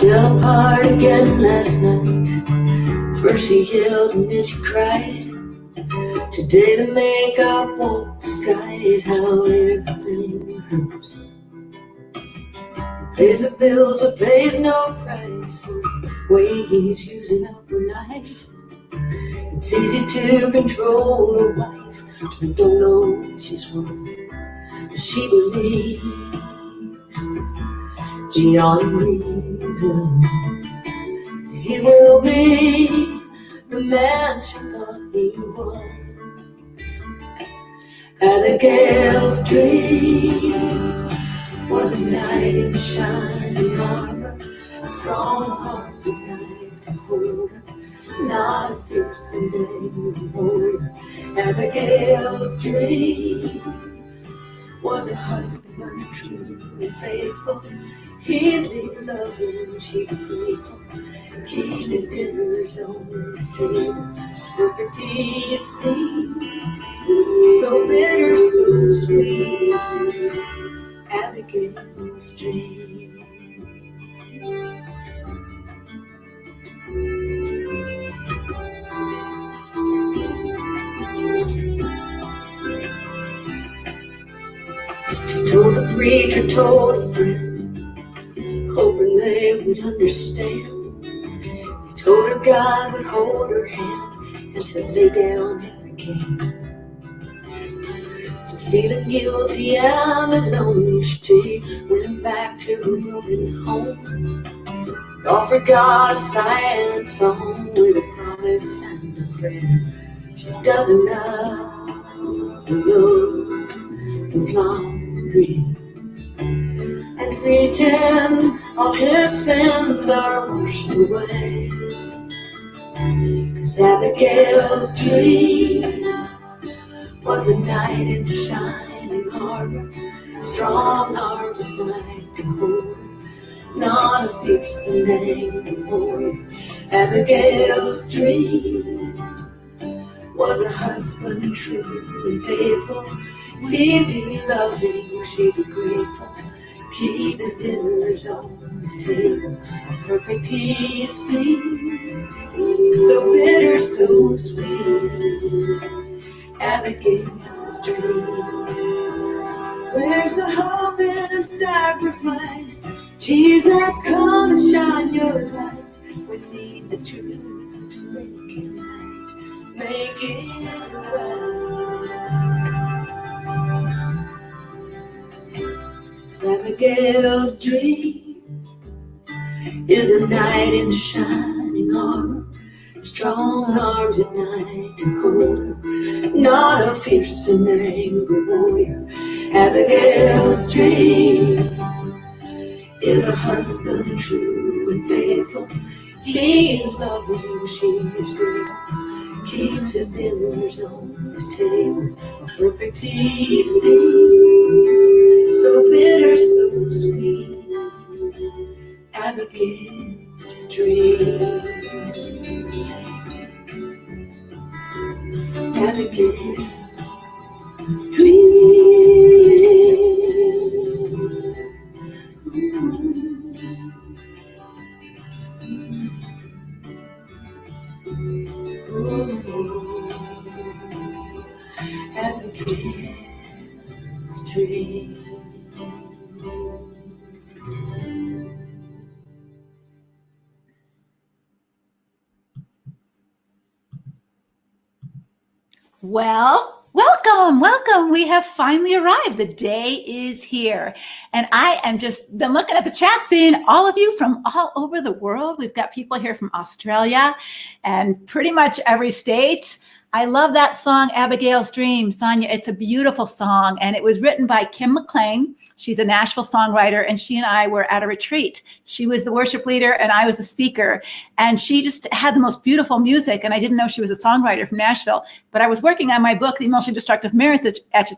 Fell apart again last night. First she yelled and then she cried. Today the makeup won't disguise how everything hurts. He pays the bills but pays no price for the way he's using up her life. It's easy to control a wife who don't know what she's worth. But she believes beyond reason he will be the man she thought he was. Abigail's dream was a knight in shining armor, a strong arm tonight to hold her, not a fierce and angry warrior. Abigail's dream was a husband true and faithful. He'd be loving, she'd be grateful. Keep his dinners on his table, perfect he seems, so bitter, so sweet. Abigail's dream. She told the preacher, told a friend, hoping they would understand. He told her God would hold her hand and to lay down every cane. So feeling guilty and alone, she went back to her broken home, offered God a silent song with a promise and a prayer. She doesn't know his laundry and pretends all his sins are washed away. 'Cause Abigail's dream was a knight in shining armor, strong arms at night to hold her, not a fierce and angry warrior. Abigail's dream was a husband true and faithful. He'd be loving, she'd be grateful. Keep his dinners on his table, perfect he seems, so bitter, so sweet. Abigail's dream. Where's the hope in sacrifice? Jesus, come and shine your light. We need the truth to make it right, make it right. Abigail's dream is a knight in shining armor, strong arms at night to hold her, not a fierce and angry warrior. Abigail's dream is a husband true and faithful. He is loving, she is grateful. Keeps his dinners on his table, perfect he seems, so bitter, so sweet. Abigail's dream. Abigail's dream. Abigail's dream. Well, welcome. We have finally arrived. The day is here. And I am just been looking at the chat, seeing all of you from all over the world. We've got people here from Australia and pretty much every state. I love that song, Abigail's Dream. Sonia, it's a beautiful song. And it was written by Kim McLean. She's a Nashville songwriter, and she and I were at a retreat. She was the worship leader and I was the speaker. And she just had the most beautiful music. And I didn't know she was a songwriter from Nashville, but I was working on my book, The Emotionally Destructive Marriage at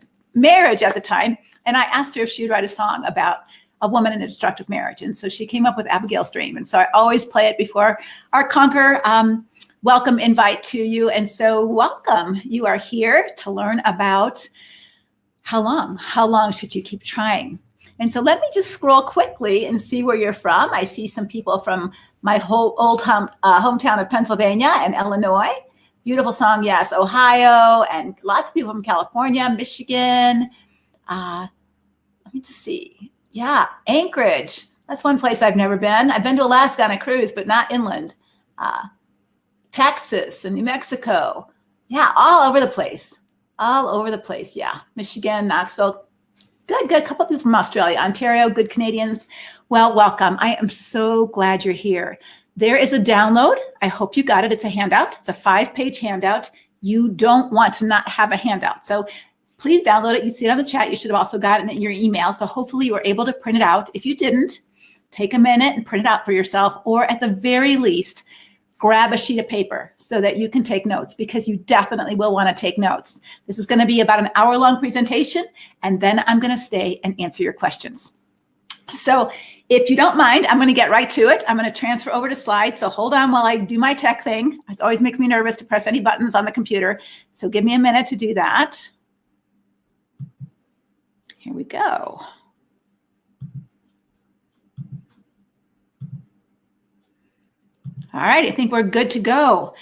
the time. And I asked her if she would write a song about a woman in a destructive marriage. And so she came up with Abigail's Dream. And so I always play it before our Conquer welcome invite to you. And so welcome. You are here to learn about how long should you keep trying? And so let me just scroll quickly and see where you're from. I see some people from my whole old hometown of Pennsylvania and Illinois. Beautiful song, yes, Ohio, and lots of people from California, Michigan. Let me just see. Yeah, Anchorage. That's one place I've never been. I've been to Alaska on a cruise, but not inland. Texas and New Mexico. Yeah, all over the place. All over the place, yeah. Michigan, Knoxville. Good. A couple of people from Australia, Ontario, good Canadians. Well, welcome. I am so glad you're here. There is a download. I hope you got it. It's a handout. It's a 5-page handout. You don't want to not have a handout. So please download it. You see it on the chat. You should have also gotten it in your email. So hopefully you were able to print it out. If you didn't, take a minute and print it out for yourself, or at the very least, grab a sheet of paper so that you can take notes, because you definitely will want to take notes. This is going to be about an hour-long presentation, and then I'm going to stay and answer your questions. So if you don't mind, I'm going to get right to it. I'm going to transfer over to slides. So hold on while I do my tech thing. It always makes me nervous to press any buttons on the computer. So give me a minute to do that. Here we go. All right, I think we're good to go.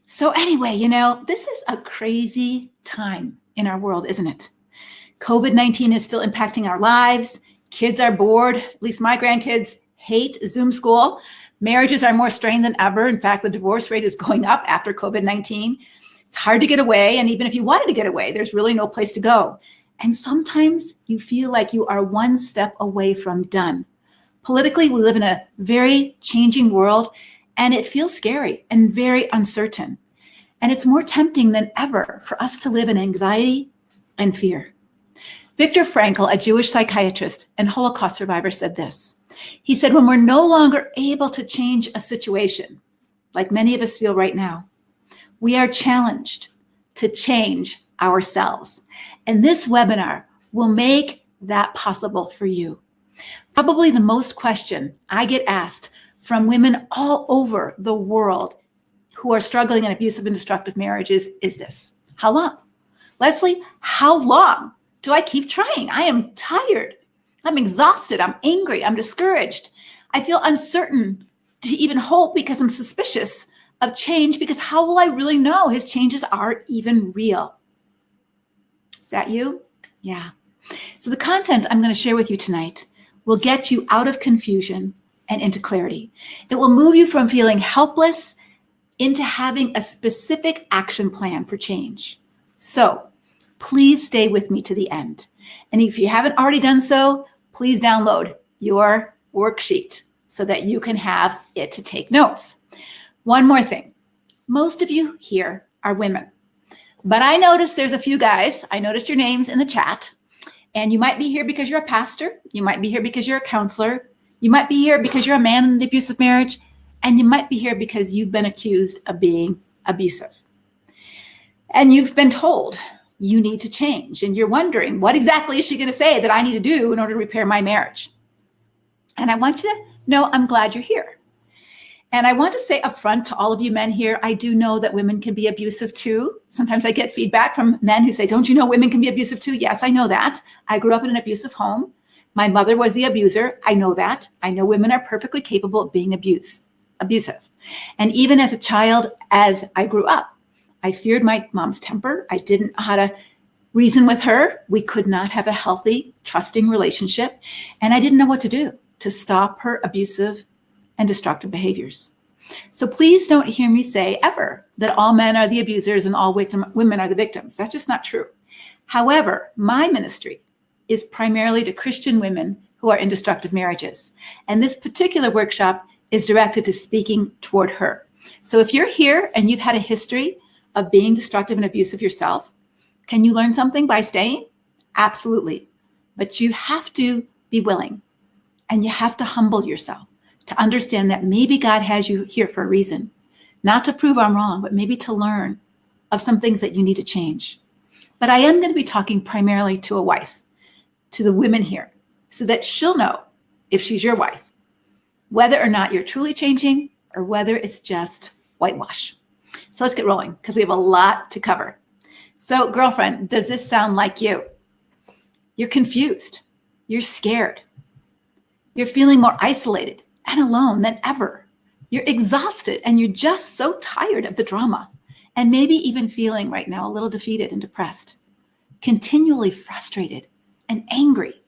So anyway, this is a crazy time in our world, isn't it? COVID-19 is still impacting our lives. Kids are bored. At least my grandkids hate Zoom school. Marriages are more strained than ever. In fact, the divorce rate is going up after COVID-19. It's hard to get away. And even if you wanted to get away, there's really no place to go. And sometimes you feel like you are one step away from done. Politically, we live in a very changing world, and it feels scary and very uncertain. And it's more tempting than ever for us to live in anxiety and fear. Viktor Frankl, a Jewish psychiatrist and Holocaust survivor, said this. He said, when we're no longer able to change a situation, like many of us feel right now, we are challenged to change ourselves. And this webinar will make that possible for you. Probably the most question I get asked from women all over the world who are struggling in abusive and destructive marriages is this. How long? Leslie, how long do I keep trying? I am tired. I'm exhausted. I'm angry. I'm discouraged. I feel uncertain to even hope because I'm suspicious of change, because how will I really know his changes are even real? Is that you? Yeah. So the content I'm going to share with you tonight will get you out of confusion and into clarity. It will move you from feeling helpless into having a specific action plan for change. So please stay with me to the end. And if you haven't already done so, please download your worksheet so that you can have it to take notes. One more thing. Most of you here are women, but I noticed there's a few guys. I noticed your names in the chat, and you might be here because you're a pastor. You might be here because you're a counselor. You might be here because you're a man in an abusive marriage, and you might be here because you've been accused of being abusive. And you've been told you need to change, and you're wondering, what exactly is she going to say that I need to do in order to repair my marriage? And I want you to know I'm glad you're here. And I want to say up front to all of you men here, I do know that women can be abusive too. Sometimes I get feedback from men who say, don't you know women can be abusive too? Yes, I know that. I grew up in an abusive home. My mother was the abuser. I know that. I know women are perfectly capable of being abusive. And even as a child, as I grew up, I feared my mom's temper. I didn't know how to reason with her. We could not have a healthy, trusting relationship. And I didn't know what to do to stop her abusive and destructive behaviors. So please don't hear me say ever that all men are the abusers and all women are the victims. That's just not true. However, my ministry is primarily to Christian women who are in destructive marriages. And this particular workshop is directed to speaking toward her. So if you're here and you've had a history of being destructive and abusive yourself, can you learn something by staying? Absolutely. But you have to be willing, and you have to humble yourself to understand that maybe God has you here for a reason, not to prove I'm wrong, but maybe to learn of some things that you need to change. But I am going to be talking primarily to a wife, to the women here, so that she'll know, if she's your wife, whether or not you're truly changing or whether it's just whitewash. So let's get rolling, because we have a lot to cover. So girlfriend, does this sound like you? You're confused. You're scared. You're feeling more isolated and alone than ever. You're exhausted and you're just so tired of the drama, and maybe even feeling right now a little defeated and depressed, continually frustrated and angry,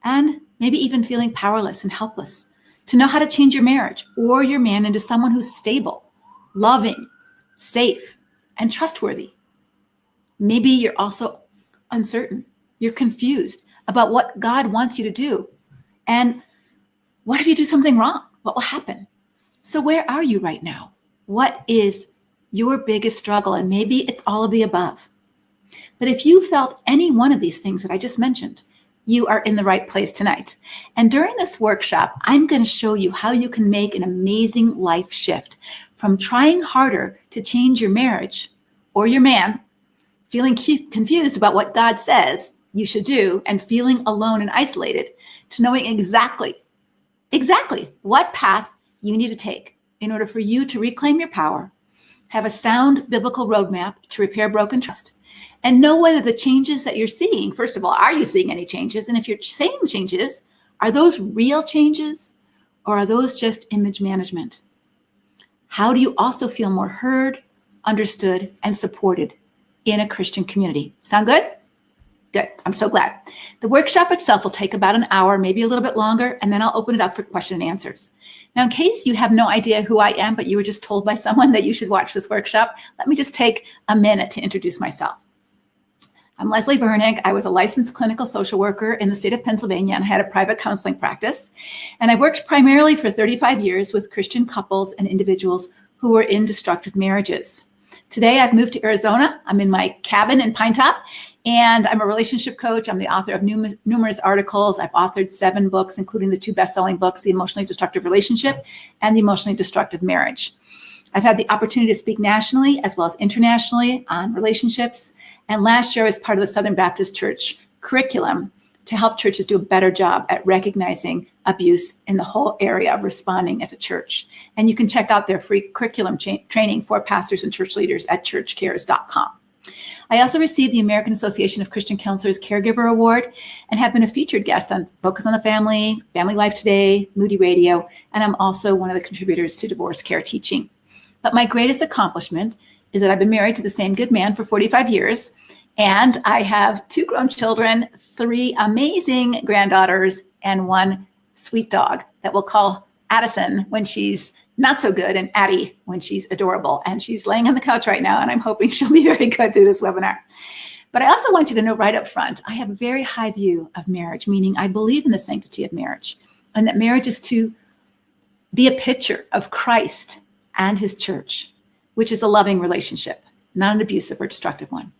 and maybe even feeling powerless and helpless to know how to change your marriage or your man into someone who's stable, loving, safe, and trustworthy. Maybe you're also uncertain. You're confused about what God wants you to do. And what if you do something wrong? What will happen? So where are you right now? What is your biggest struggle? And maybe it's all of the above. But if you felt any one of these things that I just mentioned, you are in the right place tonight. And during this workshop, I'm going to show you how you can make an amazing life shift from trying harder to change your marriage or your man, feeling confused about what God says you should do, and feeling alone and isolated, to knowing exactly what path you need to take in order for you to reclaim your power, have a sound biblical roadmap to repair broken trust, and know whether the changes that you're seeing, first of all, are you seeing any changes? And if you're seeing changes, are those real changes or are those just image management? How do you also feel more heard, understood, and supported in a Christian community? Sound good? Good. I'm so glad. The workshop itself will take about an hour, maybe a little bit longer, and then I'll open it up for question and answers. Now, in case you have no idea who I am, but you were just told by someone that you should watch this workshop, let me just take a minute to introduce myself. I'm Leslie Vernick. I was a licensed clinical social worker in the state of Pennsylvania, and I had a private counseling practice. And I worked primarily for 35 years with Christian couples and individuals who were in destructive marriages. Today, I've moved to Arizona. I'm in my cabin in Pine Top, and I'm a relationship coach. I'm the author of numerous articles. I've authored 7 books, including the 2 best-selling books, The Emotionally Destructive Relationship and The Emotionally Destructive Marriage. I've had the opportunity to speak nationally as well as internationally on relationships. And last year, I was part of the Southern Baptist Church curriculum to help churches do a better job at recognizing abuse in the whole area of responding as a church. And you can check out their free curriculum training for pastors and church leaders at churchcares.com. I also received the American Association of Christian Counselors Caregiver Award and have been a featured guest on Focus on the Family, Family Life Today, Moody Radio, and I'm also one of the contributors to Divorce Care Teaching. But my greatest accomplishment is that I've been married to the same good man for 45 years, and I have 2 grown children, 3 amazing granddaughters, and 1 sweet dog that we'll call Addison when she's not so good, and Addie when she's adorable. And she's laying on the couch right now, and I'm hoping she'll be very good through this webinar. But I also want you to know right up front, I have a very high view of marriage, meaning I believe in the sanctity of marriage, and that marriage is to be a picture of Christ and his church, which is a loving relationship, not an abusive or destructive one.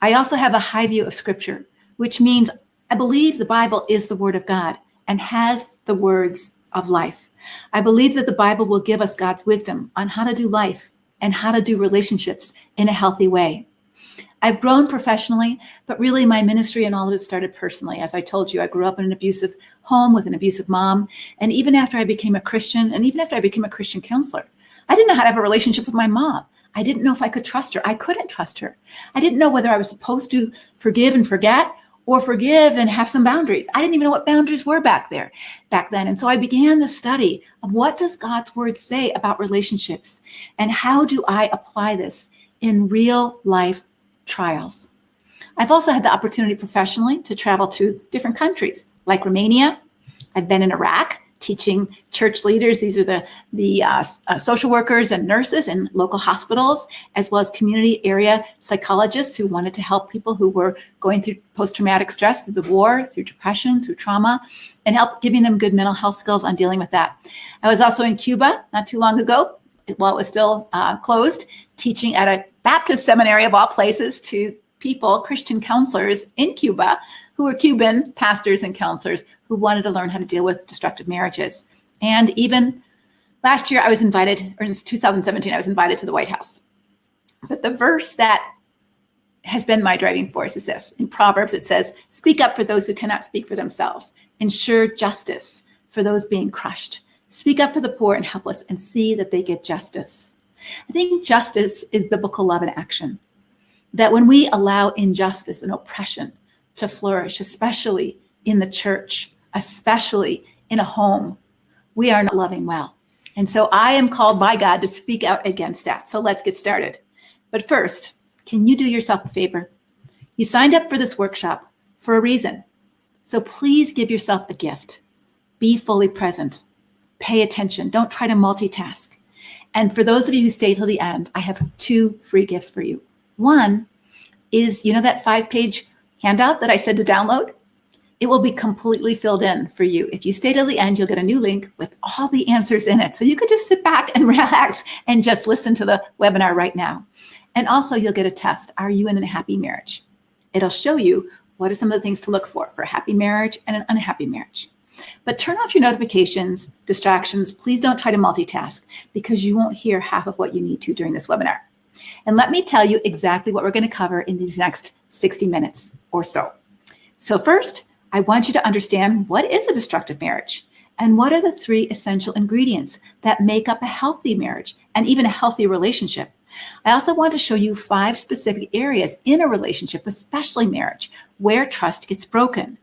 I also have a high view of Scripture, which means I believe the Bible is the Word of God and has the words of life. I believe that the Bible will give us God's wisdom on how to do life and how to do relationships in a healthy way. I've grown professionally, but really my ministry and all of it started personally. As I told you, I grew up in an abusive home with an abusive mom. And even after I became a Christian, and even after I became a Christian counselor, I didn't know how to have a relationship with my mom. I didn't know if I could trust her. I couldn't trust her. I didn't know whether I was supposed to forgive and forget or forgive and have some boundaries. I didn't even know what boundaries were back then. And so I began the study of what does God's word say about relationships and how do I apply this in real life trials. I've also had the opportunity professionally to travel to different countries like Romania. I've been in Iraq teaching church leaders. These are the social workers and nurses in local hospitals, as well as community area psychologists who wanted to help people who were going through post-traumatic stress through the war, through depression, through trauma, and help giving them good mental health skills on dealing with that. I was also in Cuba not too long ago, while it was still closed, teaching at a Baptist seminary of all places to people, Christian counselors in Cuba, who were Cuban pastors and counselors who wanted to learn how to deal with destructive marriages. And even last year I was invited, or in 2017, I was invited to the White House. But the verse that has been my driving force is this. In Proverbs, it says, "Speak up for those who cannot speak for themselves. Ensure justice for those being crushed. Speak up for the poor and helpless and see that they get justice." I think justice is biblical love in action. That when we allow injustice and oppression to flourish, especially in the church, especially in a home, we are not loving well. And so I am called by God to speak out against that. So let's get started. But first, can you do yourself a favor? You signed up for this workshop for a reason. So please give yourself a gift. Be fully present. Pay attention. Don't try to multitask. And for those of you who stay till the end, I have 2 free gifts for you. One is, that 5-page handout that I said to download? It will be completely filled in for you. If you stay till the end, you'll get a new link with all the answers in it. So you could just sit back and relax and just listen to the webinar right now. And also you'll get a test. Are you in a happy marriage? It'll show you what are some of the things to look for a happy marriage and an unhappy marriage. But turn off your notifications, distractions. Please don't try to multitask because you won't hear half of what you need to during this webinar. And let me tell you exactly what we're going to cover in these next 60 minutes or so. So first, I want you to understand what is a destructive marriage and what are the 3 essential ingredients that make up a healthy marriage and even a healthy relationship. I also want to show you 5 specific areas in a relationship, especially marriage, where trust gets broken.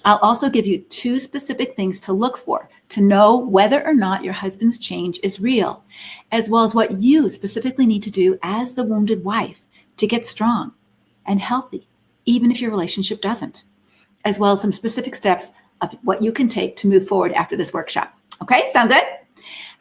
I'll also give you 2 specific things to look for to know whether or not your husband's change is real, as well as what you specifically need to do as the wounded wife to get strong and healthy, even if your relationship doesn't, as well as some specific steps of what you can take to move forward after this workshop. Okay, sound good?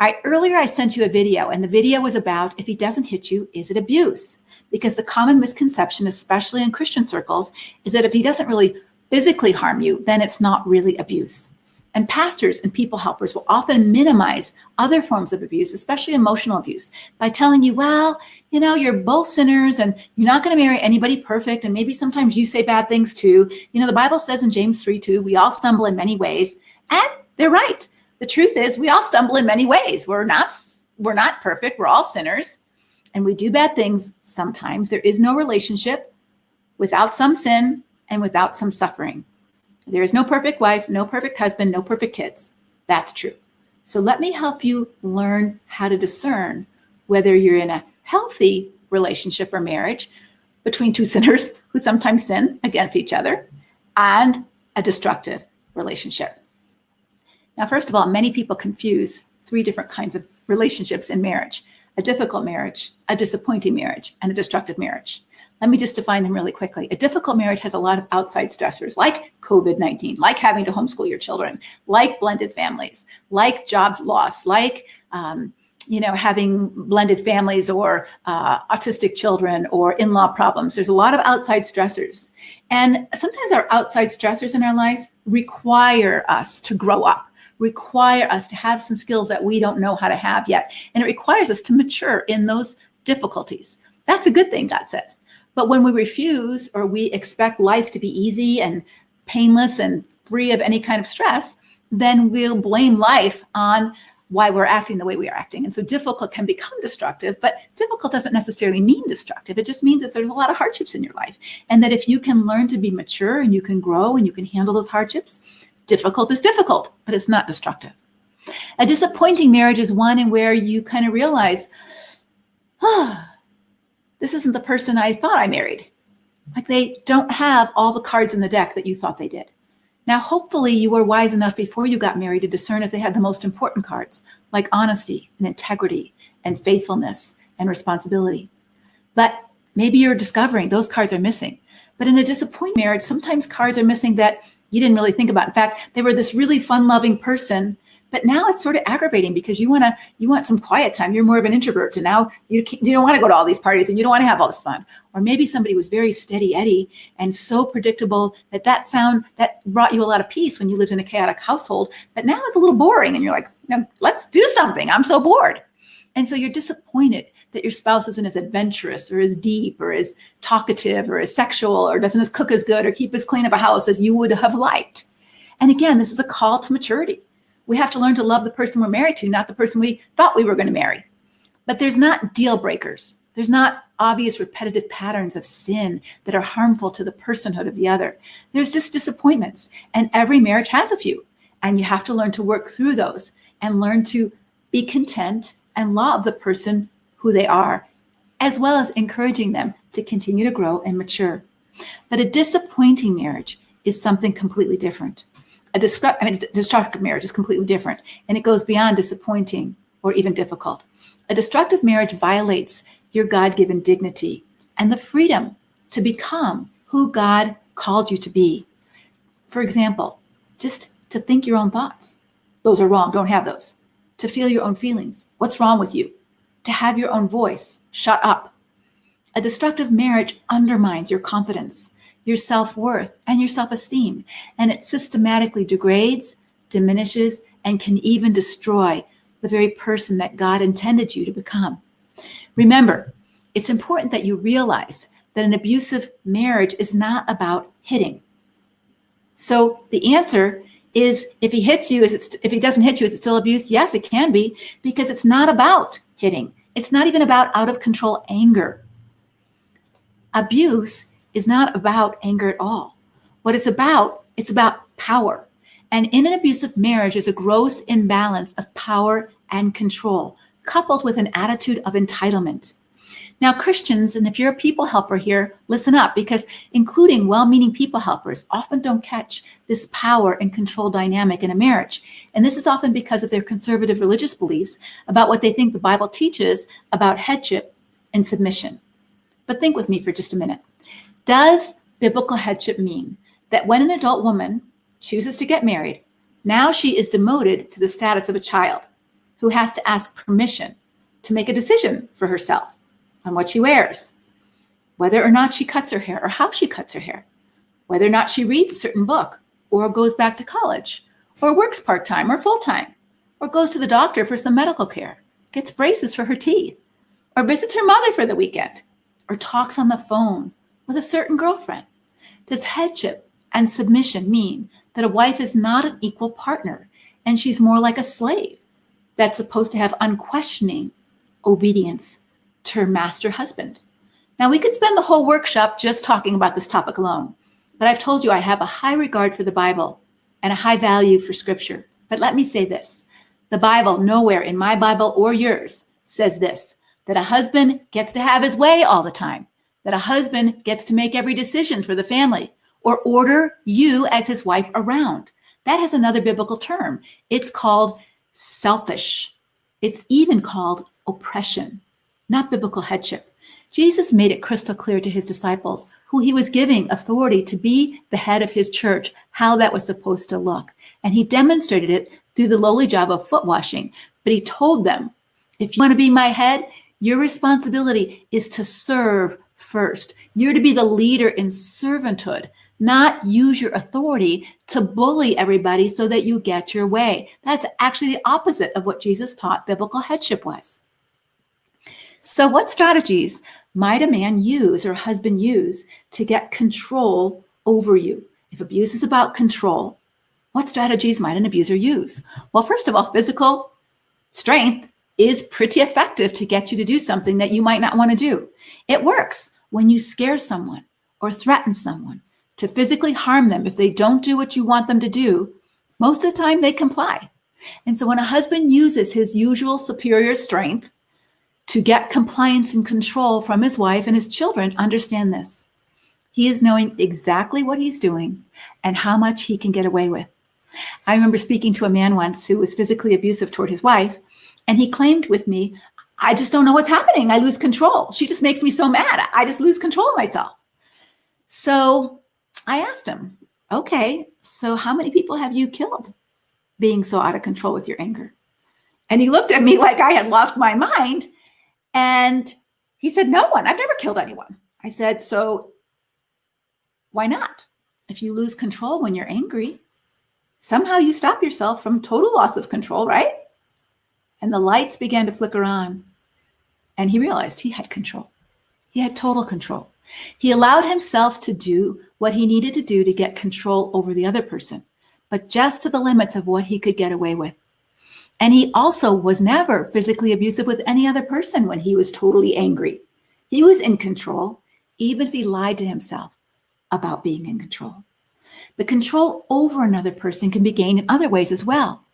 All right, earlier I sent you a video, and the video was about if he doesn't hit you, is it abuse? Because the common misconception, especially in Christian circles, is that if he doesn't really physically harm you, then it's not really abuse. And pastors and people helpers will often minimize other forms of abuse, especially emotional abuse, by telling you, well, you're both sinners and you're not going to marry anybody perfect. And maybe sometimes you say bad things too. The Bible says in James 3:2, we all stumble in many ways. And they're right. The truth is we all stumble in many ways. We're not perfect. We're all sinners and we do bad things sometimes. There is no relationship without some sin and without some suffering. There is no perfect wife, no perfect husband, no perfect kids. That's true. So let me help you learn how to discern whether you're in a healthy relationship or marriage between 2 sinners who sometimes sin against each other and a destructive relationship. Now, first of all, many people confuse 3 different kinds of relationships in marriage: a difficult marriage, a disappointing marriage, and a destructive marriage. Let me just define them really quickly. A difficult marriage has a lot of outside stressors like COVID-19, like having to homeschool your children, like blended families, like jobs loss, like having blended families or autistic children or in-law problems. There's a lot of outside stressors. And sometimes our outside stressors in our life require us to grow up, require us to have some skills that we don't know how to have yet. And it requires us to mature in those difficulties. That's a good thing, God says. But when we refuse or we expect life to be easy and painless and free of any kind of stress, then we'll blame life on why we're acting the way we are acting. And so difficult can become destructive, but difficult doesn't necessarily mean destructive. It just means that there's a lot of hardships in your life. And that if you can learn to be mature and you can grow and you can handle those hardships, difficult is difficult, but it's not destructive. A disappointing marriage is one in where you kind of realize, this isn't the person I thought I married. Like they don't have all the cards in the deck that you thought they did. Now, hopefully you were wise enough before you got married to discern if they had the most important cards, like honesty and integrity and faithfulness and responsibility. But maybe you're discovering those cards are missing. But in a disappointing marriage, sometimes cards are missing that you didn't really think about. In fact, they were this really fun-loving person, but now it's sort of aggravating because you want some quiet time. You're more of an introvert, and now you don't want to go to all these parties and you don't want to have all this fun. Or maybe somebody was very steady Eddie and so predictable that brought you a lot of peace when you lived in a chaotic household. But now it's a little boring, and you're like, no, let's do something. I'm so bored. And so you're disappointed that your spouse isn't as adventurous or as deep or as talkative or as sexual or doesn't cook as good or keep as clean of a house as you would have liked. And again, this is a call to maturity. We have to learn to love the person we're married to, not the person we thought we were going to marry. But there's not deal breakers. There's not obvious repetitive patterns of sin that are harmful to the personhood of the other. There's just disappointments. And every marriage has a few. And you have to learn to work through those and learn to be content and love the person who they are, as well as encouraging them to continue to grow and mature. But a disappointing marriage is something completely different. A Destructive marriage is completely different, and it goes beyond disappointing or even difficult. A destructive marriage violates your God-given dignity and the freedom to become who God called you to be. For example, just to think your own thoughts. Those are wrong, don't have those. To feel your own feelings. What's wrong with you? To have your own voice. Shut up. A destructive marriage undermines your confidence, your self-worth, and your self-esteem, and it systematically degrades, diminishes, and can even destroy the very person that God intended you to become. Remember, it's important that you realize that an abusive marriage is not about hitting. So the answer is, if he hits you, if he doesn't hit you, is it still abuse? Yes, it can be, because it's not about hitting. It's not even about out of control anger. Abuse is not about anger at all. What it's about power. And in an abusive marriage is a gross imbalance of power and control, coupled with an attitude of entitlement. Now, Christians, and if you're a people helper here, listen up, because including well-meaning people helpers often don't catch this power and control dynamic in a marriage. And this is often because of their conservative religious beliefs about what they think the Bible teaches about headship and submission. But think with me for just a minute. Does biblical headship mean that when an adult woman chooses to get married, now she is demoted to the status of a child who has to ask permission to make a decision for herself on what she wears, whether or not she cuts her hair or how she cuts her hair, whether or not she reads a certain book or goes back to college or works part-time or full-time or goes to the doctor for some medical care, gets braces for her teeth, or visits her mother for the weekend, or talks on the phone with a certain girlfriend? Does headship and submission mean that a wife is not an equal partner and she's more like a slave that's supposed to have unquestioning obedience to her master husband? Now, we could spend the whole workshop just talking about this topic alone, but I've told you I have a high regard for the Bible and a high value for Scripture. But let me say this. The Bible, nowhere in my Bible or yours, says this, that a husband gets to have his way all the time, that a husband gets to make every decision for the family or order you as his wife around. That has another biblical term. It's called selfish. It's even called oppression, not biblical headship. Jesus made it crystal clear to his disciples, who he was giving authority to be the head of his church, how that was supposed to look. And he demonstrated it through the lowly job of foot washing. But he told them, if you want to be my head, your responsibility is to serve first. You're to be the leader in servanthood, not use your authority to bully everybody so that you get your way. That's actually the opposite of what Jesus taught biblical headship was. So what strategies might a man use or a husband use to get control over you? If abuse is about control, what strategies might an abuser use? Well, first of all, physical strength is pretty effective to get you to do something that you might not want to do. It works when you scare someone or threaten someone to physically harm them. If they don't do what you want them to do, most of the time they comply. And so when a husband uses his usual superior strength to get compliance and control from his wife and his children, understand this. He is knowing exactly what he's doing and how much he can get away with. I remember speaking to a man once who was physically abusive toward his wife, and he claimed with me, I just don't know what's happening. I lose control. She just makes me so mad. I just lose control of myself. So I asked him, okay, so how many people have you killed being so out of control with your anger? And he looked at me like I had lost my mind. And he said, no one. I've never killed anyone. I said, so why not? If you lose control when you're angry, somehow you stop yourself from total loss of control, right? And the lights began to flicker on. And he realized he had control. He had total control. He allowed himself to do what he needed to do to get control over the other person, but just to the limits of what he could get away with. And he also was never physically abusive with any other person when he was totally angry. He was in control, even if he lied to himself about being in control. But control over another person can be gained in other ways as well.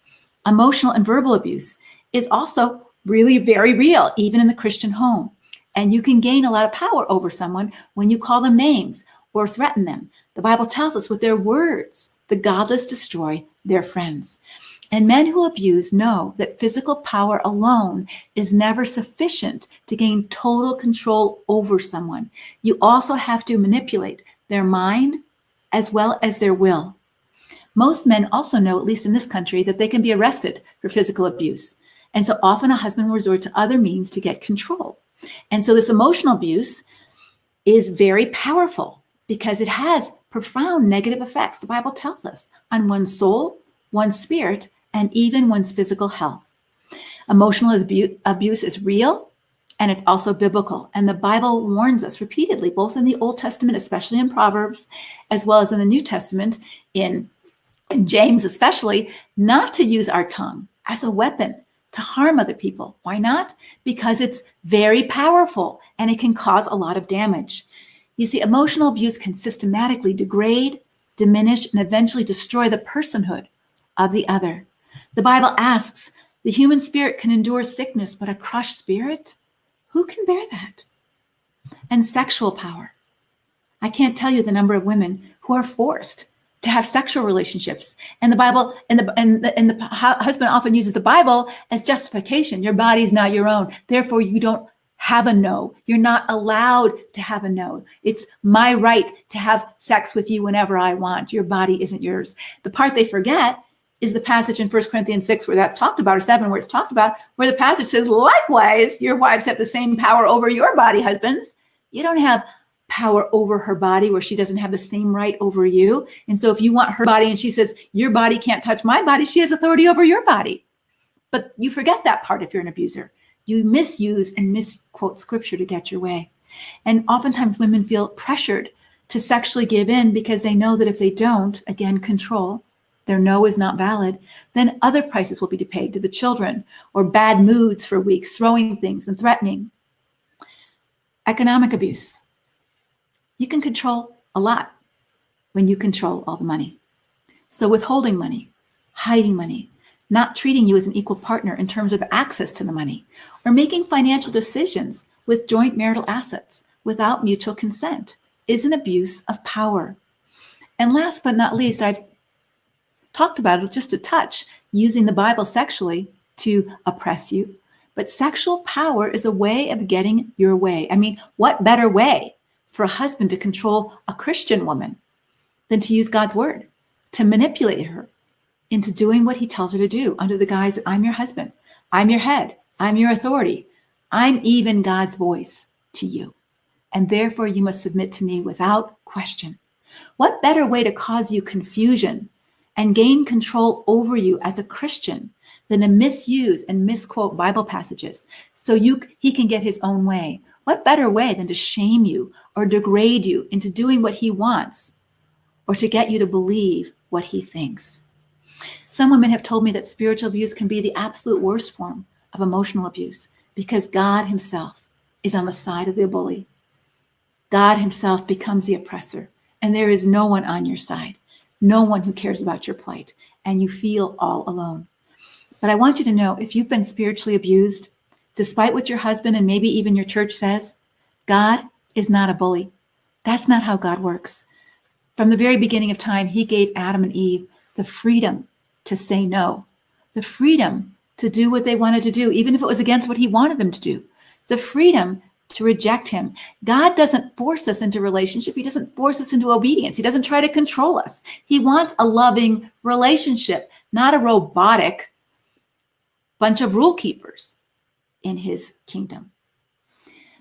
Emotional and verbal abuse is also really very real, even in the Christian home. And you can gain a lot of power over someone when you call them names or threaten them. The Bible tells us with their words, The godless destroy their friends. And men who abuse know that physical power alone is never sufficient to gain total control over someone. You also have to manipulate their mind as well as their will. Most men also know, at least in this country, that they can be arrested for physical abuse. And so often a husband will resort to other means to get control. And so this emotional abuse is very powerful because it has profound negative effects, the Bible tells us, on one's soul, one's spirit, and even one's physical health. Emotional abuse is real, and it's also biblical. And the Bible warns us repeatedly, both in the Old Testament, especially in Proverbs, as well as in the New Testament, in James especially, not to use our tongue as a weapon to harm other people. Why not? Because it's very powerful and it can cause a lot of damage. You see, emotional abuse can systematically degrade, diminish, and eventually destroy the personhood of the other. The Bible asks, the human spirit can endure sickness, but a crushed spirit, who can bear that? And sexual power. I can't tell you the number of women who are forced to have sexual relationships. And the Bible, and the husband often uses the Bible as justification. Your body's not your own. Therefore, you don't have a no. You're not allowed to have a no. It's my right to have sex with you whenever I want. Your body isn't yours. The part they forget is the passage in 1 Corinthians 6 where that's talked about, or 7 where it's talked about, where the passage says, likewise, your wives have the same power over your body, husbands. You don't have power over her body where she doesn't have the same right over you. And so if you want her body and she says, your body can't touch my body, she has authority over your body. But you forget that part if you're an abuser. You misuse and misquote scripture to get your way. And oftentimes women feel pressured to sexually give in because they know that if they don't, again, control, their no is not valid, then other prices will be paid to the children, or bad moods for weeks, throwing things and threatening. Economic abuse. You can control a lot when you control all the money. So withholding money, hiding money, not treating you as an equal partner in terms of access to the money, or making financial decisions with joint marital assets without mutual consent is an abuse of power. And last but not least, I've talked about it just a touch, using the Bible sexually to oppress you. But sexual power is a way of getting your way. I mean, what better way for a husband to control a Christian woman than to use God's word, to manipulate her into doing what he tells her to do under the guise that I'm your husband, I'm your head, I'm your authority, I'm even God's voice to you. And therefore you must submit to me without question. What better way to cause you confusion and gain control over you as a Christian than to misuse and misquote Bible passages so he can get his own way? What better way than to shame you or degrade you into doing what he wants, or to get you to believe what he thinks? Some women have told me that spiritual abuse can be the absolute worst form of emotional abuse because God himself is on the side of the bully. God himself becomes the oppressor, and there is no one on your side, no one who cares about your plight, and you feel all alone. But I want you to know, if you've been spiritually abused, despite what your husband and maybe even your church says, God is not a bully. That's not how God works. From the very beginning of time, he gave Adam and Eve the freedom to say no, the freedom to do what they wanted to do, even if it was against what he wanted them to do, the freedom to reject him. God doesn't force us into relationship. He doesn't force us into obedience. He doesn't try to control us. He wants a loving relationship, not a robotic bunch of rule keepers in his kingdom.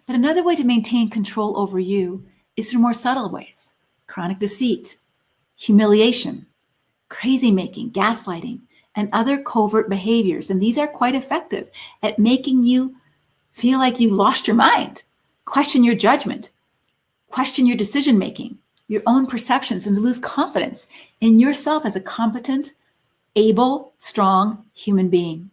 But another way to maintain control over you is through more subtle ways: chronic deceit, humiliation, crazy making, gaslighting, and other covert behaviors. And these are quite effective at making you feel like you lost your mind, question your judgment, question your decision making, your own perceptions, and to lose confidence in yourself as a competent, able, strong human being.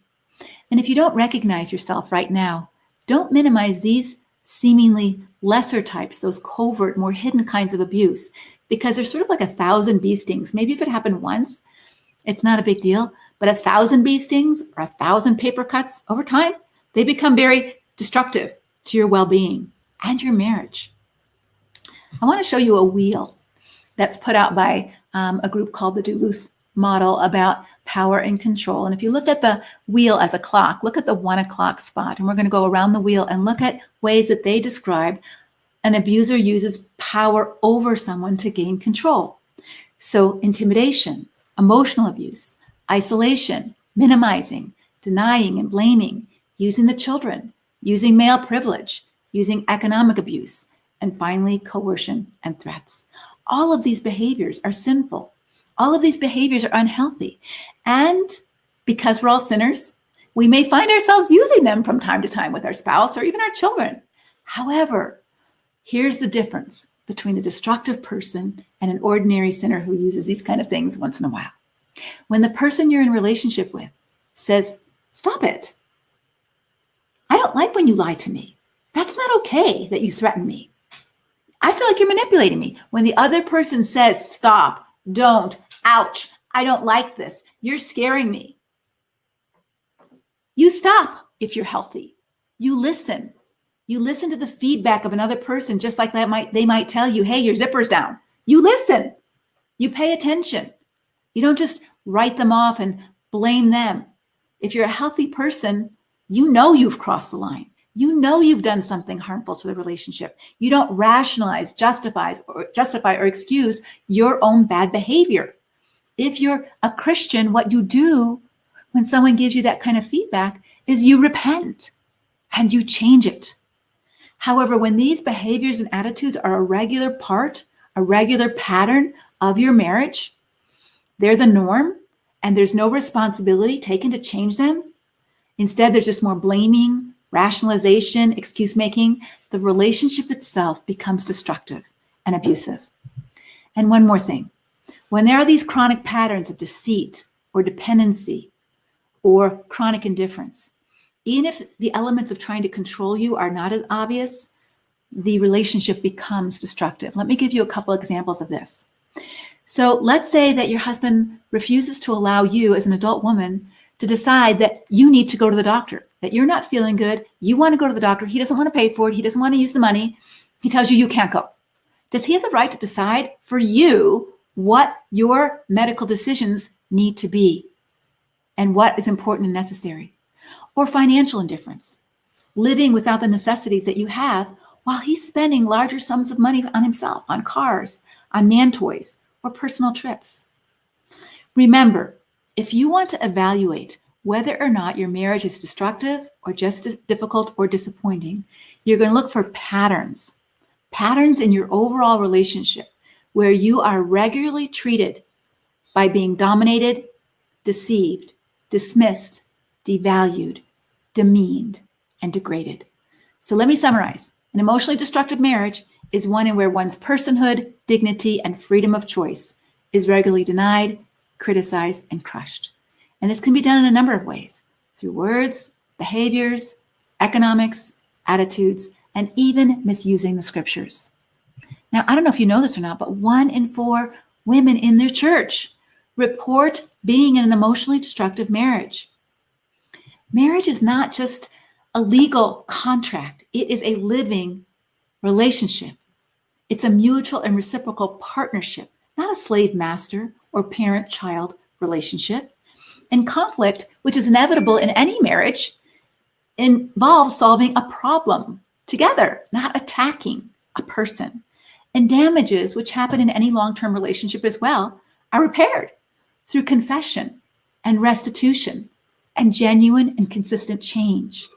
And if you don't recognize yourself right now, don't minimize these seemingly lesser types, those covert, more hidden kinds of abuse, because they're sort of like 1,000 bee stings. Maybe if it happened once, it's not a big deal, but 1,000 bee stings or 1,000 paper cuts over time, they become very destructive to your well-being and your marriage. I want to show you a wheel. that's put out by a group called the Duluth model about power and control. And if you look at the wheel as a clock, look at the 1 o'clock spot, and we're going to go around the wheel and look at ways that they describe an abuser uses power over someone to gain control. So intimidation, emotional abuse, isolation, minimizing, denying and blaming, using the children, using male privilege, using economic abuse, and finally coercion and threats. All of these behaviors are sinful. All of these behaviors are unhealthy. And because we're all sinners, we may find ourselves using them from time to time with our spouse or even our children. However, here's the difference between a destructive person and an ordinary sinner who uses these kind of things once in a while. When the person you're in a relationship with says, "Stop it. I don't like when you lie to me. That's not okay that you threaten me. I feel like you're manipulating me." When the other person says, "Stop, don't, ouch, I don't like this, you're scaring me," you stop if you're healthy. You listen. You listen to the feedback of another person, just like they might tell you, "Hey, your zipper's down." You listen. You pay attention. You don't just write them off and blame them. If you're a healthy person, you know you've crossed the line. You know you've done something harmful to the relationship. You don't rationalize, justify, or excuse your own bad behavior. If you're a Christian, what you do when someone gives you that kind of feedback is you repent and you change it. However, when these behaviors and attitudes are a regular part, a regular pattern of your marriage, they're the norm, and there's no responsibility taken to change them. Instead, there's just more blaming, rationalization, excuse making. The relationship itself becomes destructive and abusive. And one more thing. When there are these chronic patterns of deceit or dependency or chronic indifference, even if the elements of trying to control you are not as obvious, the relationship becomes destructive. Let me give you a couple examples of this. So let's say that your husband refuses to allow you as an adult woman to decide that you need to go to the doctor, that you're not feeling good, you want to go to the doctor, he doesn't want to pay for it, he doesn't want to use the money, he tells you you can't go. Does he have the right to decide for you what your medical decisions need to be and what is important and necessary? Or financial indifference, living without the necessities that you have while he's spending larger sums of money on himself, on cars, on man toys, or personal trips. Remember, if you want to evaluate whether or not your marriage is destructive or just as difficult or disappointing, you're going to look for patterns in your overall relationship where you are regularly treated by being dominated, deceived, dismissed, devalued, demeaned, and degraded. So let me summarize. An emotionally destructive marriage is one in where one's personhood, dignity, and freedom of choice is regularly denied, criticized, and crushed. And this can be done in a number of ways, through words, behaviors, economics, attitudes, and even misusing the scriptures. Now, I don't know if you know this or not, but 1 in 4 women in their church report being in an emotionally destructive marriage. Marriage is not just a legal contract. It is a living relationship. It's a mutual and reciprocal partnership, not a slave-master or parent-child relationship. And conflict, which is inevitable in any marriage, involves solving a problem together, not attacking a person. And damages, which happen in any long-term relationship as well, are repaired through confession and restitution and genuine and consistent change.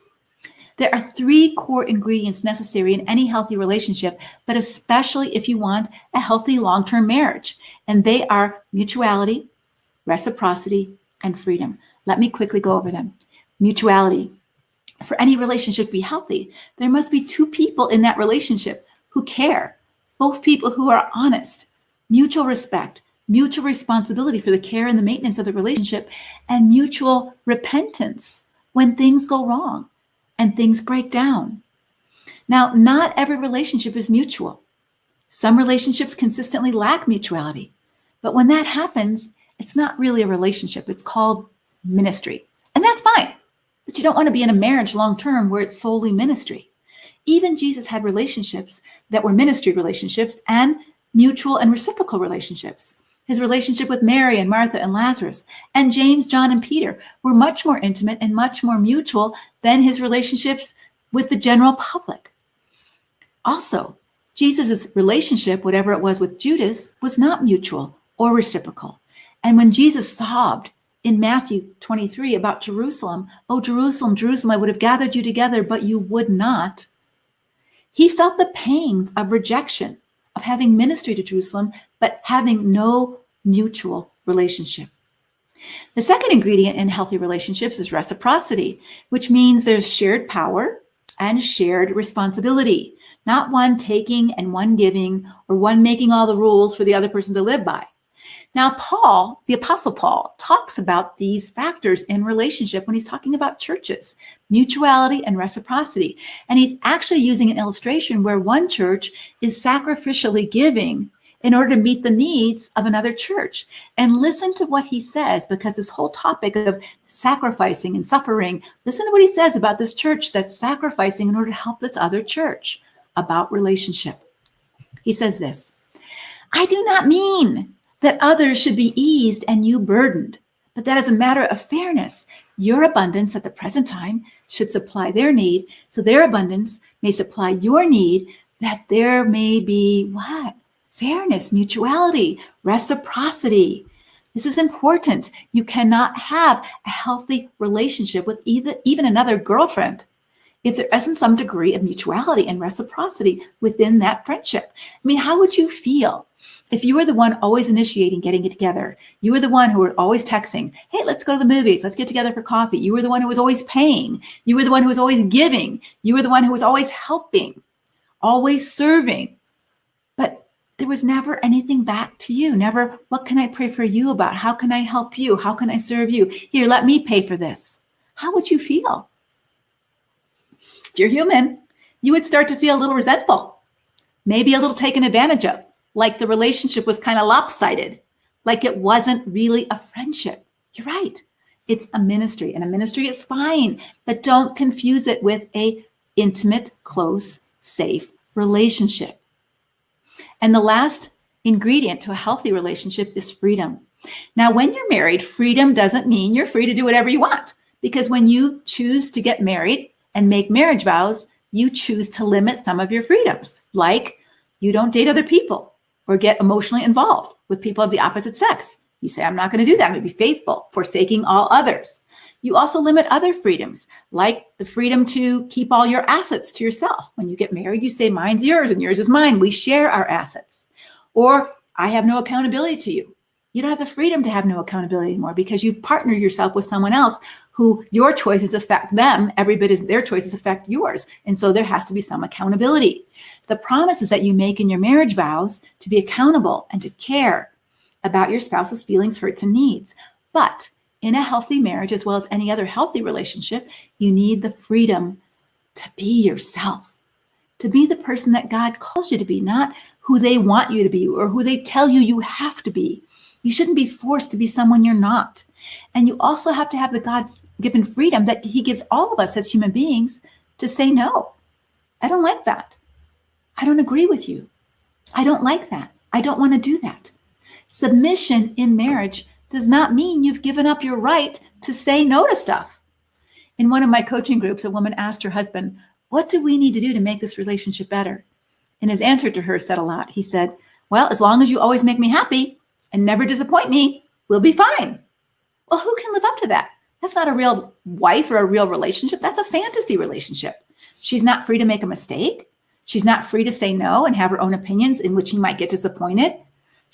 There are 3 core ingredients necessary in any healthy relationship, but especially if you want a healthy long-term marriage. And they are mutuality, reciprocity, and freedom. Let me quickly go over them. Mutuality. For any relationship to be healthy, there must be 2 people in that relationship who care, both people who are honest, mutual respect, mutual responsibility for the care and the maintenance of the relationship, and mutual repentance when things go wrong and things break down. Now, not every relationship is mutual. Some relationships consistently lack mutuality, but when that happens, it's not really a relationship. It's called ministry, and that's fine, but you don't want to be in a marriage long-term where it's solely ministry. Even Jesus had relationships that were ministry relationships, and mutual and reciprocal relationships. His relationship with Mary and Martha and Lazarus and James, John, and Peter were much more intimate and much more mutual than his relationships with the general public. Also, Jesus' relationship, whatever it was with Judas, was not mutual or reciprocal. And when Jesus sobbed in Matthew 23 about Jerusalem, "Oh, Jerusalem, Jerusalem, I would have gathered you together, but you would not," he felt the pangs of rejection, of having ministry to Jerusalem, but having no mutual relationship. The second ingredient in healthy relationships is reciprocity, which means there's shared power and shared responsibility, not one taking and one giving, or one making all the rules for the other person to live by. Now, Paul, the Apostle Paul, talks about these factors in relationship when he's talking about churches, mutuality and reciprocity. And he's actually using an illustration where one church is sacrificially giving in order to meet the needs of another church. And listen to what he says, because this whole topic of sacrificing and suffering, listen to what he says about this church that's sacrificing in order to help this other church about relationship. He says this, "I do not mean that others should be eased and you burdened, but that as a matter of fairness, your abundance at the present time should supply their need, so their abundance may supply your need, that there may be" what? Fairness, mutuality, reciprocity. This is important. You cannot have a healthy relationship with even another girlfriend if there isn't some degree of mutuality and reciprocity within that friendship. I mean, how would you feel if you were the one always initiating getting it together? You were the one who were always texting, "Hey, let's go to the movies. Let's get together for coffee." You were the one who was always paying. You were the one who was always giving. You were the one who was always helping, always serving. But there was never anything back to you. Never, "What can I pray for you about? How can I help you? How can I serve you? Here, let me pay for this." How would you feel? If you're human, you would start to feel a little resentful, maybe a little taken advantage of, like the relationship was kind of lopsided, like it wasn't really a friendship. You're right. It's a ministry, and a ministry is fine, but don't confuse it with a intimate, close, safe relationship. And the last ingredient to a healthy relationship is freedom. Now, when you're married, freedom doesn't mean you're free to do whatever you want, because when you choose to get married and make marriage vows, you choose to limit some of your freedoms, like you don't date other people or get emotionally involved with people of the opposite sex. You say, "I'm not going to do that. I'm going to be faithful, forsaking all others." You also limit other freedoms, like the freedom to keep all your assets to yourself. When you get married, you say, "Mine's yours and yours is mine. We share our assets." Or, "I have no accountability to you." You don't have the freedom to have no accountability anymore because you've partnered yourself with someone else who your choices affect them every bit as their choices affect yours. And so there has to be some accountability. The promises that you make in your marriage vows to be accountable and to care about your spouse's feelings, hurts, and needs. But in a healthy marriage, as well as any other healthy relationship, you need the freedom to be yourself, to be the person that God calls you to be, not who they want you to be or who they tell you you have to be. You shouldn't be forced to be someone you're not. And you also have to have the God-given freedom that he gives all of us as human beings to say, "No, I don't like that. I don't agree with you. I don't like that. I don't want to do that." Submission in marriage does not mean you've given up your right to say no to stuff. In one of my coaching groups, a woman asked her husband, "What do we need to do to make this relationship better?" And his answer to her said a lot. He said, "Well, as long as you always make me happy and never disappoint me, we'll be fine." Well, who can live up to that? That's not a real wife or a real relationship. That's a fantasy relationship. She's not free to make a mistake. She's not free to say no and have her own opinions in which he might get disappointed.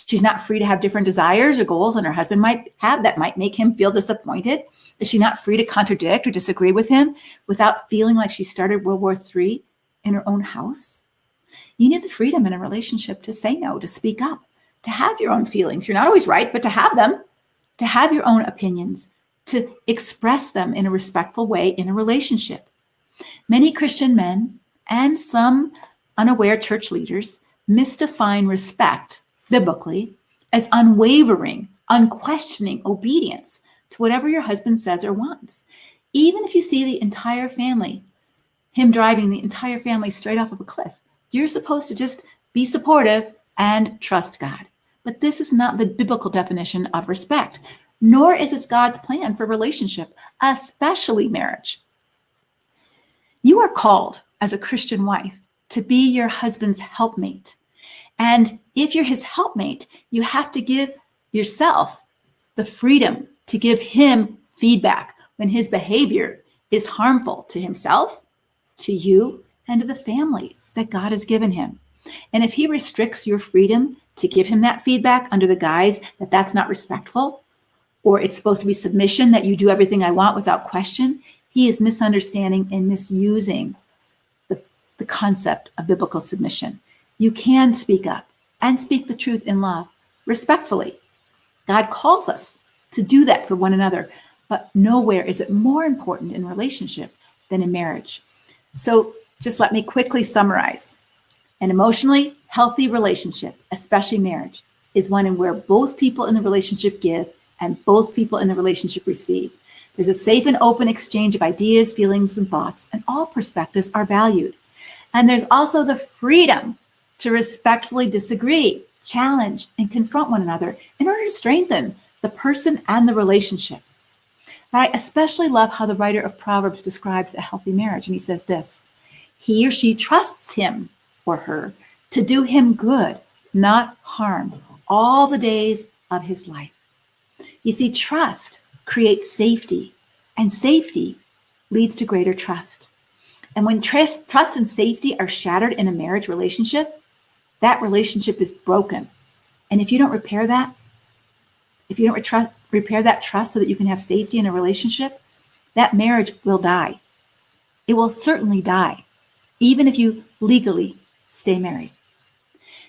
She's not free to have different desires or goals than her husband might have that might make him feel disappointed. Is she not free to contradict or disagree with him without feeling like she started World War III in her own house? You need the freedom in a relationship to say no, to speak up, to have your own feelings. You're not always right, but to have them, to have your own opinions, to express them in a respectful way in a relationship. Many Christian men and some unaware church leaders misdefine respect biblically as unwavering, unquestioning obedience to whatever your husband says or wants. Even if you see the entire family, him driving the entire family straight off of a cliff, you're supposed to just be supportive and trust God. But this is not the biblical definition of respect, nor is it God's plan for relationship, especially marriage. You are called as a Christian wife to be your husband's helpmate. And if you're his helpmate, you have to give yourself the freedom to give him feedback when his behavior is harmful to himself, to you, and to the family that God has given him. And if he restricts your freedom to give him that feedback under the guise that that's not respectful, or it's supposed to be submission, that you do everything I want without question, he is misunderstanding and misusing the concept of biblical submission. You can speak up and speak the truth in love, respectfully. God calls us to do that for one another, but nowhere is it more important in relationship than in marriage. So just let me quickly summarize. An emotionally healthy relationship, especially marriage, is one in where both people in the relationship give and both people in the relationship receive. There's a safe and open exchange of ideas, feelings, and thoughts, and all perspectives are valued. And there's also the freedom to respectfully disagree, challenge, and confront one another in order to strengthen the person and the relationship. I especially love how the writer of Proverbs describes a healthy marriage. And he says this: he or she trusts him or her to do him good, not harm, all the days of his life. You see, trust creates safety, and safety leads to greater trust. And when trust and safety are shattered in a marriage relationship, that relationship is broken. And if you don't repair that, if you don't repair that trust so that you can have safety in a relationship, that marriage will die. It will certainly die, even if you legally stay married.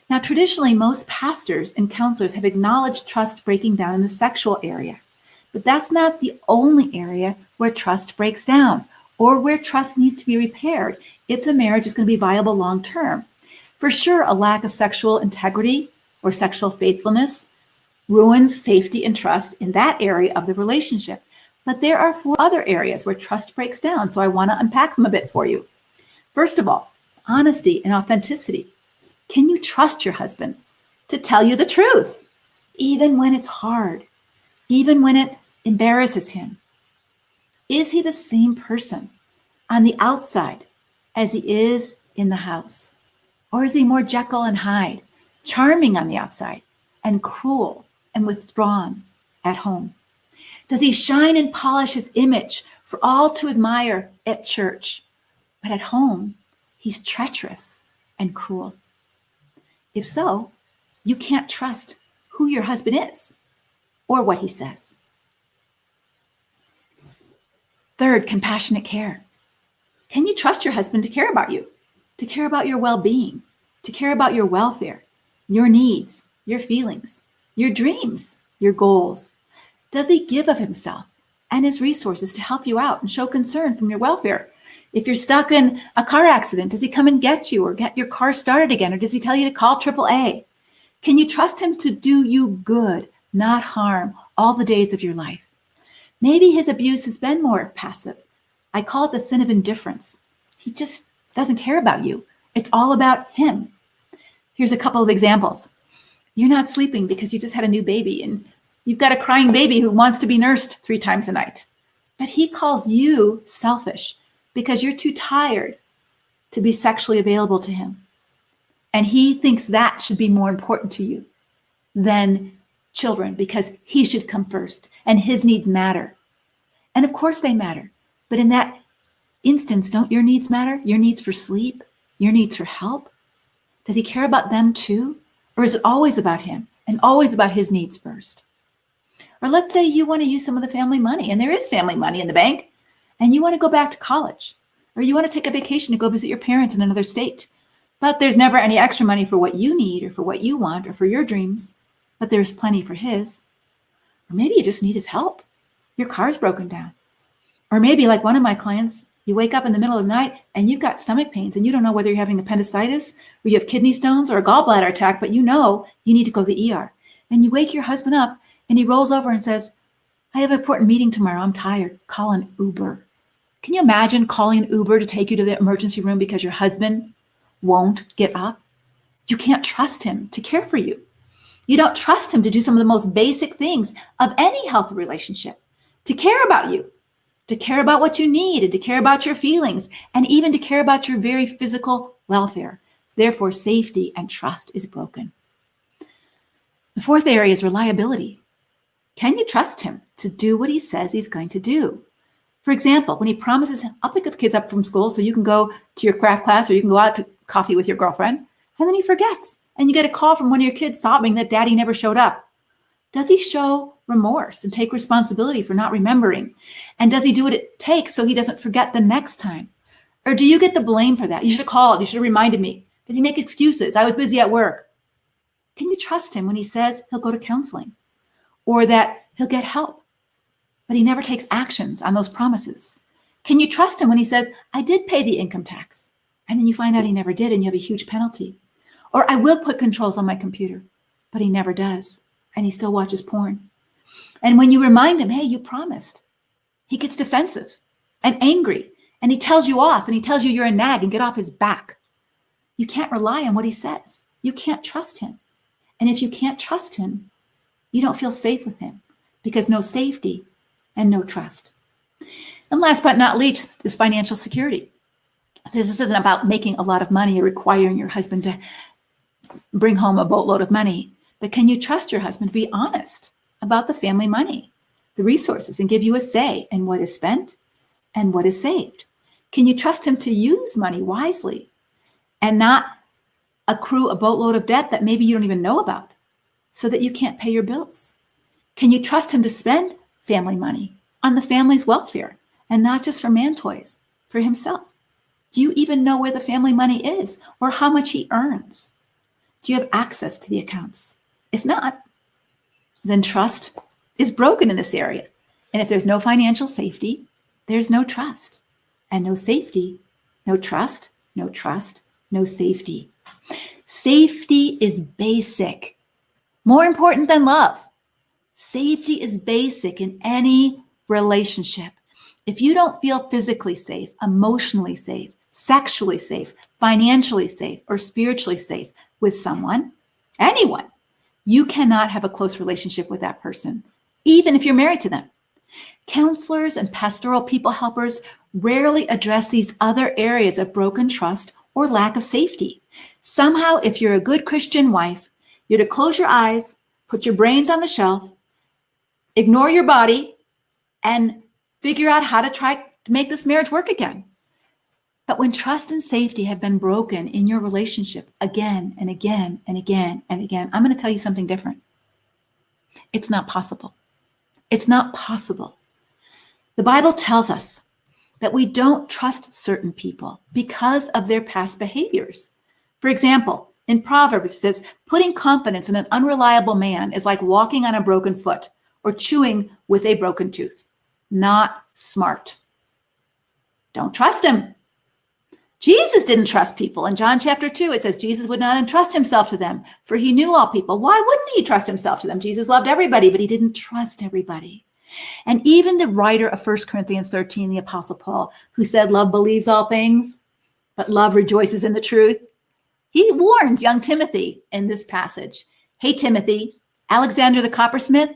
Now, traditionally, most pastors and counselors have acknowledged trust breaking down in the sexual area, but that's not the only area where trust breaks down or where trust needs to be repaired if the marriage is going to be viable long term. For sure, a lack of sexual integrity or sexual faithfulness ruins safety and trust in that area of the relationship. But there are 4 other areas where trust breaks down, so I want to unpack them a bit for you. First of all, honesty and authenticity. Can you trust your husband to tell you the truth, even when it's hard, even when it embarrasses him? Is he the same person on the outside as he is in the house? Or is he more Jekyll and Hyde, charming on the outside and cruel and withdrawn at home? Does he shine and polish his image for all to admire at church, but at home he's treacherous and cruel? If so, you can't trust who your husband is or what he says. Third, compassionate care. Can you trust your husband to care about you, to care about your well-being, to care about your welfare, your needs, your feelings, your dreams, your goals? Does he give of himself and his resources to help you out and show concern from your welfare? If you're stuck in a car accident, does he come and get you or get your car started again? Or does he tell you to call AAA? Can you trust him to do you good, not harm, all the days of your life? Maybe his abuse has been more passive. I call it the sin of indifference. He just doesn't care about you. It's all about him. Here's a couple of examples. You're not sleeping because you just had a new baby and you've got a crying baby who wants to be nursed 3 times a night. But he calls you selfish because you're too tired to be sexually available to him. And he thinks that should be more important to you than children because he should come first and his needs matter. And of course they matter. But in that instance, don't your needs matter? Your needs for sleep, your needs for help? Does he care about them too? Or is it always about him and always about his needs first? Or let's say you want to use some of the family money, and there is family money in the bank, and you want to go back to college, or you want to take a vacation to go visit your parents in another state. But there's never any extra money for what you need or for what you want or for your dreams, but there's plenty for his. Or maybe you just need his help. Your car's broken down. Or maybe like one of my clients, you wake up in the middle of the night and you've got stomach pains and you don't know whether you're having appendicitis or you have kidney stones or a gallbladder attack, but you know you need to go to the ER. And you wake your husband up and he rolls over and says, I have an important meeting tomorrow. I'm tired. Call an Uber. Can you imagine calling an Uber to take you to the emergency room because your husband won't get up? You can't trust him to care for you. You don't trust him to do some of the most basic things of any healthy relationship, to care about you, to care about what you need, and to care about your feelings, and even to care about your very physical welfare. Therefore, safety and trust is broken. The fourth area is reliability. Can you trust him to do what he says he's going to do? For example, when he promises, I'll pick the kids up from school so you can go to your craft class or you can go out to coffee with your girlfriend, and then he forgets, and you get a call from one of your kids sobbing that daddy never showed up. Does he show remorse and take responsibility for not remembering? And does he do what it takes so he doesn't forget the next time? Or do you get the blame for that? You should have called. You should have reminded me. Does he make excuses? I was busy at work. Can you trust him when he says he'll go to counseling or that he'll get help, but he never takes actions on those promises? Can you trust him when he says, I did pay the income tax, and then you find out he never did and you have a huge penalty? Or I will put controls on my computer, but he never does, and he still watches porn. And when you remind him, hey, you promised, he gets defensive and angry, and he tells you off, and he tells you you're a nag and get off his back. You can't rely on what he says. You can't trust him. And if you can't trust him, you don't feel safe with him, because no safety and no trust. And last but not least is financial security. This isn't about making a lot of money or requiring your husband to bring home a boatload of money, but can you trust your husband to be honest about the family money, the resources, and give you a say in what is spent and what is saved? Can you trust him to use money wisely and not accrue a boatload of debt that maybe you don't even know about so that you can't pay your bills? Can you trust him to spend family money on the family's welfare and not just for man toys, for himself? Do you even know where the family money is or how much he earns? Do you have access to the accounts? If not, then trust is broken in this area. And if there's no financial safety, there's no trust. And no safety, no trust, no trust, no safety. Safety is basic, more important than love. Safety is basic in any relationship. If you don't feel physically safe, emotionally safe, sexually safe, financially safe, or spiritually safe with someone, anyone, you cannot have a close relationship with that person, even if you're married to them. Counselors and pastoral people helpers rarely address these other areas of broken trust or lack of safety. Somehow, if you're a good Christian wife, you're to close your eyes, put your brains on the shelf, ignore your body, and figure out how to try to make this marriage work again. But when trust and safety have been broken in your relationship again and again and again and again, I'm going to tell you something different. It's not possible. It's not possible. The Bible tells us that we don't trust certain people because of their past behaviors. For example, in Proverbs, it says, putting confidence in an unreliable man is like walking on a broken foot or chewing with a broken tooth. Not smart. Don't trust him. Jesus didn't trust people. In John chapter 2, it says Jesus would not entrust himself to them, for he knew all people. Why wouldn't he trust himself to them? Jesus loved everybody, but he didn't trust everybody. And even the writer of 1 Corinthians 13, the Apostle Paul, who said love believes all things, but love rejoices in the truth, he warns young Timothy in this passage. Hey, Timothy, Alexander the coppersmith,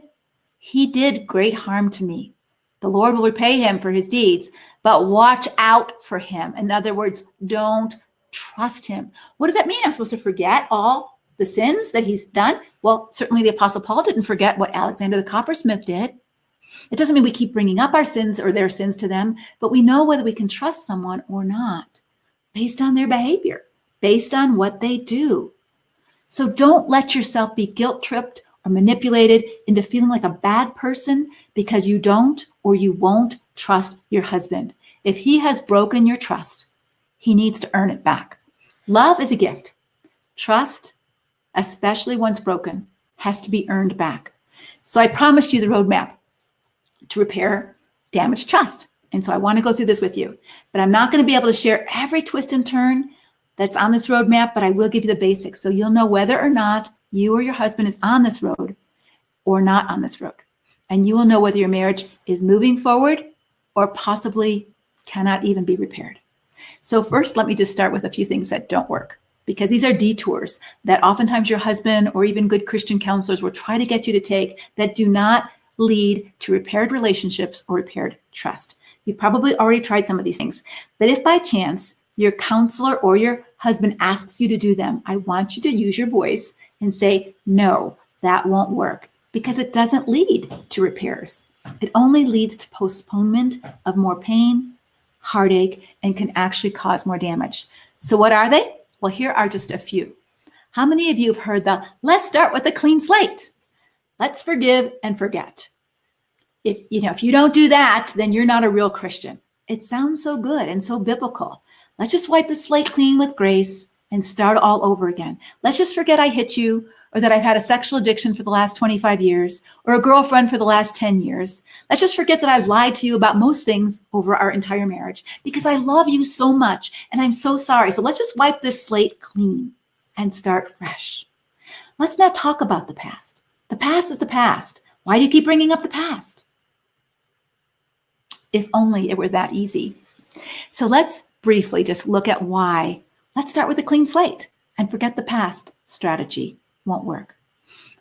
he did great harm to me. The Lord will repay him for his deeds, but watch out for him. In other words, don't trust him. What does that mean? I'm supposed to forget all the sins that he's done? Well, certainly the Apostle Paul didn't forget what Alexander the coppersmith did. It doesn't mean we keep bringing up our sins or their sins to them, but we know whether we can trust someone or not based on their behavior, based on what they do. So don't let yourself be guilt-tripped or manipulated into feeling like a bad person because you don't or you won't trust your husband. If he has broken your trust, he needs to earn it back. Love is a gift. Trust, especially once broken, has to be earned back. So I promised you the roadmap to repair damaged trust. And so I want to go through this with you, but I'm not going to be able to share every twist and turn that's on this roadmap, but I will give you the basics so you'll know whether or not you or your husband is on this road or not on this road. And you will know whether your marriage is moving forward or possibly cannot even be repaired. So first, let me just start with a few things that don't work. because these are detours that oftentimes your husband or even good Christian counselors will try to get you to take that do not lead to repaired relationships or repaired trust. You've probably already tried some of these things, but if by chance your counselor or your husband asks you to do them, I want you to use your voice and say, no, that won't work, because it doesn't lead to repairs. It only leads to postponement of more pain, heartache, and can actually cause more damage. So what are they? Well, here are just a few. How many of you have heard the, let's start with a clean slate? Let's forgive and forget. If you don't do that, then you're not a real Christian. It sounds so good and so biblical. Let's just wipe the slate clean with grace and start all over again. Let's just forget I hit you, or that I've had a sexual addiction for the last 25 years, or a girlfriend for the last 10 years. Let's just forget that I've lied to you about most things over our entire marriage, because I love you so much and I'm so sorry. So let's just wipe this slate clean and start fresh. Let's not talk about the past. The past is the past. Why do you keep bringing up the past? If only it were that easy. So let's briefly just look at why. Let's start with a clean slate and forget the past strategy won't work.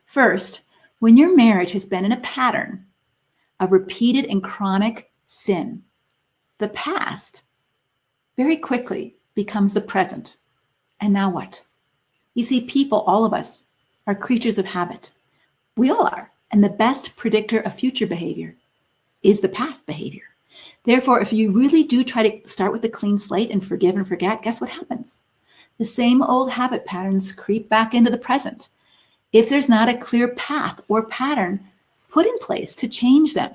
First, when your marriage has been in a pattern of repeated and chronic sin, the past very quickly becomes the present. And now what? You see, people, all of us, are creatures of habit. We all are. And the best predictor of future behavior is the past behavior. Therefore, if you really do try to start with a clean slate and forgive and forget, guess what happens? The same old habit patterns creep back into the present if there's not a clear path or pattern put in place to change them.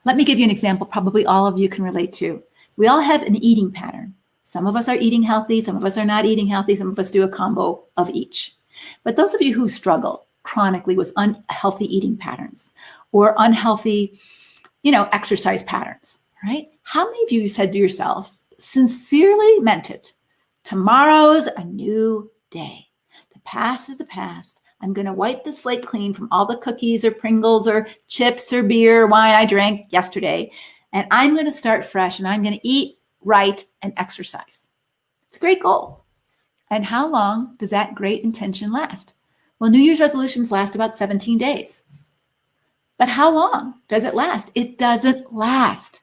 Let me give you an example probably all of you can relate to. We all have an eating pattern. Some of us are eating healthy, some of us are not eating healthy, some of us do a combo of each. But those of you who struggle chronically with unhealthy eating patterns or unhealthy, exercise patterns, right? How many of you said to yourself, sincerely meant it, tomorrow's a new day. The past is the past. I'm going to wipe the slate clean from all the cookies or Pringles or chips or beer or wine I drank yesterday. And I'm going to start fresh and I'm going to eat right and exercise. It's a great goal. And how long does that great intention last? Well, New Year's resolutions last about 17 days. But how long does it last? It doesn't last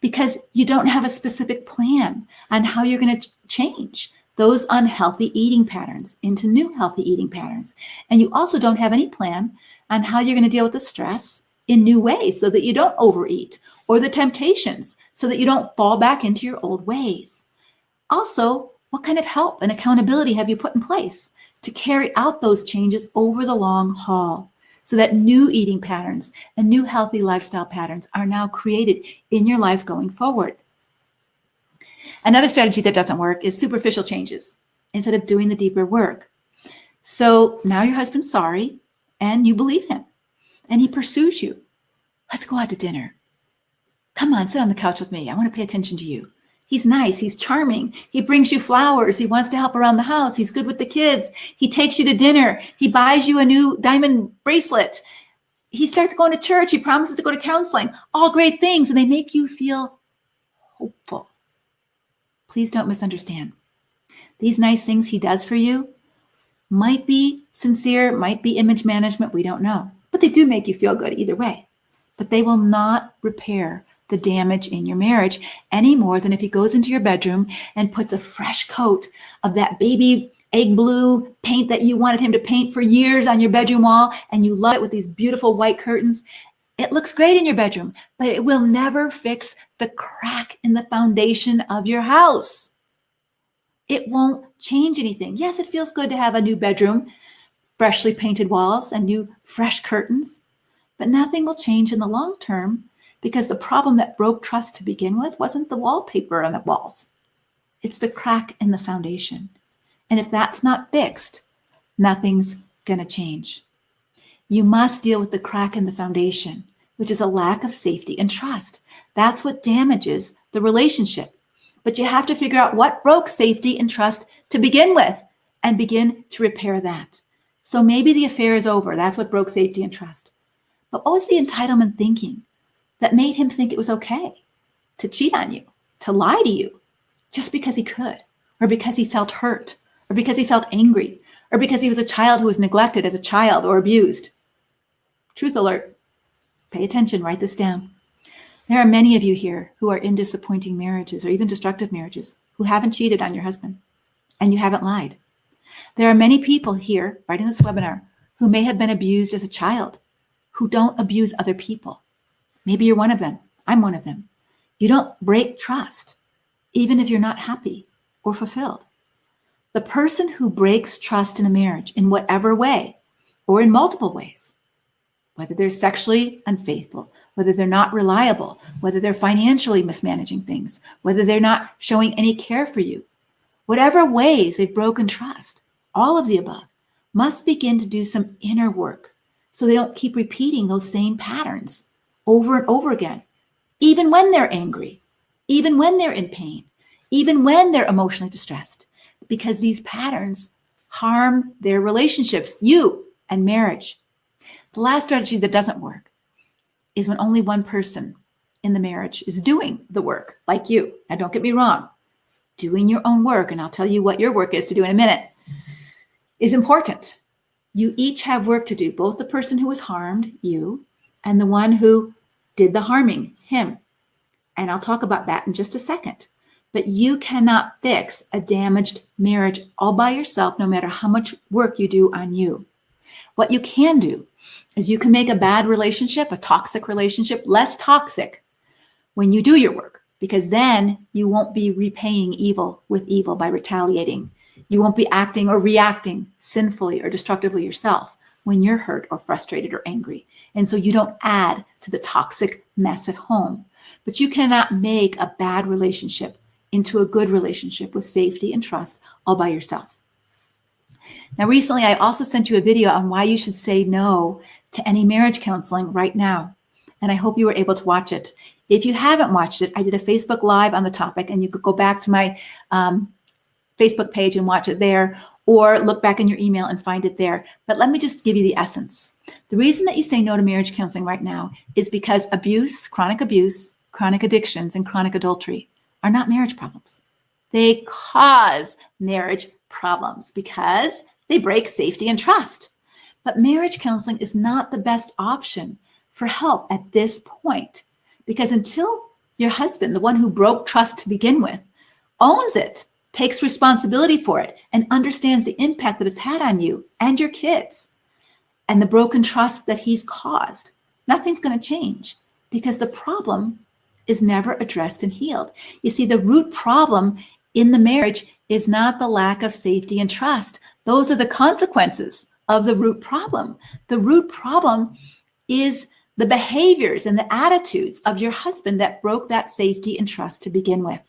because you don't have a specific plan on how you're going to change those unhealthy eating patterns into new healthy eating patterns. And you also don't have any plan on how you're going to deal with the stress in new ways so that you don't overeat, or the temptations so that you don't fall back into your old ways. Also, what kind of help and accountability have you put in place to carry out those changes over the long haul so that new eating patterns and new healthy lifestyle patterns are now created in your life going forward? Another strategy that doesn't work is superficial changes instead of doing the deeper work. So now your husband's sorry and you believe him and he pursues you. Let's go out to dinner. Come on, sit on the couch with me. I want to pay attention to you. He's nice. He's charming. He brings you flowers. He wants to help around the house. He's good with the kids. He takes you to dinner. He buys you a new diamond bracelet. He starts going to church. He promises to go to counseling. All great things, and they make you feel hopeful. Please don't misunderstand. These nice things he does for you might be sincere, might be image management. We don't know. But they do make you feel good either way. But they will not repair the damage in your marriage any more than if he goes into your bedroom and puts a fresh coat of that baby egg blue paint that you wanted him to paint for years on your bedroom wall, and you love it with these beautiful white curtains. It looks great in your bedroom, but it will never fix the crack in the foundation of your house. It won't change anything. Yes, it feels good to have a new bedroom, freshly painted walls, and new fresh curtains, but nothing will change in the long term, because the problem that broke trust to begin with wasn't the wallpaper on the walls. It's the crack in the foundation. And if that's not fixed, nothing's going to change. You must deal with the crack in the foundation, which is a lack of safety and trust. That's what damages the relationship. But you have to figure out what broke safety and trust to begin with and begin to repair that. So maybe the affair is over. That's what broke safety and trust. But what was the entitlement thinking that made him think it was okay to cheat on you, to lie to you, just because he could, or because he felt hurt, or because he felt angry, or because he was a child who was neglected as a child or abused. Truth alert. Pay attention, write this down. There are many of you here who are in disappointing marriages or even destructive marriages who haven't cheated on your husband and you haven't lied. There are many people here right in this webinar who may have been abused as a child, who don't abuse other people. Maybe you're one of them. I'm one of them. You don't break trust, even if you're not happy or fulfilled. The person who breaks trust in a marriage in whatever way, or in multiple ways, whether they're sexually unfaithful, whether they're not reliable, whether they're financially mismanaging things, whether they're not showing any care for you, whatever ways they've broken trust, all of the above, must begin to do some inner work so they don't keep repeating those same patterns over and over again, even when they're angry, even when they're in pain, even when they're emotionally distressed, because these patterns harm their relationships, you and marriage. The last strategy that doesn't work is when only one person in the marriage is doing the work, like you. Now, don't get me wrong. Doing your own work, and I'll tell you what your work is to do in a minute, is important. You each have work to do, both the person who was harmed, you, and the one who did the harming, him. And I'll talk about that in just a second. But you cannot fix a damaged marriage all by yourself, no matter how much work you do on you. What you can do is you can make a bad relationship, a toxic relationship, less toxic when you do your work, because then you won't be repaying evil with evil by retaliating. You won't be acting or reacting sinfully or destructively yourself when you're hurt or frustrated or angry. And so you don't add to the toxic mess at home. But you cannot make a bad relationship into a good relationship with safety and trust all by yourself. Now, recently, I also sent you a video on why you should say no to any marriage counseling right now. And I hope you were able to watch it. If you haven't watched it, I did a Facebook Live on the topic, and you could go back to my Facebook page and watch it there, or look back in your email and find it there. But let me just give you the essence. The reason that you say no to marriage counseling right now is because abuse, chronic addictions, and chronic adultery are not marriage problems. They cause marriage problems because they break safety and trust. But marriage counseling is not the best option for help at this point, because until your husband, the one who broke trust to begin with, owns it, takes responsibility for it, and understands the impact that it's had on you and your kids and the broken trust that he's caused, nothing's going to change, because the problem is never addressed and healed. You see, the root problem in the marriage is not the lack of safety and trust. Those are the consequences of the root problem. The root problem is the behaviors and the attitudes of your husband that broke that safety and trust to begin with.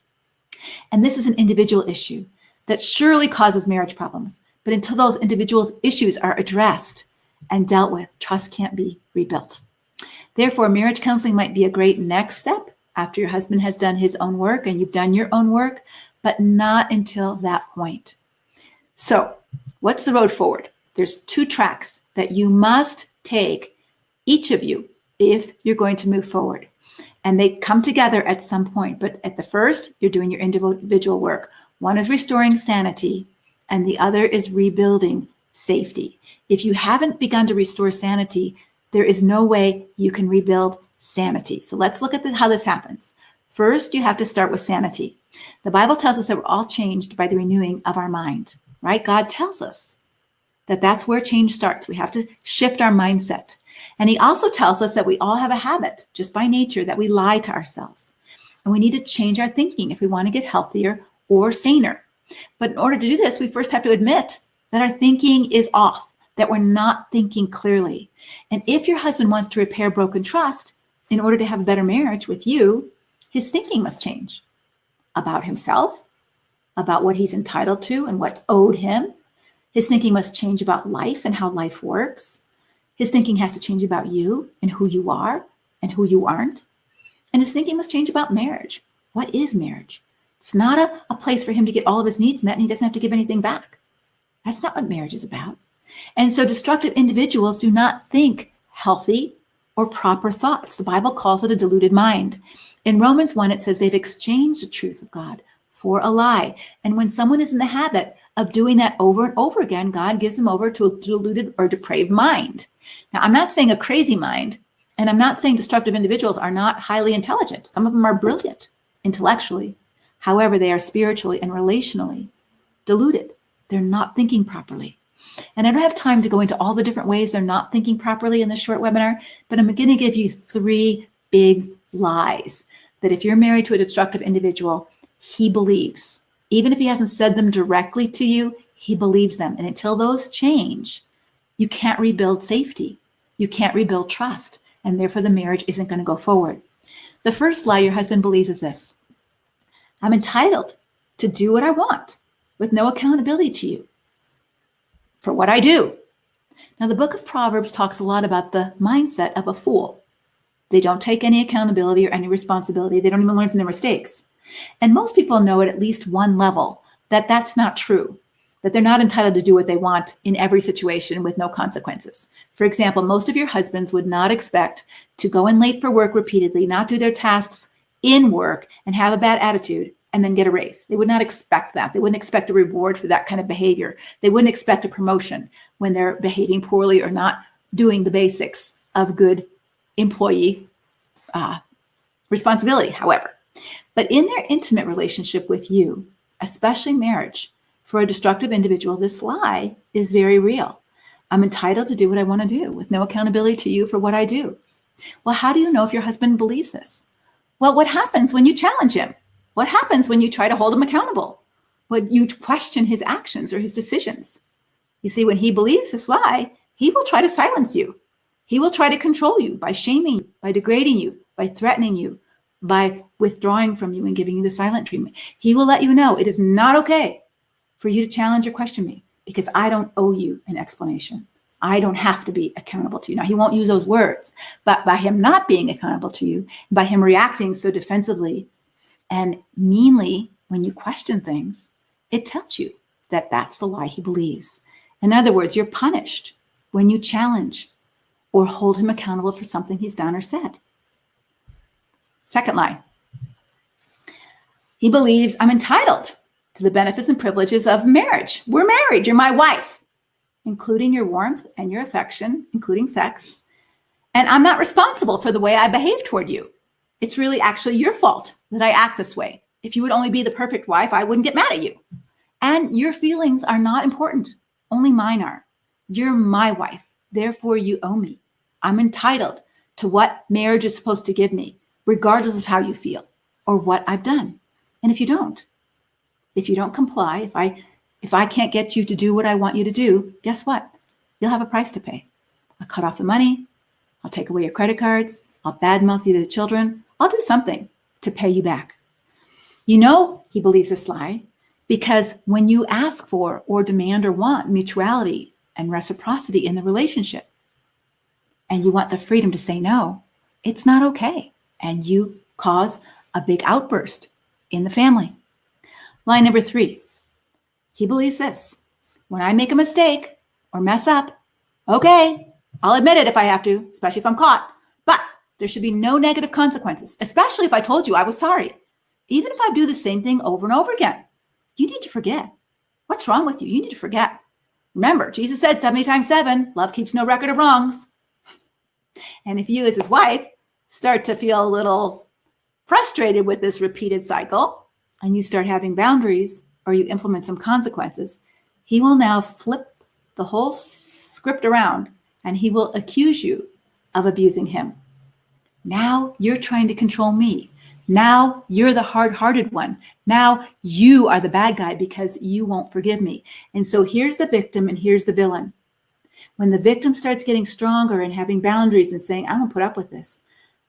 And this is an individual issue that surely causes marriage problems. But until those individuals' issues are addressed and dealt with, trust can't be rebuilt. Therefore, marriage counseling might be a great next step after your husband has done his own work and you've done your own work, but not until that point. So, what's the road forward? There's 2 tracks that you must take, each of you, if you're going to move forward. And they come together at some point. But at the first, you're doing your individual work. One is restoring sanity, and the other is rebuilding safety. If you haven't begun to restore sanity, there is no way you can rebuild sanity. So let's look at how this happens. First, you have to start with sanity. The Bible tells us that we're all changed by the renewing of our mind, right? God tells us that that's where change starts. We have to shift our mindset. And he also tells us that we all have a habit, just by nature, that we lie to ourselves. And we need to change our thinking if we want to get healthier or saner. But in order to do this, we first have to admit that our thinking is off, that we're not thinking clearly. And if your husband wants to repair broken trust in order to have a better marriage with you, his thinking must change about himself, about what he's entitled to and what's owed him. His thinking must change about life and how life works. His thinking has to change about you and who you are and who you aren't. And his thinking must change about marriage. What is marriage? It's not a place for him to get all of his needs met and he doesn't have to give anything back. That's not what marriage is about. And so destructive individuals do not think healthy or proper thoughts. The Bible calls it a deluded mind. In Romans 1, it says they've exchanged the truth of God for a lie. And when someone is in the habit of doing that over and over again, God gives them over to a deluded or depraved mind. Now, I'm not saying a crazy mind, and I'm not saying destructive individuals are not highly intelligent. Some of them are brilliant intellectually. However, they are spiritually and relationally deluded. They're not thinking properly. And I don't have time to go into all the different ways they're not thinking properly in this short webinar, but I'm going to give you 3 big lies that if you're married to a destructive individual, he believes. Even if he hasn't said them directly to you, he believes them. And until those change, you can't rebuild safety. You can't rebuild trust. And therefore, the marriage isn't going to go forward. The first lie your husband believes is this: I'm entitled to do what I want with no accountability to you for what I do. Now, the book of Proverbs talks a lot about the mindset of a fool. They don't take any accountability or any responsibility. They don't even learn from their mistakes. And most people know at least one level that that's not true, that they're not entitled to do what they want in every situation with no consequences. For example, most of your husbands would not expect to go in late for work repeatedly, not do their tasks in work, and have a bad attitude and then get a raise. They would not expect that. They wouldn't expect a reward for that kind of behavior. They wouldn't expect a promotion when they're behaving poorly or not doing the basics of good employee responsibility, however. But in their intimate relationship with you, especially marriage, for a destructive individual, this lie is very real. I'm entitled to do what I want to do with no accountability to you for what I do. Well, how do you know if your husband believes this? Well, what happens when you challenge him? What happens when you try to hold him accountable? When you question his actions or his decisions? You see, when he believes this lie, he will try to silence you. He will try to control you by shaming you, by degrading you, by threatening you, by withdrawing from you and giving you the silent treatment. He will let you know it is not okay for you to challenge or question me because I don't owe you an explanation. I don't have to be accountable to you. Now, he won't use those words, but by him not being accountable to you, by him reacting so defensively and meanly when you question things, it tells you that that's the lie he believes. In other words, you're punished when you challenge or hold him accountable for something he's done or said. Second lie. He believes I'm entitled to the benefits and privileges of marriage. We're married. You're my wife, including your warmth and your affection, including sex. And I'm not responsible for the way I behave toward you. It's really actually your fault that I act this way. If you would only be the perfect wife, I wouldn't get mad at you. And your feelings are not important. Only mine are. You're my wife. Therefore, you owe me. I'm entitled to what marriage is supposed to give me, regardless of how you feel or what I've done. And if you don't comply, if I can't get you to do what I want you to do, guess what? You'll have a price to pay. I'll cut off the money. I'll take away your credit cards. I'll badmouth you to the children. I'll do something to pay you back. You know he believes this lie because when you ask for or demand or want mutuality and reciprocity in the relationship, and you want the freedom to say no, it's not okay. And you cause a big outburst in the family. Line number 3, he believes this: when I make a mistake or mess up, okay, I'll admit it if I have to, especially if I'm caught, but there should be no negative consequences, especially if I told you I was sorry. Even if I do the same thing over and over again, you need to forget. What's wrong with you? You need to forget. Remember, Jesus said 70 times 7, love keeps no record of wrongs. And if you as his wife start to feel a little frustrated with this repeated cycle and you start having boundaries or you implement some consequences, he will now flip the whole script around and he will accuse you of abusing him. Now you're trying to control me. Now you're the hard-hearted one. Now you are the bad guy because you won't forgive me. And so here's the victim and here's the villain. When the victim starts getting stronger and having boundaries and saying, I won't put up with this,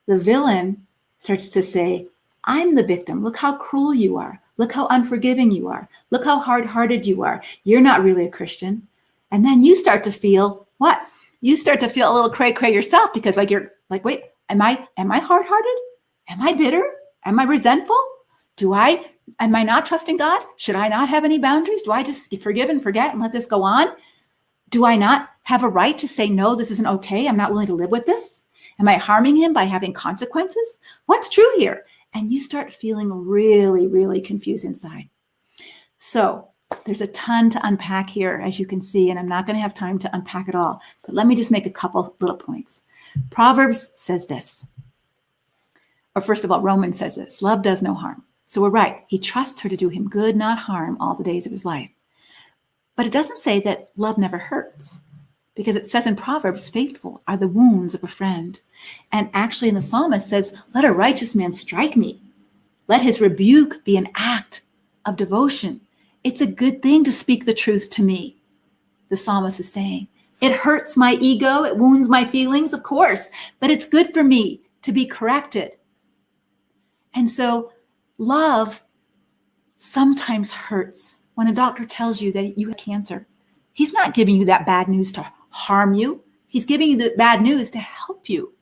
the villain starts to say, I'm the victim. Look how cruel you are. Look how unforgiving you are. Look how hard-hearted you are. You're not really a Christian. And then you start to feel what? You start to feel a little cray-cray yourself because you're like, wait, am I hard-hearted? Am I bitter? Am I resentful? Am I not trusting God? Should I not have any boundaries? Do I just forgive and forget and let this go on? Do I not have a right to say, no, this isn't okay. I'm not willing to live with this. Am I harming him by having consequences? What's true here? and you start feeling really, really confused inside. So there's a ton to unpack here, as you can see, and I'm not going to have time to unpack it all, but let me just make a couple little points. Proverbs says this, or first of all, Romans says this: love does no harm. So we're right. He trusts her to do him good, not harm, all the days of his life. But it doesn't say that love never hurts, because it says in Proverbs, faithful are the wounds of a friend. And actually in the psalmist says, let a righteous man strike me. Let his rebuke be an act of devotion. It's a good thing to speak the truth to me, the psalmist is saying. It hurts my ego, it wounds my feelings, of course, but it's good for me to be corrected. And so love sometimes hurts. When a doctor tells you that you have cancer, he's not giving you that bad news to harm you. He's giving you the bad news to help you.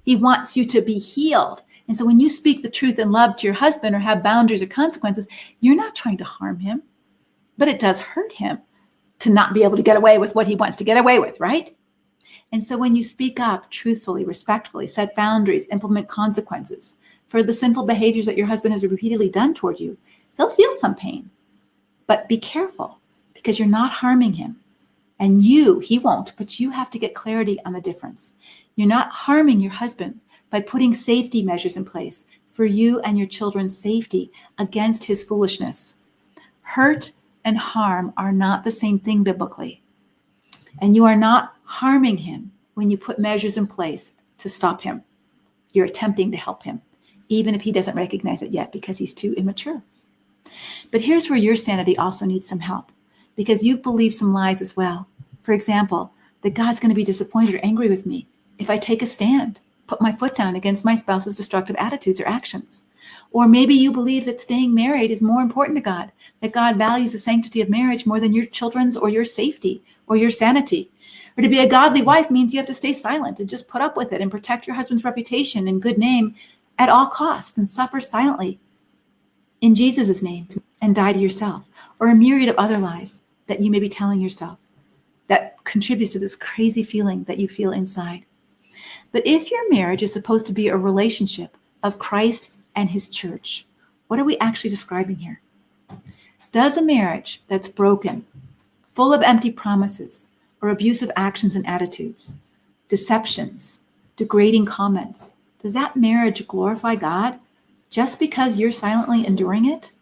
He wants you to be healed. And so when you speak the truth in love to your husband or have boundaries or consequences, you're not trying to harm him, but it does hurt him to not be able to get away with what he wants to get away with, right? And so when you speak up truthfully, respectfully, set boundaries, implement consequences for the sinful behaviors that your husband has repeatedly done toward you, he'll feel some pain. But be careful, because you're not harming him. And he won't, but you have to get clarity on the difference. You're not harming your husband by putting safety measures in place for you and your children's safety against his foolishness. Hurt and harm are not the same thing biblically. And you are not harming him when you put measures in place to stop him. You're attempting to help him, even if he doesn't recognize it yet because he's too immature. But here's where your sanity also needs some help, because you've believed some lies as well. For example, that God's going to be disappointed or angry with me if I take a stand, put my foot down against my spouse's destructive attitudes or actions. Or maybe you believe that staying married is more important to God, that God values the sanctity of marriage more than your children's or your safety or your sanity. Or to be a godly wife means you have to stay silent and just put up with it and protect your husband's reputation and good name at all costs and suffer silently in Jesus' name and die to yourself. Or a myriad of other lies that you may be telling yourself that contributes to this crazy feeling that you feel inside. But if your marriage is supposed to be a relationship of Christ and his church, what are we actually describing here? Does a marriage that's broken, full of empty promises or abusive actions and attitudes, deceptions, degrading comments, does that marriage glorify God just because you're silently enduring it?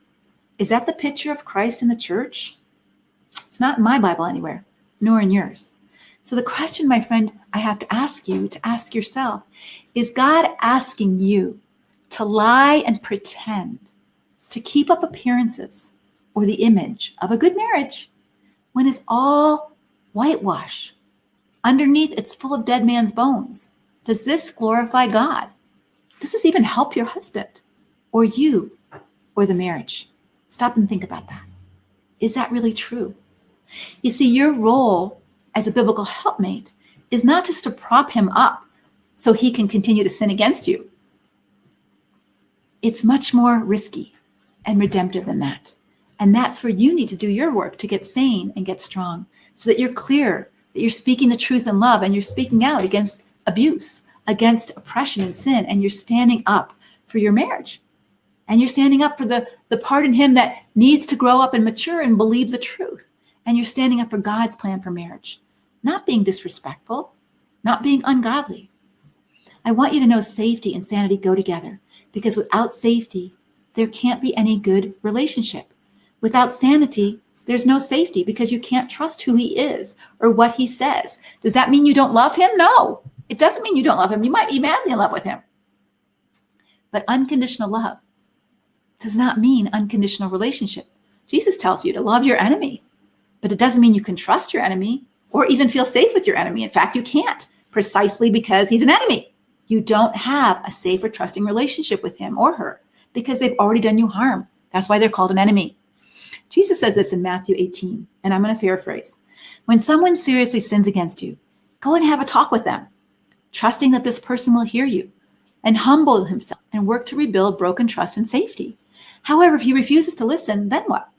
Is that the picture of Christ in the church? It's not in my Bible anywhere, nor in yours. So the question, my friend, I have to ask you to ask yourself, is God asking you to lie and pretend, to keep up appearances or the image of a good marriage when it's all whitewash? Underneath, it's full of dead man's bones. Does this glorify God? Does this even help your husband or you or the marriage? Stop and think about that. Is that really true? You see, your role as a biblical helpmate is not just to prop him up so he can continue to sin against you. It's much more risky and redemptive than that. And that's where you need to do your work to get sane and get strong so that you're clear, that you're speaking the truth in love and you're speaking out against abuse, against oppression and sin, and you're standing up for your marriage. And you're standing up for the part in him that needs to grow up and mature and believe the truth. And you're standing up for God's plan for marriage, not being disrespectful, not being ungodly. I want you to know safety and sanity go together, because without safety, there can't be any good relationship. Without sanity, there's no safety because you can't trust who he is or what he says. Does that mean you don't love him? No, it doesn't mean you don't love him. You might be madly in love with him. But unconditional love does not mean unconditional relationship. Jesus tells you to love your enemy, but it doesn't mean you can trust your enemy or even feel safe with your enemy. In fact, you can't, precisely because he's an enemy. You don't have a safe or trusting relationship with him or her because they've already done you harm. That's why they're called an enemy. Jesus says this in Matthew 18, and I'm going to paraphrase. When someone seriously sins against you, go and have a talk with them, trusting that this person will hear you and humble himself and work to rebuild broken trust and safety. However, if he refuses to listen, then what?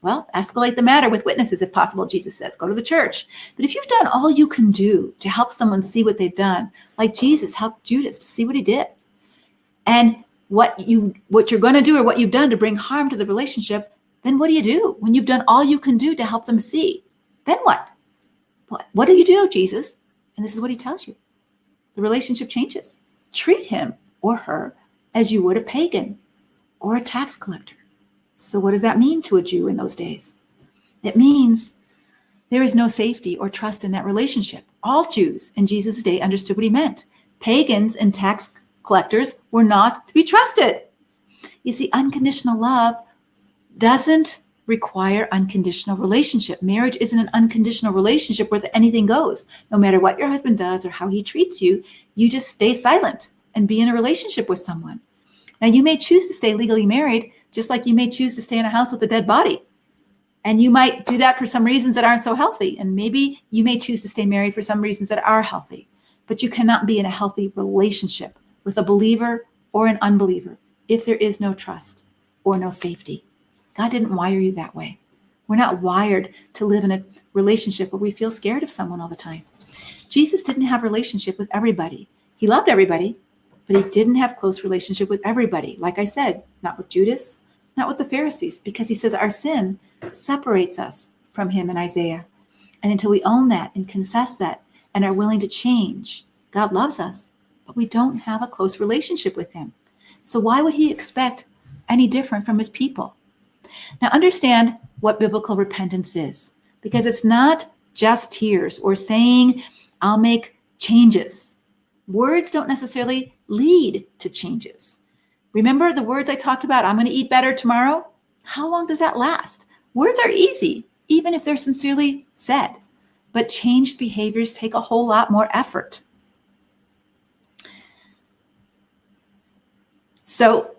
Well, escalate the matter with witnesses if possible, Jesus says. Go to the church. But if you've done all you can do to help someone see what they've done, like Jesus helped Judas to see what he did, and what you're going to do or what you've done to bring harm to the relationship, then what do you do when you've done all you can do to help them see? Then what? What do you do, Jesus? And this is what he tells you. The relationship changes. Treat him or her as you would a pagan or a tax collector. So what does that mean to a Jew in those days? It means there is no safety or trust in that relationship. All Jews in Jesus' day understood what he meant. Pagans and tax collectors were not to be trusted. You see, unconditional love doesn't require unconditional relationship. Marriage isn't an unconditional relationship where anything goes. No matter what your husband does or how he treats you, you just stay silent and be in a relationship with someone. Now, you may choose to stay legally married, just like you may choose to stay in a house with a dead body. And you might do that for some reasons that aren't so healthy. And maybe you may choose to stay married for some reasons that are healthy. But you cannot be in a healthy relationship with a believer or an unbeliever if there is no trust or no safety. God didn't wire you that way. We're not wired to live in a relationship where we feel scared of someone all the time. Jesus didn't have a relationship with everybody. He loved everybody, but he didn't have close relationship with everybody. Like I said, not with Judas, not with the Pharisees, because he says our sin separates us from him in Isaiah. And until we own that and confess that and are willing to change, God loves us, but we don't have a close relationship with him. So why would he expect any different from his people? Now understand what biblical repentance is, because it's not just tears or saying, I'll make changes. Words don't necessarily lead to changes. Remember the words I talked about, I'm going to eat better tomorrow? How long does that last? Words are easy, even if they're sincerely said, but changed behaviors take a whole lot more effort. So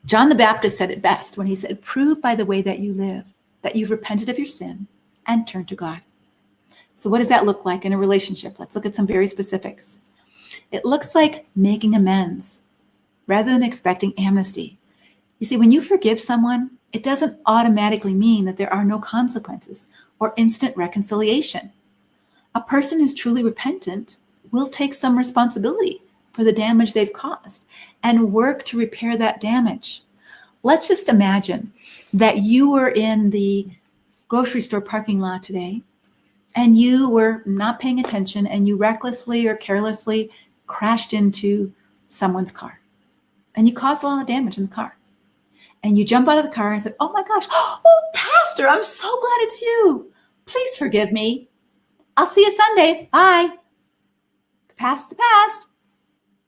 John the Baptist said it best when he said, prove by the way that you live that you've repented of your sin and turned to God. So what does that look like in a relationship? Let's look at some very specifics. It looks like making amends rather than expecting amnesty. You see, when you forgive someone, it doesn't automatically mean that there are no consequences or instant reconciliation. A person who's truly repentant will take some responsibility for the damage they've caused and work to repair that damage. Let's just imagine that you were in the grocery store parking lot today and you were not paying attention and you recklessly or carelessly crashed into someone's car and you caused a lot of damage in the car. And you jump out of the car and said, oh my gosh, oh, Pastor, I'm so glad it's you. Please forgive me. I'll see you Sunday. Bye. The past's the past.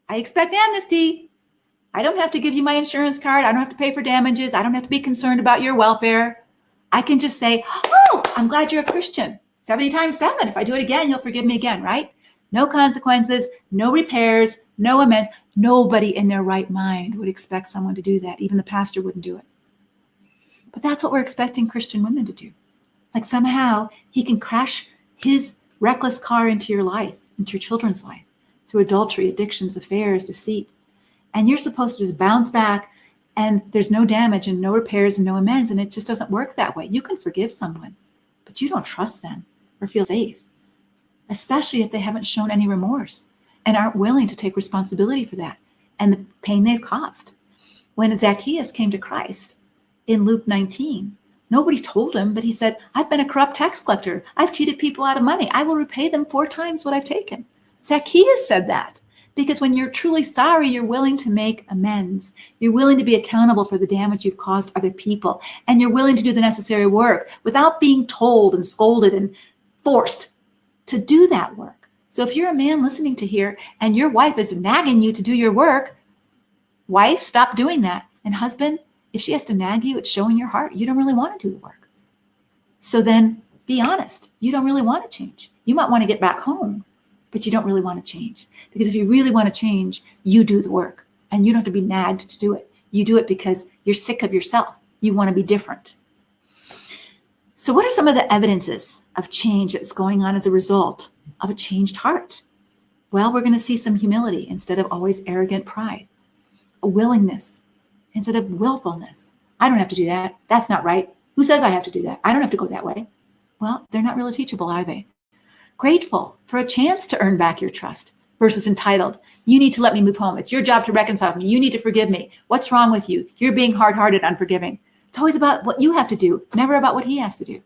I expect amnesty. I don't have to give you my insurance card. I don't have to pay for damages. I don't have to be concerned about your welfare. I can just say, oh, I'm glad you're a Christian. 70 times 7. If I do it again, you'll forgive me again, right? No consequences, no repairs, no amends. Nobody in their right mind would expect someone to do that. Even the pastor wouldn't do it. But that's what we're expecting Christian women to do. Like somehow he can crash his reckless car into your life, into your children's life, through adultery, addictions, affairs, deceit. And you're supposed to just bounce back and there's no damage and no repairs and no amends. And it just doesn't work that way. You can forgive someone, but you don't trust them or feel safe, especially if they haven't shown any remorse and aren't willing to take responsibility for that and the pain they've caused. When Zacchaeus came to Christ in Luke 19, nobody told him, but he said, I've been a corrupt tax collector. I've cheated people out of money. I will repay them 4 times what I've taken. Zacchaeus said that because when you're truly sorry, you're willing to make amends. You're willing to be accountable for the damage you've caused other people. And you're willing to do the necessary work without being told and scolded and forced to do that work. So if you're a man listening to here and your wife is nagging you to do your work, wife, stop doing that. And husband, if she has to nag you, it's showing your heart. You don't really want to do the work. So then be honest. You don't really want to change. You might want to get back home, but you don't really want to change. Because if you really want to change, you do the work and you don't have to be nagged to do it. You do it because you're sick of yourself. You want to be different. So what are some of the evidences of change that's going on as a result of a changed heart? Well, we're going to see some humility instead of always arrogant pride, a willingness instead of willfulness. I don't have to do that. That's not right. Who says I have to do that? I don't have to go that way. Well, they're not really teachable, are they? Grateful for a chance to earn back your trust, versus entitled. You need to let me move home. It's your job to reconcile me. You need to forgive me. What's wrong with you? You're being hard-hearted, unforgiving. It's always about what you have to do, never about what he has to do.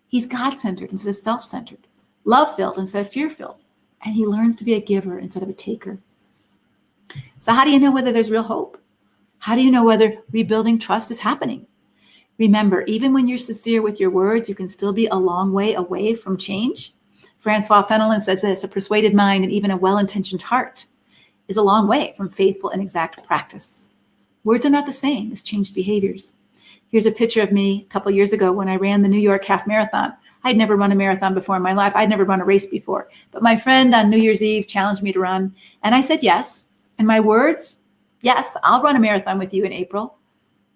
He's God-centered instead of self-centered, love-filled instead of fear-filled, and he learns to be a giver instead of a taker. So how do you know whether there's real hope? How do you know whether rebuilding trust is happening? Remember, even when you're sincere with your words, you can still be a long way away from change. Francois Fenelon says this: a persuaded mind and even a well-intentioned heart is a long way from faithful and exact practice. Words are not the same as changed behaviors. Here's a picture of me a couple years ago when I ran the New York half marathon. I'd never run a marathon before in my life. I'd never run a race before. But my friend on New Year's Eve challenged me to run, and I said yes. And my words, yes, I'll run a marathon with you in April,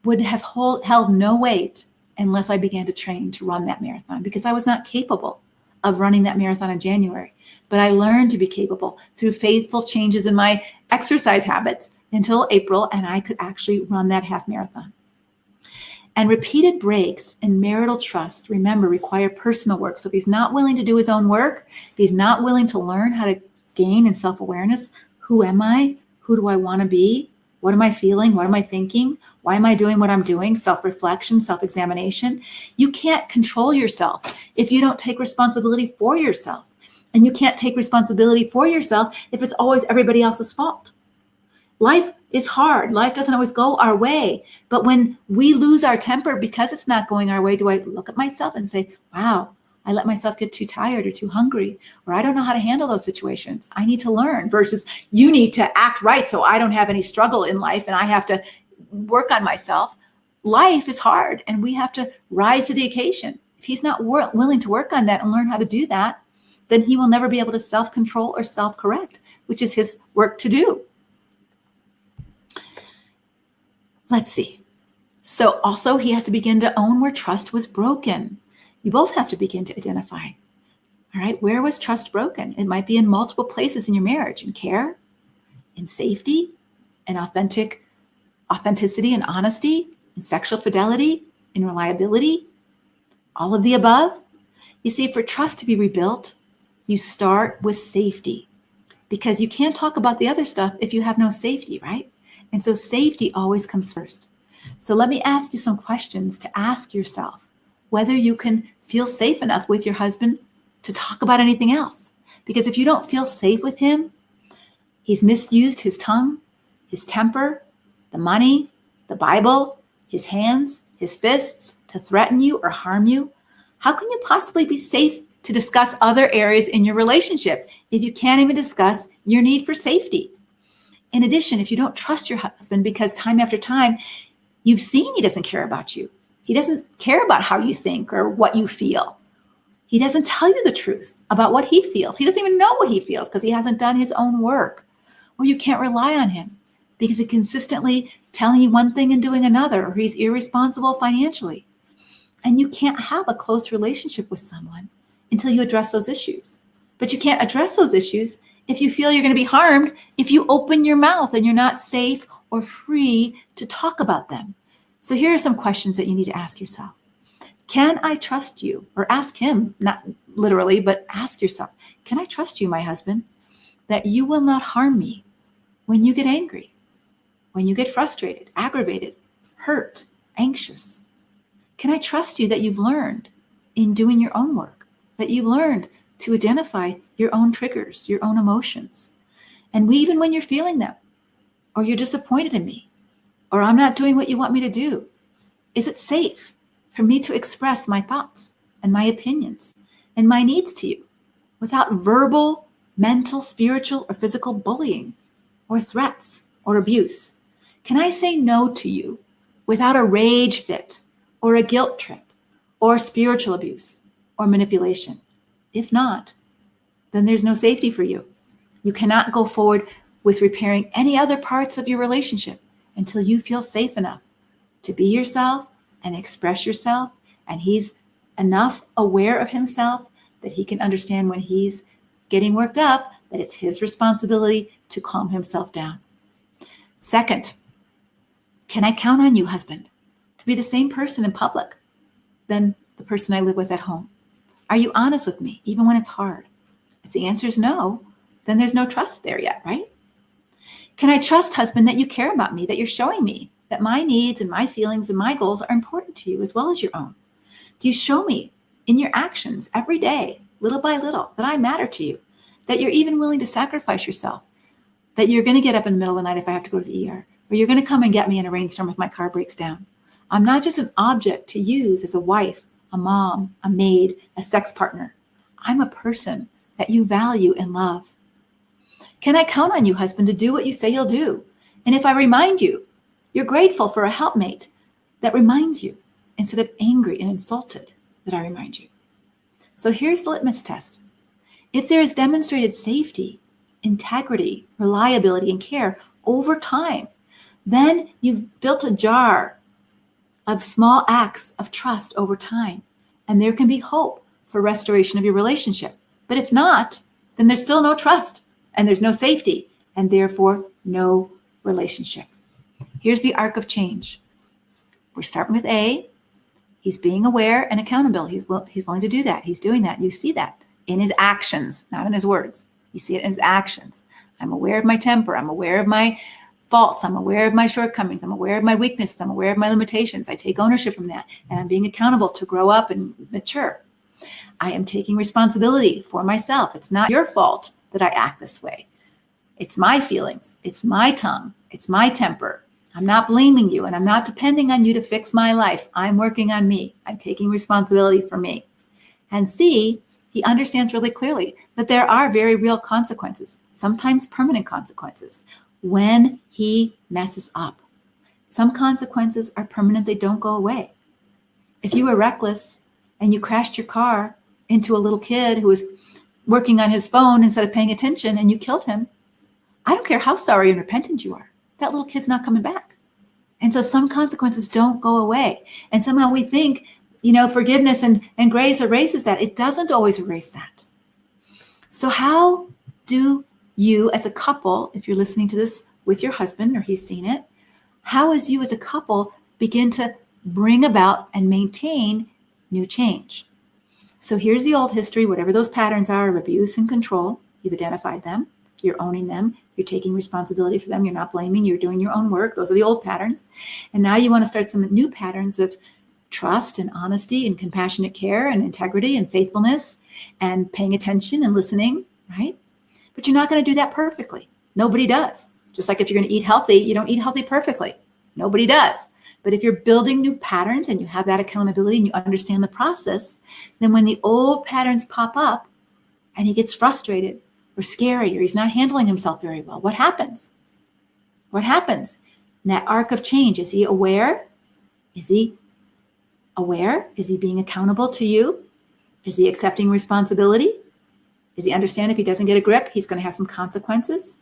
would have held no weight unless I began to train to run that marathon, because I was not capable of running that marathon in January. But I learned to be capable through faithful changes in my exercise habits until April, and I could actually run that half marathon. And repeated breaks in marital trust, remember, require personal work. So if he's not willing to do his own work, if he's not willing to learn how to gain in self-awareness, who am I? Who do I want to be? What am I feeling? What am I thinking? Why am I doing what I'm doing? Self-reflection, self-examination. You can't control yourself if you don't take responsibility for yourself. And you can't take responsibility for yourself if it's always everybody else's fault. Life is hard. Life doesn't always go our way. But when we lose our temper because it's not going our way, do I look at myself and say, wow, I let myself get too tired or too hungry, or I don't know how to handle those situations. I need to learn, versus you need to act right so I don't have any struggle in life and I have to work on myself. Life is hard and we have to rise to the occasion. If he's not willing to work on that and learn how to do that, then he will never be able to self-control or self-correct, which is his work to do. Let's see. So also he has to begin to own where trust was broken. You both have to begin to identify, all right, where was trust broken? It might be in multiple places in your marriage: in care, in safety, in authenticity and honesty, in sexual fidelity, in reliability, all of the above. You see, for trust to be rebuilt, you start with safety, because you can't talk about the other stuff if you have no safety, right? And so safety always comes first. So let me ask you some questions to ask yourself whether you can feel safe enough with your husband to talk about anything else. Because if you don't feel safe with him, he's misused his tongue, his temper, the money, the Bible, his hands, his fists to threaten you or harm you. How can you possibly be safe to discuss other areas in your relationship if you can't even discuss your need for safety? In addition, if you don't trust your husband because time after time, you've seen he doesn't care about you. He doesn't care about how you think or what you feel. He doesn't tell you the truth about what he feels. He doesn't even know what he feels because he hasn't done his own work. Or you can't rely on him because he's consistently telling you one thing and doing another, or he's irresponsible financially. And you can't have a close relationship with someone until you address those issues. But you can't address those issues if you feel you're going to be harmed if you open your mouth and you're not safe or free to talk about them. So here are some questions that you need to ask yourself. Can I trust you? Or ask him, not literally, but ask yourself, can I trust you, my husband, that you will not harm me when you get angry, when you get frustrated, aggravated, hurt, anxious? Can I trust you that you've learned in doing your own work, that you've learned to identify your own triggers, your own emotions? And even when you're feeling them, or you're disappointed in me, or I'm not doing what you want me to do, is it safe for me to express my thoughts and my opinions and my needs to you without verbal, mental, spiritual, or physical bullying or threats or abuse? Can I say no to you without a rage fit or a guilt trip or spiritual abuse or manipulation? If not, then there's no safety for you. You cannot go forward with repairing any other parts of your relationship until you feel safe enough to be yourself and express yourself, and he's enough aware of himself that he can understand when he's getting worked up that it's his responsibility to calm himself down. Second, can I count on you, husband, to be the same person in public than the person I live with at home? Are you honest with me, even when it's hard? If the answer is no, then there's no trust there yet, right? Can I trust, husband, that you care about me, that you're showing me that my needs and my feelings and my goals are important to you as well as your own? Do you show me in your actions every day, little by little, that I matter to you, that you're even willing to sacrifice yourself, that you're going to get up in the middle of the night if I have to go to the ER, or you're going to come and get me in a rainstorm if my car breaks down? I'm not just an object to use as a wife, a mom, a maid, a sex partner. I'm a person that you value and love. Can I count on you, husband, to do what you say you'll do? And if I remind you, you're grateful for a helpmate that reminds you instead of angry and insulted that I remind you. So here's the litmus test. If there is demonstrated safety, integrity, reliability, and care over time, then you've built a jar of small acts of trust over time, and there can be hope for restoration of your relationship. But if not, then there's still no trust, and there's no safety, and therefore no relationship. Here's the arc of change. We're starting with A. He's being aware and accountable. He's willing to do that. He's doing that. You see that in his actions, not in his words. You see it in his actions. I'm aware of my temper. I'm aware of my faults. I'm aware of my shortcomings. I'm aware of my weaknesses. I'm aware of my limitations. I take ownership from that, and I'm being accountable to grow up and mature. I am taking responsibility for myself. It's not your fault that I act this way. It's my feelings. It's my tongue. It's my temper. I'm not blaming you, and I'm not depending on you to fix my life. I'm working on me. I'm taking responsibility for me. And C, he understands really clearly that there are very real consequences, sometimes permanent consequences, when he messes up. Some consequences are permanent. They don't go away. If you were reckless and you crashed your car into a little kid who was working on his phone instead of paying attention and you killed him, I don't care how sorry and repentant you are. That little kid's not coming back. And so some consequences don't go away. And somehow we think, forgiveness and grace erases that. It doesn't always erase that. So how do you as a couple, if you're listening to this with your husband or he's seen it, how as you as a couple begin to bring about and maintain new change? So here's the old history, whatever those patterns are of abuse and control. You've identified them. You're owning them. You're taking responsibility for them. You're not blaming. You're doing your own work. Those are the old patterns. And now you want to start some new patterns of trust and honesty and compassionate care and integrity and faithfulness and paying attention and listening, right? But you're not going to do that perfectly. Nobody does. Just like if you're going to eat healthy, you don't eat healthy perfectly. Nobody does. But if you're building new patterns and you have that accountability and you understand the process, then when the old patterns pop up and he gets frustrated or scary or he's not handling himself very well, what happens? What happens in that arc of change? Is he aware? Is he aware? Is he being accountable to you? Is he accepting responsibility? Does he understand if he doesn't get a grip, he's going to have some consequences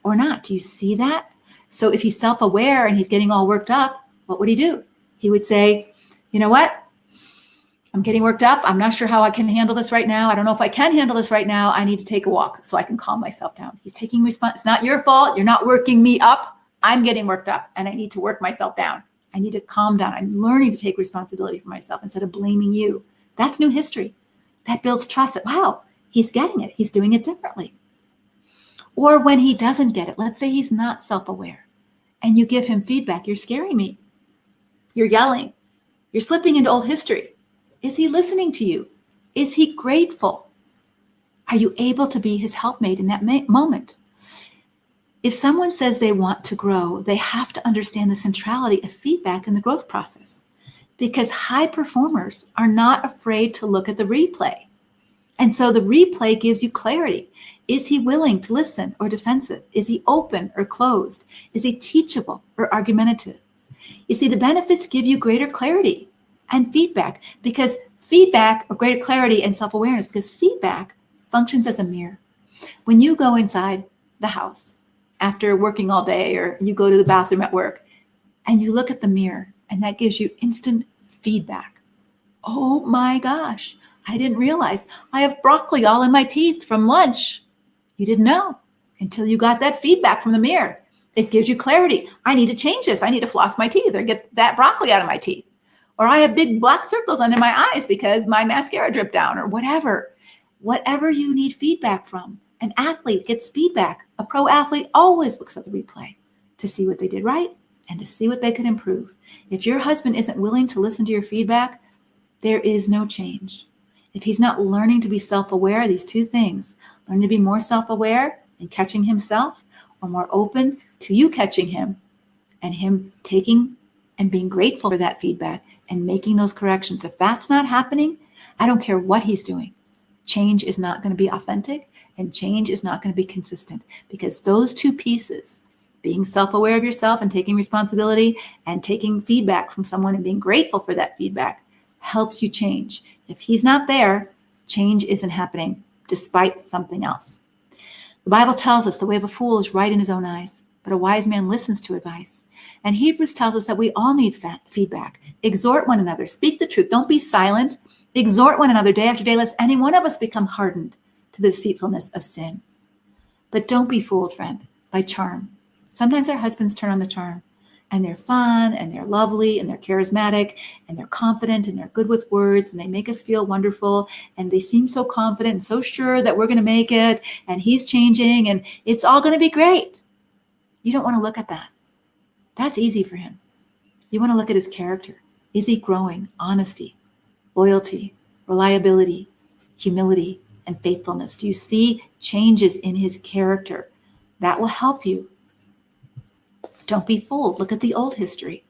or not? Do you see that? So if he's self-aware and he's getting all worked up, what would he do? He would say, you know what? I'm getting worked up. I'm not sure how I can handle this right now. I don't know if I can handle this right now. I need to take a walk so I can calm myself down. He's taking response. It's not your fault. You're not working me up. I'm getting worked up and I need to work myself down. I need to calm down. I'm learning to take responsibility for myself instead of blaming you. That's new history. That builds trust that, wow, he's getting it. He's doing it differently. Or when he doesn't get it, let's say he's not self-aware and you give him feedback. You're scaring me. You're yelling. You're slipping into old history. Is he listening to you? Is he grateful? Are you able to be his helpmate in that moment? If someone says they want to grow, they have to understand the centrality of feedback in the growth process, because high performers are not afraid to look at the replay. And so the replay gives you clarity. Is he willing to listen or defensive? Is he open or closed? Is he teachable or argumentative? You see, the benefits give you greater clarity and feedback, because feedback or greater clarity and self-awareness, because feedback functions as a mirror. When you go inside the house after working all day, or you go to the bathroom at work and you look at the mirror, and that gives you instant feedback. Oh my gosh, I didn't realize I have broccoli all in my teeth from lunch. You didn't know until you got that feedback from the mirror. It gives you clarity. I need to change this. I need to floss my teeth or get that broccoli out of my teeth. Or I have big black circles under my eyes because my mascara dripped down, or whatever. Whatever you need feedback from, An athlete gets feedback. A pro athlete always looks at the replay to see what they did right and to see what they could improve. If your husband isn't willing to listen to your feedback, there is no change. If he's not learning to be self-aware, these two things, learning to be more self-aware and catching himself, or more open to you catching him and him taking and being grateful for that feedback and making those corrections. If that's not happening, I don't care what he's doing. Change is not going to be authentic and change is not going to be consistent, because those two pieces, being self-aware of yourself and taking responsibility and taking feedback from someone and being grateful for that feedback, helps you change. If he's not there, change isn't happening despite something else. The Bible tells us the way of a fool is right in his own eyes, but a wise man listens to advice. And Hebrews tells us that we all need feedback. Exhort one another. Speak the truth. Don't be silent. Exhort one another day after day, lest any one of us become hardened to the deceitfulness of sin. But don't be fooled, friend, by charm. Sometimes our husbands turn on the charm, and they're fun, and they're lovely, and they're charismatic, and they're confident, and they're good with words, and they make us feel wonderful, and they seem so confident and so sure that we're going to make it, and he's changing, and it's all going to be great. You don't want to look at that. That's easy for him. You want to look at his character. Is he growing? Honesty, loyalty, reliability, humility, and faithfulness. Do you see changes in his character? That will help you. Don't be fooled. Look at the old history.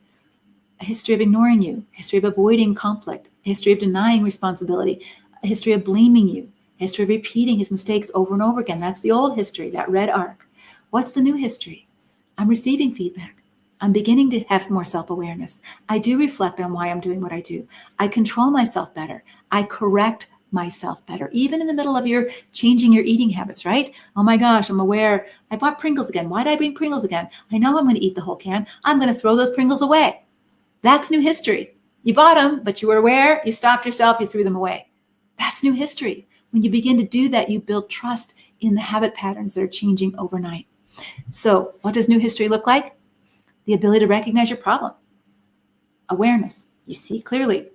A history of ignoring you, a history of avoiding conflict, a history of denying responsibility, a history of blaming you, a history of repeating his mistakes over and over again. That's the old history, that red arc. What's the new history? I'm receiving feedback. I'm beginning to have more self-awareness. I do reflect on why I'm doing what I do. I control myself better. I correct myself better, even in the middle of your changing your eating habits, right? Oh my gosh, I'm aware. I bought Pringles again. Why did I bring Pringles again? I know I'm going to eat the whole can. I'm going to throw those Pringles away. That's new history. You bought them, but you were aware, you stopped yourself, you threw them away. That's new history. When you begin to do that, you build trust in the habit patterns that are changing overnight. So what does new history look like? The ability to recognize your problem. Awareness. You see clearly.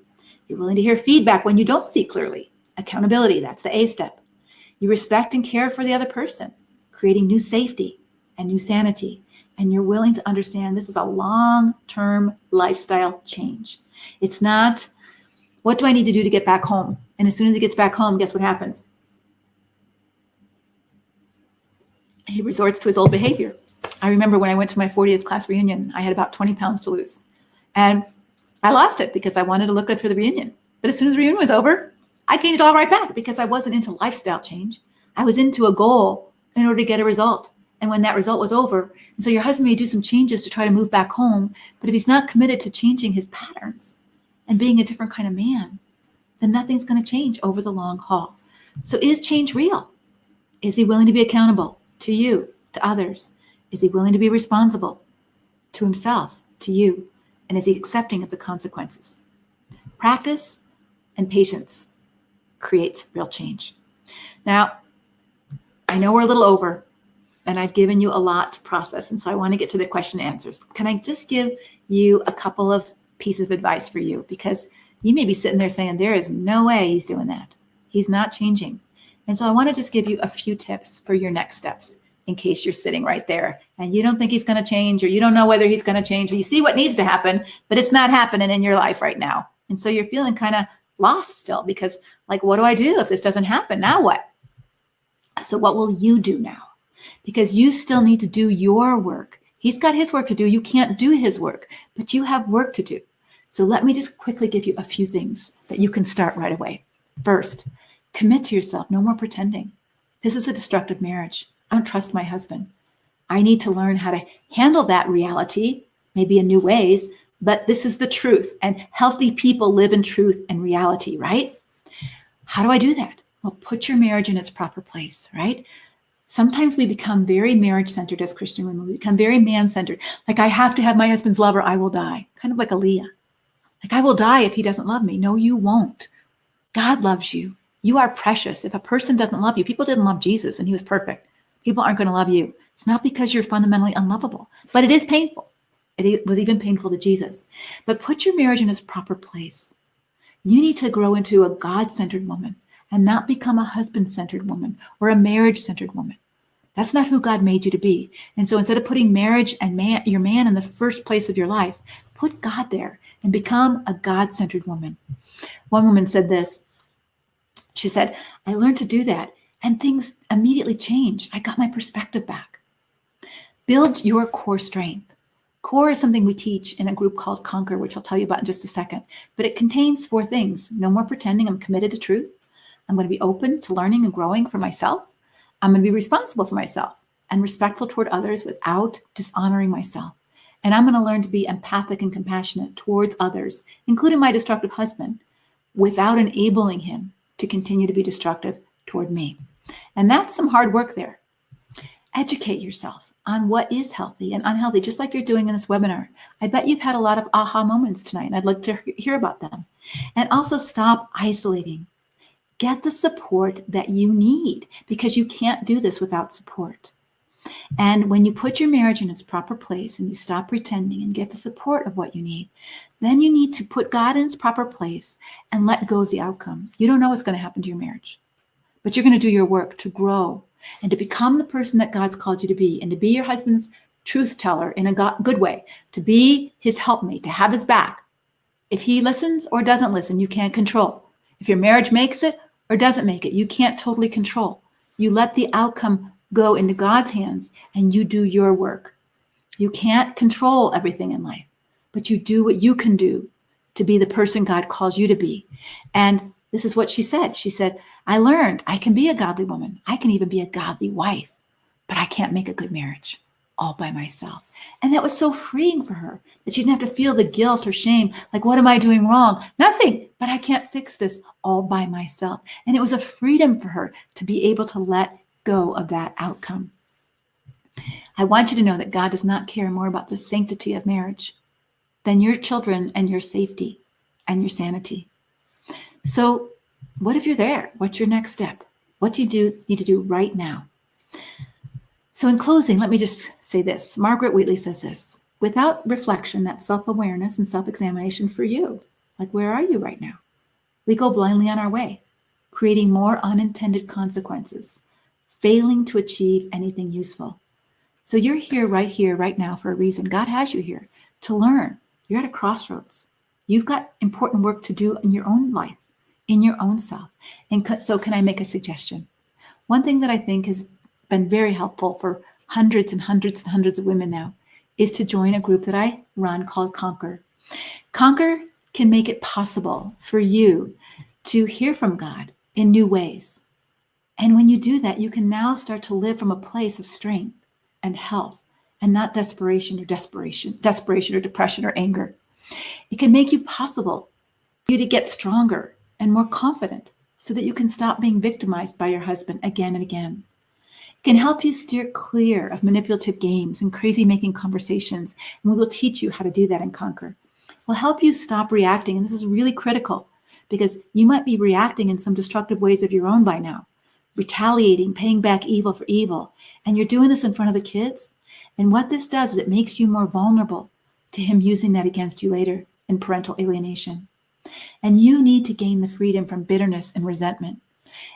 You're willing to hear feedback when you don't see clearly. Accountability. That's the A step. You respect and care for the other person, creating new safety and new sanity. And you're willing to understand this is a long-term lifestyle change. It's not, what do I need to do to get back home? And as soon as he gets back home, guess what happens? He resorts to his old behavior. I remember when I went to my 40th class reunion, I had about 20 pounds to lose. And I lost it because I wanted to look good for the reunion. But as soon as the reunion was over, I gained it all right back because I wasn't into lifestyle change. I was into a goal in order to get a result. And when that result was over, and so your husband may do some changes to try to move back home, but if he's not committed to changing his patterns and being a different kind of man, then nothing's going to change over the long haul. So is change real? Is he willing to be accountable to you, to others? Is he willing to be responsible to himself, to you? And is he accepting of the consequences? Practice and patience creates real change. Now, I know we're a little over, and I've given you a lot to process, and so I want to get to the question and answers. Can I just give you a couple of pieces of advice for you? Because you may be sitting there saying, there is no way he's doing that. He's not changing. And so I want to just give you a few tips for your next steps in case you're sitting right there and you don't think he's going to change, or you don't know whether he's going to change, or you see what needs to happen, but it's not happening in your life right now. And so you're feeling kind of lost still because, like, what do I do if this doesn't happen? Now what? So what will you do now? Because you still need to do your work. He's got his work to do. You can't do his work, but you have work to do. So let me just quickly give you a few things that you can start right away. First, commit to yourself. No more pretending. This is a destructive marriage. I don't trust my husband. I need to learn how to handle that reality, maybe in new ways, but this is the truth. And healthy people live in truth and reality, right? How do I do that? Well, put your marriage in its proper place, right? Sometimes we become very marriage-centered as Christian women. We become very man-centered. Like, I have to have my husband's love or I will die. Kind of like Aaliyah. Like, I will die if he doesn't love me. No, you won't. God loves you. You are precious. If a person doesn't love you, people didn't love Jesus and he was perfect. People aren't going to love you. It's not because you're fundamentally unlovable, but it is painful. It was even painful to Jesus. But put your marriage in its proper place. You need to grow into a God-centered woman, and not become a husband-centered woman or a marriage-centered woman. That's not who God made you to be. And so instead of putting marriage and your man in the first place of your life, put God there and become a God-centered woman. One woman said this. She said, I learned to do that, and things immediately changed. I got my perspective back. Build your core strength. Core is something we teach in a group called Conquer, which I'll tell you about in just a second. But it contains 4 things. No more pretending. I'm committed to truth. I'm going to be open to learning and growing for myself. I'm going to be responsible for myself and respectful toward others without dishonoring myself. And I'm going to learn to be empathic and compassionate towards others, including my destructive husband, without enabling him to continue to be destructive toward me. And that's some hard work there. Educate yourself on what is healthy and unhealthy, just like you're doing in this webinar. I bet you've had a lot of aha moments tonight, and I'd like to hear about them. And also stop isolating. Get the support that you need, because you can't do this without support. And when you put your marriage in its proper place and you stop pretending and get the support of what you need, then you need to put God in its proper place and let go of the outcome. You don't know what's going to happen to your marriage, but you're going to do your work to grow and to become the person that God's called you to be, and to be your husband's truth teller in a good way, to be his helpmate, to have his back. If he listens or doesn't listen, you can't control. If your marriage makes it or doesn't make it, you can't totally control. You let the outcome go into God's hands and you do your work. You can't control everything in life, but you do what you can do to be the person God calls you to be. And this is what she said. She said, I learned I can be a godly woman. I can even be a godly wife, but I can't make a good marriage all by myself. And that was so freeing for her, that she didn't have to feel the guilt or shame. Like, what am I doing wrong? Nothing, but I can't fix this all by myself. And it was a freedom for her to be able to let go of that outcome. I want you to know that God does not care more about the sanctity of marriage than your children and your safety and your sanity. So what if you're there? What's your next step? What do you need to do right now? So in closing, let me just say this. Margaret Wheatley says this: without reflection, that's self-awareness and self-examination for you. Like, where are you right now? We go blindly on our way, creating more unintended consequences, failing to achieve anything useful. So you're here, right now for a reason. God has you here to learn. You're at a crossroads. You've got important work to do in your own life, in your own self. And so can I make a suggestion? One thing that I think has been very helpful for hundreds and hundreds and hundreds of women now is to join a group that I run called Conquer. Conquer can make it possible for you to hear from God in new ways. And when you do that, you can now start to live from a place of strength and health, and not desperation or depression or anger. It can make you possible for you to get stronger and more confident so that you can stop being victimized by your husband again and again. It can help you steer clear of manipulative games and crazy-making conversations, and we will teach you how to do that in Conquer. We'll help you stop reacting, and this is really critical because you might be reacting in some destructive ways of your own by now, retaliating, paying back evil for evil, and you're doing this in front of the kids. And what this does is it makes you more vulnerable to him using that against you later in parental alienation. And you need to gain the freedom from bitterness and resentment.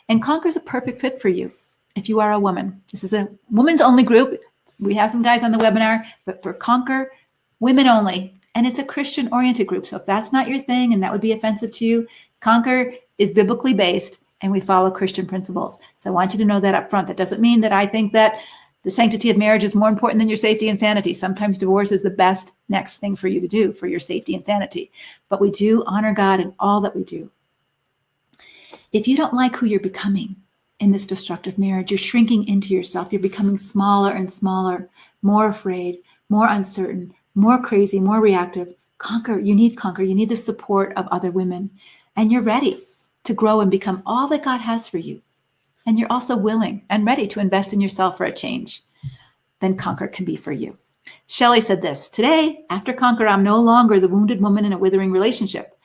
And Conquer is a perfect fit for you if you are a woman. This is a women's only group. We have some guys on the webinar, but for Conquer, women only. And it's a Christian-oriented group. So if that's not your thing and that would be offensive to you, Conquer is biblically based and we follow Christian principles. So I want you to know that up front. That doesn't mean that I think that the sanctity of marriage is more important than your safety and sanity. Sometimes divorce is the best next thing for you to do for your safety and sanity. But we do honor God in all that we do. If you don't like who you're becoming in this destructive marriage, you're shrinking into yourself. You're becoming smaller and smaller, more afraid, more uncertain, more crazy, more reactive. Conquer. You need the support of other women. And you're ready to grow and become all that God has for you. And you're also willing and ready to invest in yourself for a change. Then Conquer can be for you. Shelley said this: today, after Conquer, I'm no longer the wounded woman in a withering relationship.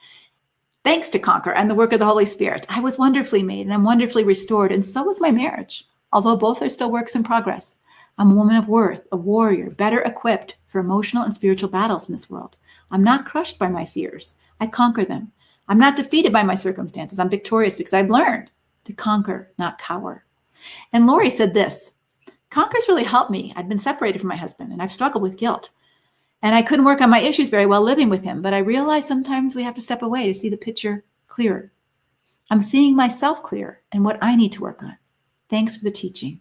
Thanks to Conquer and the work of the Holy Spirit, I was wonderfully made and I'm wonderfully restored, and so was my marriage. Although both are still works in progress, I'm a woman of worth, a warrior, better equipped for emotional and spiritual battles in this world. I'm not crushed by my fears. I conquer them. I'm not defeated by my circumstances. I'm victorious because I've learned to conquer, not cower. And Lori said this, Conquer's really helped me. I'd been separated from my husband and I've struggled with guilt. And I couldn't work on my issues very well living with him, but I realized sometimes we have to step away to see the picture clearer. I'm seeing myself clear and what I need to work on. Thanks for the teaching.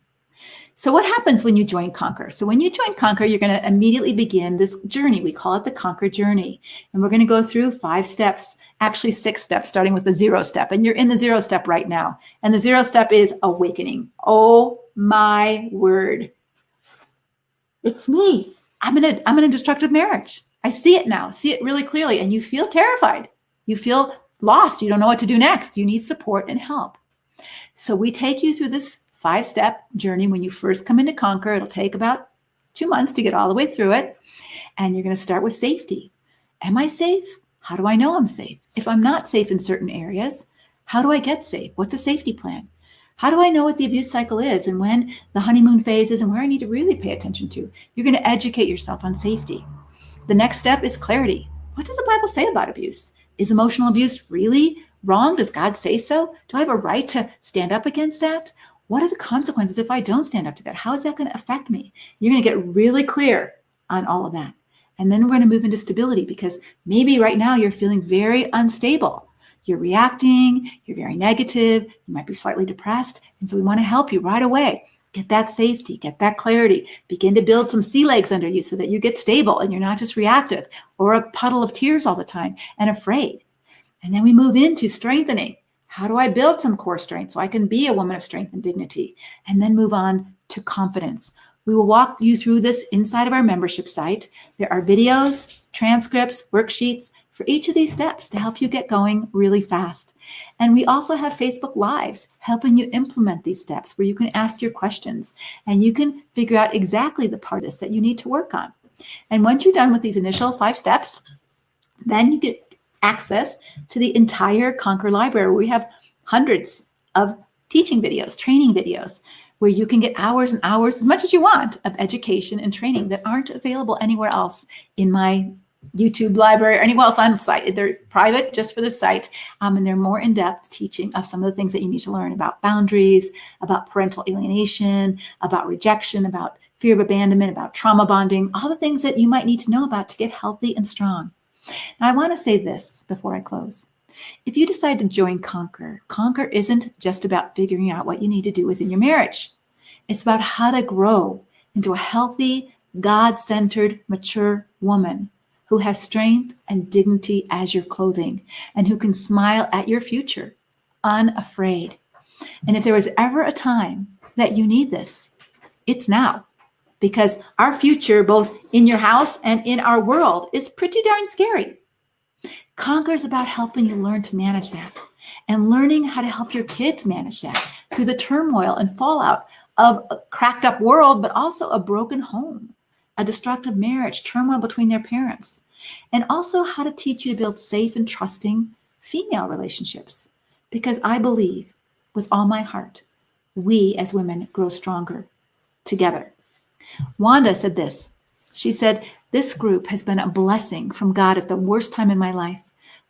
So what happens when you join Conquer? So when you join Conquer, you're going to immediately begin this journey. We call it the Conquer journey. And we're going to go through 5 steps, actually 6 steps, starting with the 0 step. And you're in the 0 step right now. And the 0 step is awakening. Oh my word. It's me. I'm in a destructive marriage. I see it now, see it really clearly. And you feel terrified. You feel lost. You don't know what to do next. You need support and help. So we take you through this 5-step journey. When you first come into Conquer, it'll take about 2 months to get all the way through it. And you're going to start with safety. Am I safe? How do I know I'm safe? If I'm not safe in certain areas, how do I get safe? What's a safety plan? How do I know what the abuse cycle is and when the honeymoon phase is and where I need to really pay attention to? You're going to educate yourself on safety. The next step is clarity. What does the Bible say about abuse? Is emotional abuse really wrong? Does God say so? Do I have a right to stand up against that? What are the consequences if I don't stand up to that? How is that going to affect me? You're going to get really clear on all of that. And then we're going to move into stability because maybe right now you're feeling very unstable. You're reacting, you're very negative, you might be slightly depressed. And so we want to help you right away. Get that safety, get that clarity, begin to build some sea legs under you so that you get stable and you're not just reactive or a puddle of tears all the time and afraid. And then we move into strengthening. How do I build some core strength so I can be a woman of strength and dignity? And then move on to confidence. We will walk you through this inside of our membership site. There are videos, transcripts, worksheets for each of these steps to help you get going really fast. And we also have Facebook Lives helping you implement these steps where you can ask your questions and you can figure out exactly the part of this that you need to work on. And once you're done with these initial 5 steps, then you get access to the entire Conquer library. We have hundreds of teaching videos, training videos, where you can get hours and hours, as much as you want, of education and training that aren't available anywhere else in my YouTube library or anywhere else on the site. They're private just for the site, and they're more in-depth teaching of some of the things that you need to learn about boundaries, about parental alienation, about rejection, about fear of abandonment, about trauma bonding, all the things that you might need to know about to get healthy and strong. Now, I want to say this before I close. If you decide to join Conquer, Conquer isn't just about figuring out what you need to do within your marriage. It's about how to grow into a healthy, God-centered, mature woman who has strength and dignity as your clothing and who can smile at your future, unafraid. And if there was ever a time that you need this, it's now. Because our future, both in your house and in our world, is pretty darn scary. Conquer is about helping you learn to manage that and learning how to help your kids manage that through the turmoil and fallout of a cracked up world, but also a broken home, a destructive marriage, turmoil between their parents, and also how to teach you to build safe and trusting female relationships. Because I believe with all my heart, we as women grow stronger together. Wanda said this. She said, this group has been a blessing from God at the worst time in my life.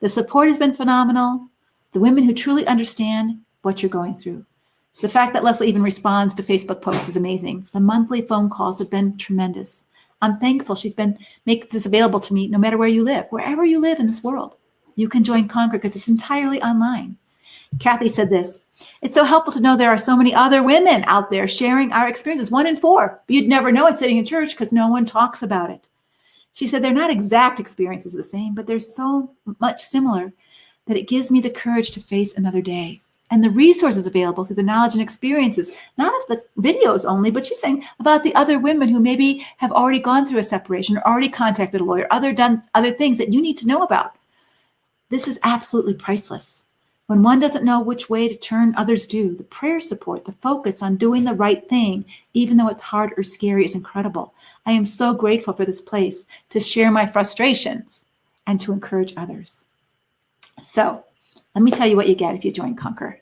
The support has been phenomenal. The women who truly understand what you're going through. The fact that Leslie even responds to Facebook posts is amazing. The monthly phone calls have been tremendous. I'm thankful she's makes this available to me no matter where you live. Wherever you live in this world, you can join Conquer because it's entirely online. Kathy said this. It's so helpful to know there are so many other women out there sharing our experiences. 1 in 4. But you'd never know it sitting in church because no one talks about it. She said they're not exact experiences the same, but they're so much similar that it gives me the courage to face another day. And the resources available through the knowledge and experiences, not of the videos only, but she's saying about the other women who maybe have already gone through a separation or already contacted a lawyer, done other things that you need to know about. This is absolutely priceless. When one doesn't know which way to turn, others do. The prayer support, the focus on doing the right thing, even though it's hard or scary, is incredible. I am so grateful for this place to share my frustrations and to encourage others. So let me tell you what you get if you join Conquer.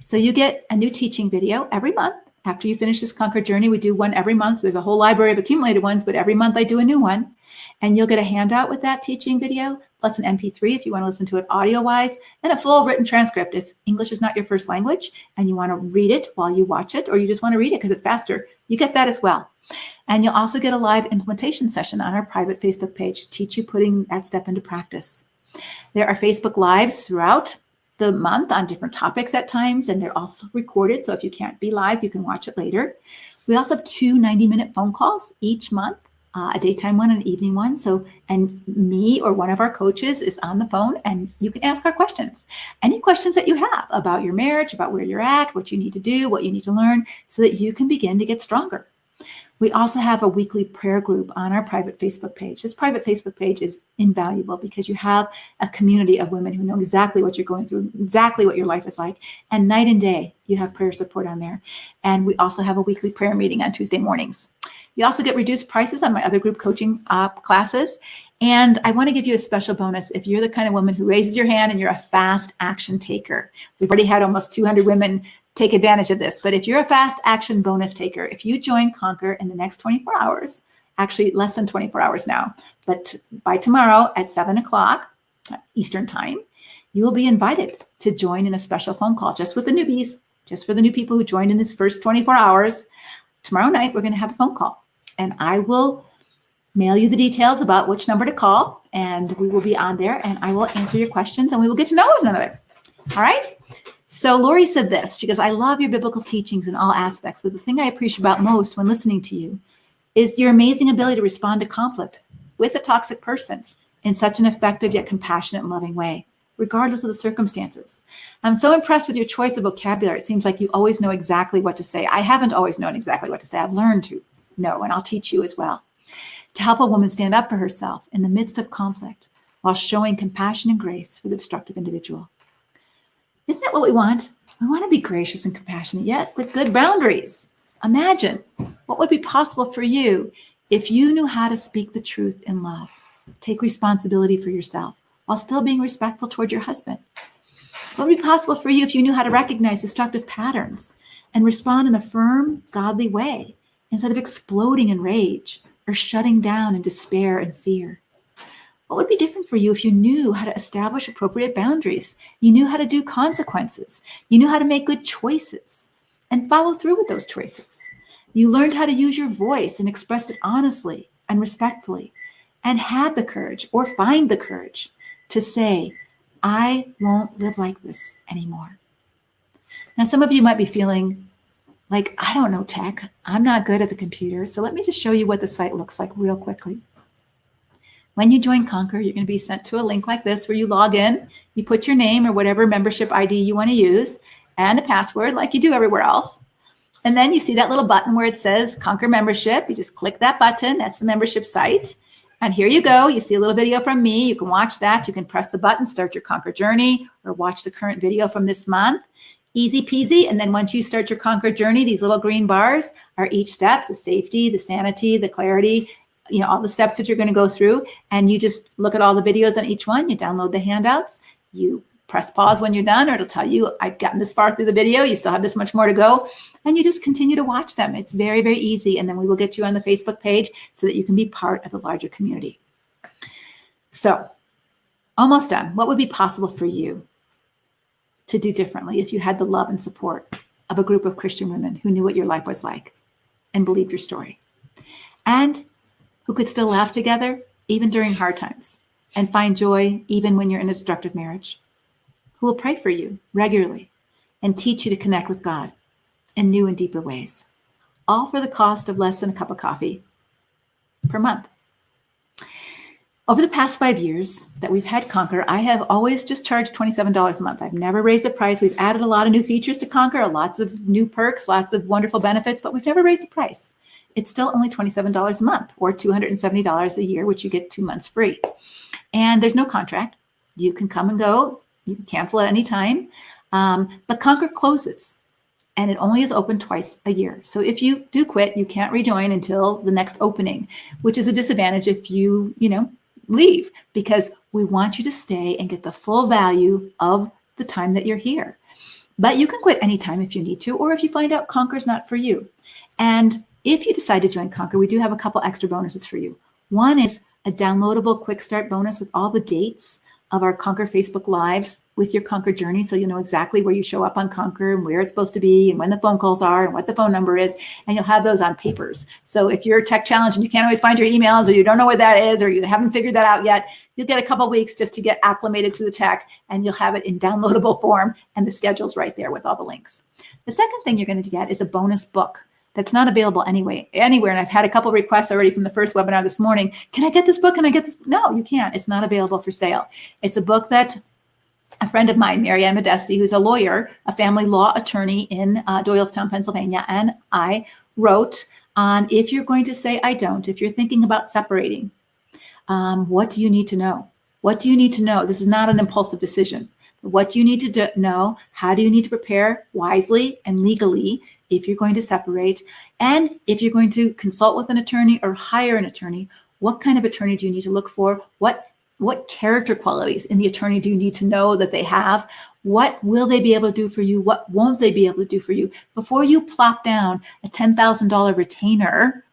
So you get a new teaching video every month After you finish this Conquer journey, we do one every month. So there's a whole library of accumulated ones, but every month I do a new one. And you'll get a handout with that teaching video, plus an MP3 if you want to listen to it audio-wise, and a full written transcript if English is not your first language and you want to read it while you watch it, or you just want to read it because it's faster. You get that as well. And you'll also get a live implementation session on our private Facebook page to teach you putting that step into practice. There are Facebook Lives throughout the month on different topics at times, and they're also recorded. So if you can't be live, you can watch it later. We also have 2 90-minute phone calls each month, a daytime one and an evening one. So, and me or one of our coaches is on the phone, and you can ask our questions. Any questions that you have about your marriage, about where you're at, what you need to do, what you need to learn, so that you can begin to get stronger. We also have a weekly prayer group on our private Facebook page. This private Facebook page is invaluable because you have a community of women who know exactly what you're going through, exactly what your life is like. And night and day, you have prayer support on there. And we also have a weekly prayer meeting on Tuesday mornings. You also get reduced prices on my other group coaching classes. And I want to give you a special bonus if you're the kind of woman who raises your hand and you're a fast action taker. We've already had almost 200 women take advantage of this. But if you're a fast action bonus taker, if you join Conquer in the next 24 hours, actually less than 24 hours now, but by tomorrow at 7 o'clock Eastern time, you will be invited to join in a special phone call just with the newbies, just for the new people who joined in this first 24 hours. Tomorrow night, we're going to have a phone call, and I will mail you the details about which number to call, and we will be on there, and I will answer your questions, and we will get to know one another. All right? So Lori said this. She goes, I love your biblical teachings in all aspects, but the thing I appreciate about most when listening to you is your amazing ability to respond to conflict with a toxic person in such an effective yet compassionate and loving way, regardless of the circumstances. I'm so impressed with your choice of vocabulary. It seems like you always know exactly what to say. I haven't always known exactly what to say. I've learned to know, and I'll teach you as well. To help a woman stand up for herself in the midst of conflict while showing compassion and grace for the destructive individual. Isn't that what we want? We want to be gracious and compassionate, yet with good boundaries. Imagine what would be possible for you if you knew how to speak the truth in love, take responsibility for yourself while still being respectful toward your husband. What would be possible for you if you knew how to recognize destructive patterns and respond in a firm, godly way instead of exploding in rage or shutting down in despair and fear? What would be different for you if you knew how to establish appropriate boundaries? You knew how to do consequences. You knew how to make good choices and follow through with those choices. You learned how to use your voice and express it honestly and respectfully, and had the courage or find the courage to say, I won't live like this anymore. Now, some of you might be feeling like, I don't know tech. I'm not good at the computer. So let me just show you what the site looks like real quickly. When you join Conquer, you're going to be sent to a link like this where you log in, you put your name or whatever membership ID you want to use and a password like you do everywhere else. And then you see that little button where it says Conquer membership. You just click that button. That's the membership site. And here you go. You see a little video from me. You can watch that. You can press the button, start your Conquer journey, or watch the current video from this month. Easy peasy. And then once you start your Conquer journey, these little green bars are each step, the safety, the sanity, the clarity, all the steps that you're going to go through. And you just look at all the videos on each one. You download the handouts. You press pause when you're done, or it'll tell you, I've gotten this far through the video. You still have this much more to go. And you just continue to watch them. It's very, very easy. And then we will get you on the Facebook page so that you can be part of the larger community. So almost done. What would be possible for you to do differently if you had the love and support of a group of Christian women who knew what your life was like and believed your story, and who could still laugh together even during hard times and find joy even when you're in a destructive marriage, who will pray for you regularly and teach you to connect with God in new and deeper ways, all for the cost of less than a cup of coffee per month. Over the past 5 years that we've had Conquer, I have always just charged $27 a month. I've never raised the price. We've added a lot of new features to Conquer, lots of new perks, lots of wonderful benefits, but we've never raised the price. It's still only $27 a month or $270 a year, which you get 2 months free. And there's no contract. You can come and go. You can cancel at any time. But Conquer closes, and it only is open twice a year. So if you do quit, you can't rejoin until the next opening, which is a disadvantage if you leave, because we want you to stay and get the full value of the time that you're here. But you can quit anytime if you need to, or if you find out Conquer's not for you. And if you decide to join Conquer, we do have a couple extra bonuses for you. One is a downloadable quick start bonus with all the dates of our Conquer Facebook Lives with your Conquer journey. So you'll know exactly where you show up on Conquer and where it's supposed to be and when the phone calls are and what the phone number is. And you'll have those on papers. So if you're tech challenged and you can't always find your emails, or you don't know where that is, or you haven't figured that out yet, you'll get a couple of weeks just to get acclimated to the tech, and you'll have it in downloadable form, and the schedule's right there with all the links. The second thing you're going to get is a bonus book that's not available anywhere. And I've had a couple of requests already from the first webinar this morning. Can I get this book? Can I get this? No, you can't. It's not available for sale. It's a book that a friend of mine, Marianne Modesti, who's a lawyer, a family law attorney in Doylestown, Pennsylvania, and I wrote on if you're going to say I don't, if you're thinking about separating, what do you need to know? What do you need to know? This is not an impulsive decision. What do you need to know? How do you need to prepare wisely and legally if you're going to separate? And if you're going to consult with an attorney or hire an attorney, what kind of attorney do you need to look for? What character qualities in the attorney do you need to know that they have? What will they be able to do for you? What won't they be able to do for you? Before you plop down a $10,000 retainer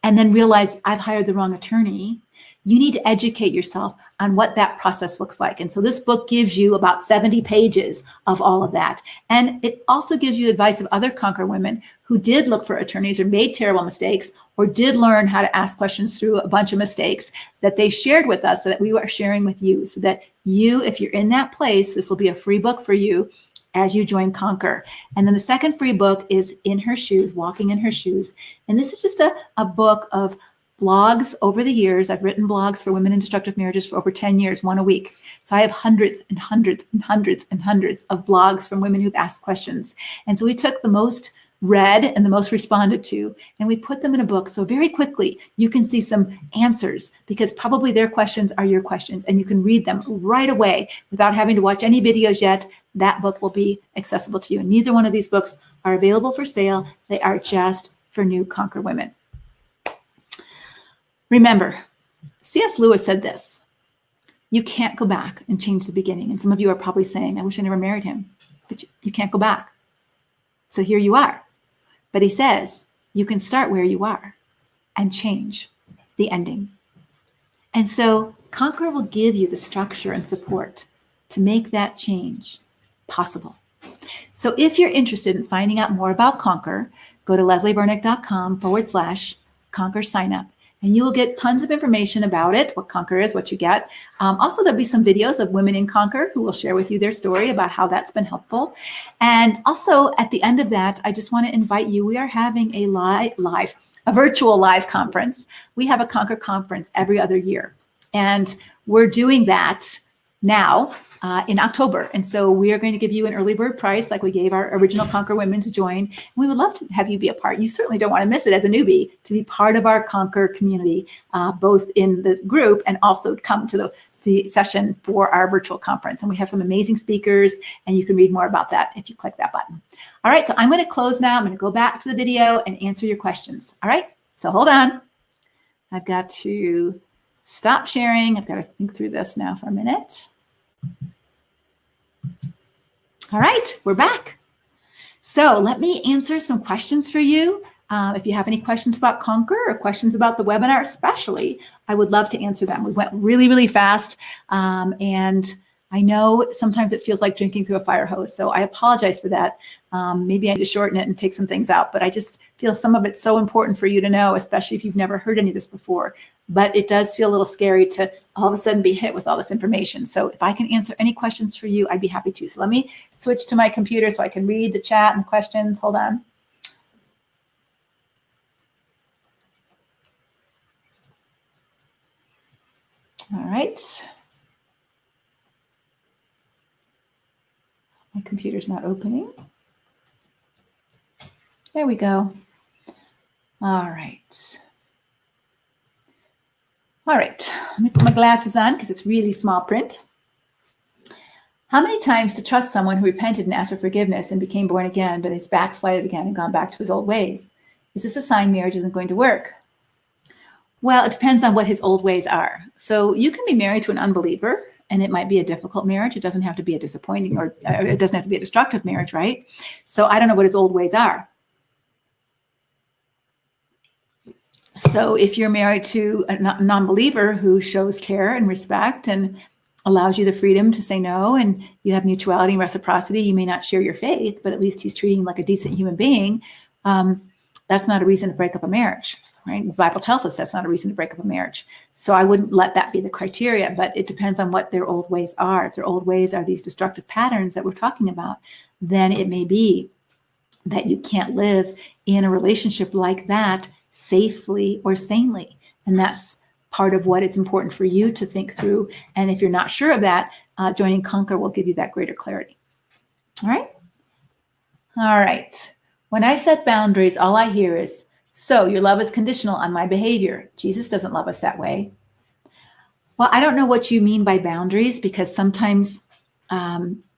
and then realize I've hired the wrong attorney, you need to educate yourself on what that process looks like. And so this book gives you about 70 pages of all of that. And it also gives you advice of other Conquer women who did look for attorneys or made terrible mistakes or did learn how to ask questions through a bunch of mistakes that they shared with us, so that we are sharing with you, so that you, if you're in that place, this will be a free book for you as you join Conquer. And then the second free book is In Her Shoes, Walking in Her Shoes. And this is just a book of blogs over the years. I've written blogs for women in destructive marriages for over 10 years, one a week. So I have hundreds and hundreds and hundreds and hundreds of blogs from women who've asked questions. And so we took the most read and the most responded to, and we put them in a book. So very quickly, you can see some answers, because probably their questions are your questions, and you can read them right away without having to watch any videos yet. That book will be accessible to you. And neither one of these books are available for sale. They are just for new Conquer women. Remember, C.S. Lewis said this: you can't go back and change the beginning. And some of you are probably saying, I wish I never married him. But you can't go back. So here you are. But he says, you can start where you are and change the ending. And so Conquer will give you the structure and support to make that change possible. So if you're interested in finding out more about Conquer, go to leslievernick.com/Conquer sign up. And you will get tons of information about it, what Conquer is, what you get. Also, there'll be some videos of women in Conquer who will share with you their story about how that's been helpful. And also, at the end of that, I just want to invite you. We are having a virtual live conference. We have a Conquer conference every other year. And we're doing that now in October. And so we are going to give you an early bird price like we gave our original Conquer women to join. And we would love to have you be a part. You certainly don't want to miss it as a newbie, to be part of our Conquer community, both in the group and also come to the session for our virtual conference. And we have some amazing speakers, and you can read more about that if you click that button. All right, so I'm going to close now. I'm going to go back to the video and answer your questions. All right, so hold on. I've got to stop sharing. I've got to think through this now for a minute. All right, we're back. So let me answer some questions for you. If you have any questions about Conquer or questions about the webinar especially, I would love to answer them. We went really, really fast. And I know sometimes it feels like drinking through a fire hose, so I apologize for that. Maybe I need to shorten it and take some things out, but I just feel some of it's so important for you to know, especially if you've never heard any of this before. But it does feel a little scary to all of a sudden be hit with all this information. So if I can answer any questions for you, I'd be happy to. So let me switch to my computer so I can read the chat and questions. Hold on. All right. My computer's not opening. There we go. All right. All right, let me put my glasses on because it's really small print. How many times to trust someone who repented and asked for forgiveness and became born again, but is backslided again and gone back to his old ways? Is this a sign marriage isn't going to work? Well, it depends on what his old ways are. So you can be married to an unbeliever and it might be a difficult marriage. It doesn't have to be a disappointing, or it doesn't have to be a destructive marriage, right? So I don't know what his old ways are. So if you're married to a non-believer who shows care and respect and allows you the freedom to say no, and you have mutuality and reciprocity, you may not share your faith, but at least he's treating you like a decent human being. That's not a reason to break up a marriage, right? The Bible tells us that's not a reason to break up a marriage. So I wouldn't let that be the criteria, but it depends on what their old ways are. If their old ways are these destructive patterns that we're talking about, then it may be that you can't live in a relationship like that safely or sanely. And that's part of what is important for you to think through. And if you're not sure of that, joining Conquer will give you that greater clarity. All right. All right. When I set boundaries, all I hear is, so your love is conditional on my behavior. Jesus doesn't love us that way. Well, I don't know what you mean by boundaries, because sometimes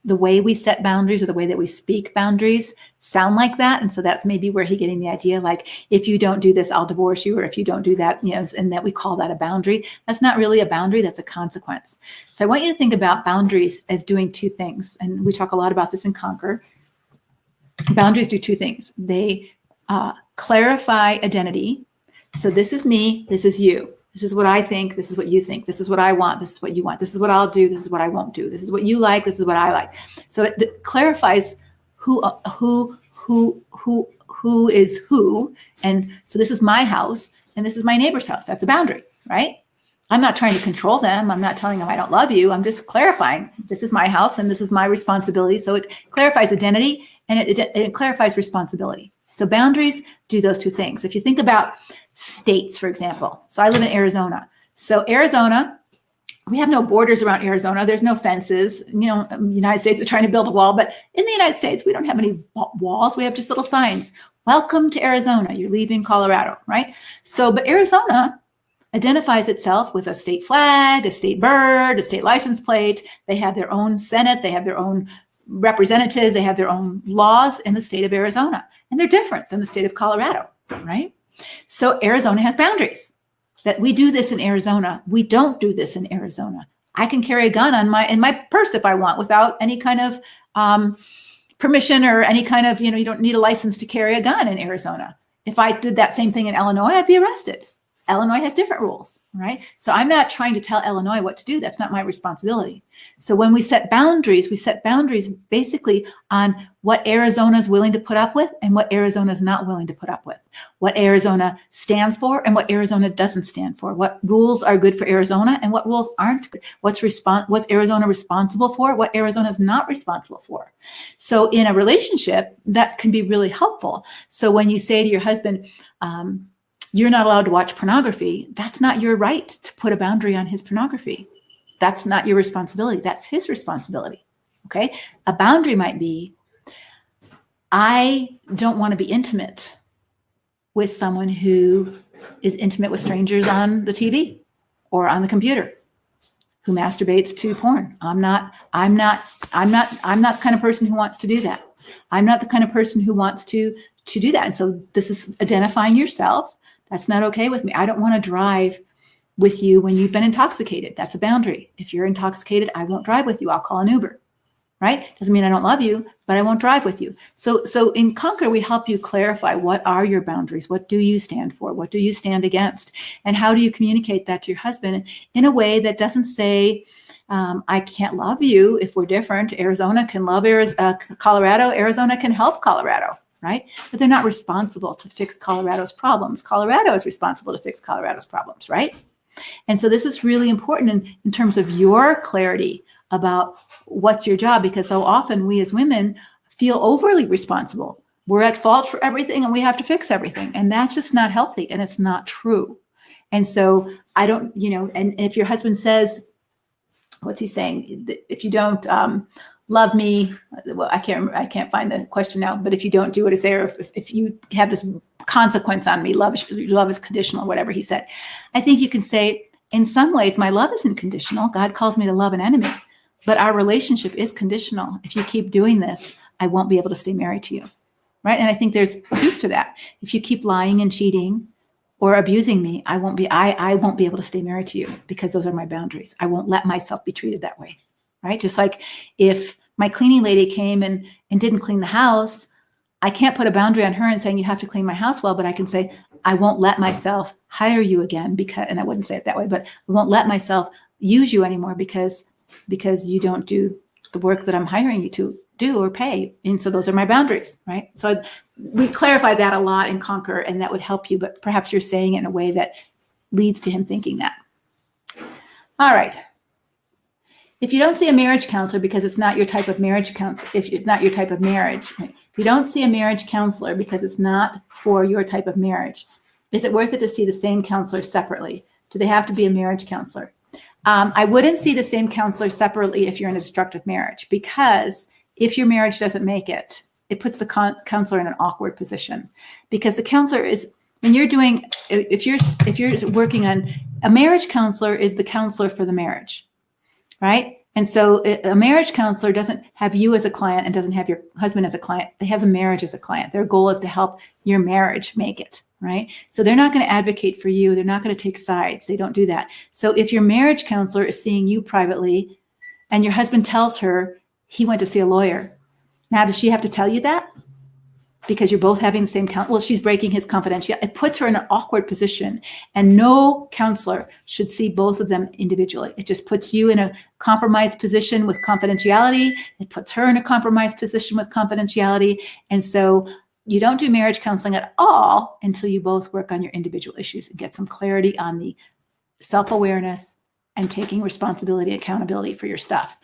the way we set boundaries or the way that we speak boundaries sound like that. And so that's maybe where he's getting the idea, like, if you don't do this, I'll divorce you, or if you don't do that, and that we call that a boundary. That's not really a boundary, that's a consequence. So I want you to think about boundaries as doing two things. And we talk a lot about this in Conquer. Boundaries do two things. They clarify identity. So this is me, this is you. This is what I think. This is what you think. This is what I want. This is what you want. This is what I'll do. This is what I won't do. This is what you like. This is what I like. So it clarifies who is who. And so this is my house and this is my neighbor's house. That's a boundary, right? I'm not trying to control them. I'm not telling them I don't love you. I'm just clarifying this is my house and this is my responsibility. So it clarifies identity and it clarifies responsibility. So boundaries do those two things. If you think about states, for example. So I live in Arizona. So Arizona, we have no borders around Arizona. There's no fences. United States are trying to build a wall, but in the United States, we don't have any walls. We have just little signs. Welcome to Arizona. You're leaving Colorado, right? So, but Arizona identifies itself with a state flag, a state bird, a state license plate. They have their own Senate. They have their own representatives. They have their own laws in the state of Arizona. And they're different than the state of Colorado, right? So Arizona has boundaries. That we do this in Arizona. We don't do this in Arizona. I can carry a gun in my purse if I want, without any kind of permission or any kind of, you don't need a license to carry a gun in Arizona. If I did that same thing in Illinois, I'd be arrested. Illinois has different rules, right? So I'm not trying to tell Illinois what to do. That's not my responsibility. So when we set boundaries basically on what Arizona is willing to put up with and what Arizona is not willing to put up with, what Arizona stands for and what Arizona doesn't stand for, what rules are good for Arizona and what rules aren't good, what's Arizona responsible for, what Arizona is not responsible for. So in a relationship, that can be really helpful. So when you say to your husband, you're not allowed to watch pornography, that's not your right to put a boundary on his pornography. That's not your responsibility. That's his responsibility. Okay. A boundary might be, I don't want to be intimate with someone who is intimate with strangers on the TV or on the computer, who masturbates to porn. I'm not the kind of person who wants to do that. I'm not the kind of person who wants to do that. And so this is identifying yourself. That's not okay with me. I don't want to drive with you when you've been intoxicated. That's a boundary. If you're intoxicated, I won't drive with you. I'll call an Uber, right? Doesn't mean I don't love you, but I won't drive with you. So in Conquer, we help you clarify, what are your boundaries? What do you stand for? What do you stand against? And how do you communicate that to your husband in a way that doesn't say, I can't love you if we're different. Arizona can love Colorado. Arizona can help Colorado. Right? But they're not responsible to fix Colorado's problems. Colorado is responsible to fix Colorado's problems, right? And so this is really important in terms of your clarity about what's your job, because so often we as women feel overly responsible. We're at fault for everything and we have to fix everything. And that's just not healthy and it's not true. And so I don't, and if your husband says, what's he saying? If you don't love me, well, I can't find the question now, but if you don't do what I say, or if you have this consequence on me, love is conditional, whatever he said. I think you can say, in some ways, my love isn't conditional. God calls me to love an enemy, but our relationship is conditional. If you keep doing this, I won't be able to stay married to you, right? And I think there's proof to that. If you keep lying and cheating, or abusing me, I won't be able to stay married to you, because those are my boundaries. I won't let myself be treated that way, right? Just like if my cleaning lady came and didn't clean the house, I can't put a boundary on her and saying you have to clean my house well, but I can say I won't let myself hire you again because, and I wouldn't say it that way, but I won't let myself use you anymore because you don't do the work that I'm hiring you to do or pay. And so those are my boundaries, right? So we clarify that a lot in Conquer, and that would help you, but perhaps you're saying it in a way that leads to him thinking that. All right. If you don't see a marriage counselor because it's not your type of marriage counselor, if it's not your type of marriage, right? If you don't see a marriage counselor because it's not for your type of marriage, is it worth it to see the same counselor separately? Do they have to be a marriage counselor? I wouldn't see the same counselor separately if you're in a destructive marriage, because if your marriage doesn't make it, it puts the counselor in an awkward position, because the counselor is, when you're doing, if you're working on, a marriage counselor is the counselor for the marriage, right? And so a marriage counselor doesn't have you as a client and doesn't have your husband as a client. They have the marriage as a client. Their goal is to help your marriage make it, right? So they're not going to advocate for you. They're not going to take sides. They don't do that. So if your marriage counselor is seeing you privately and your husband tells her he went to see a lawyer, now does she have to tell you that? Because you're both having the same well, she's breaking his confidentiality. It puts her in an awkward position, and no counselor should see both of them individually. It just puts you in a compromised position with confidentiality. It puts her in a compromised position with confidentiality. And so you don't do marriage counseling at all until you both work on your individual issues and get some clarity on the self-awareness and taking responsibility, accountability for your stuff.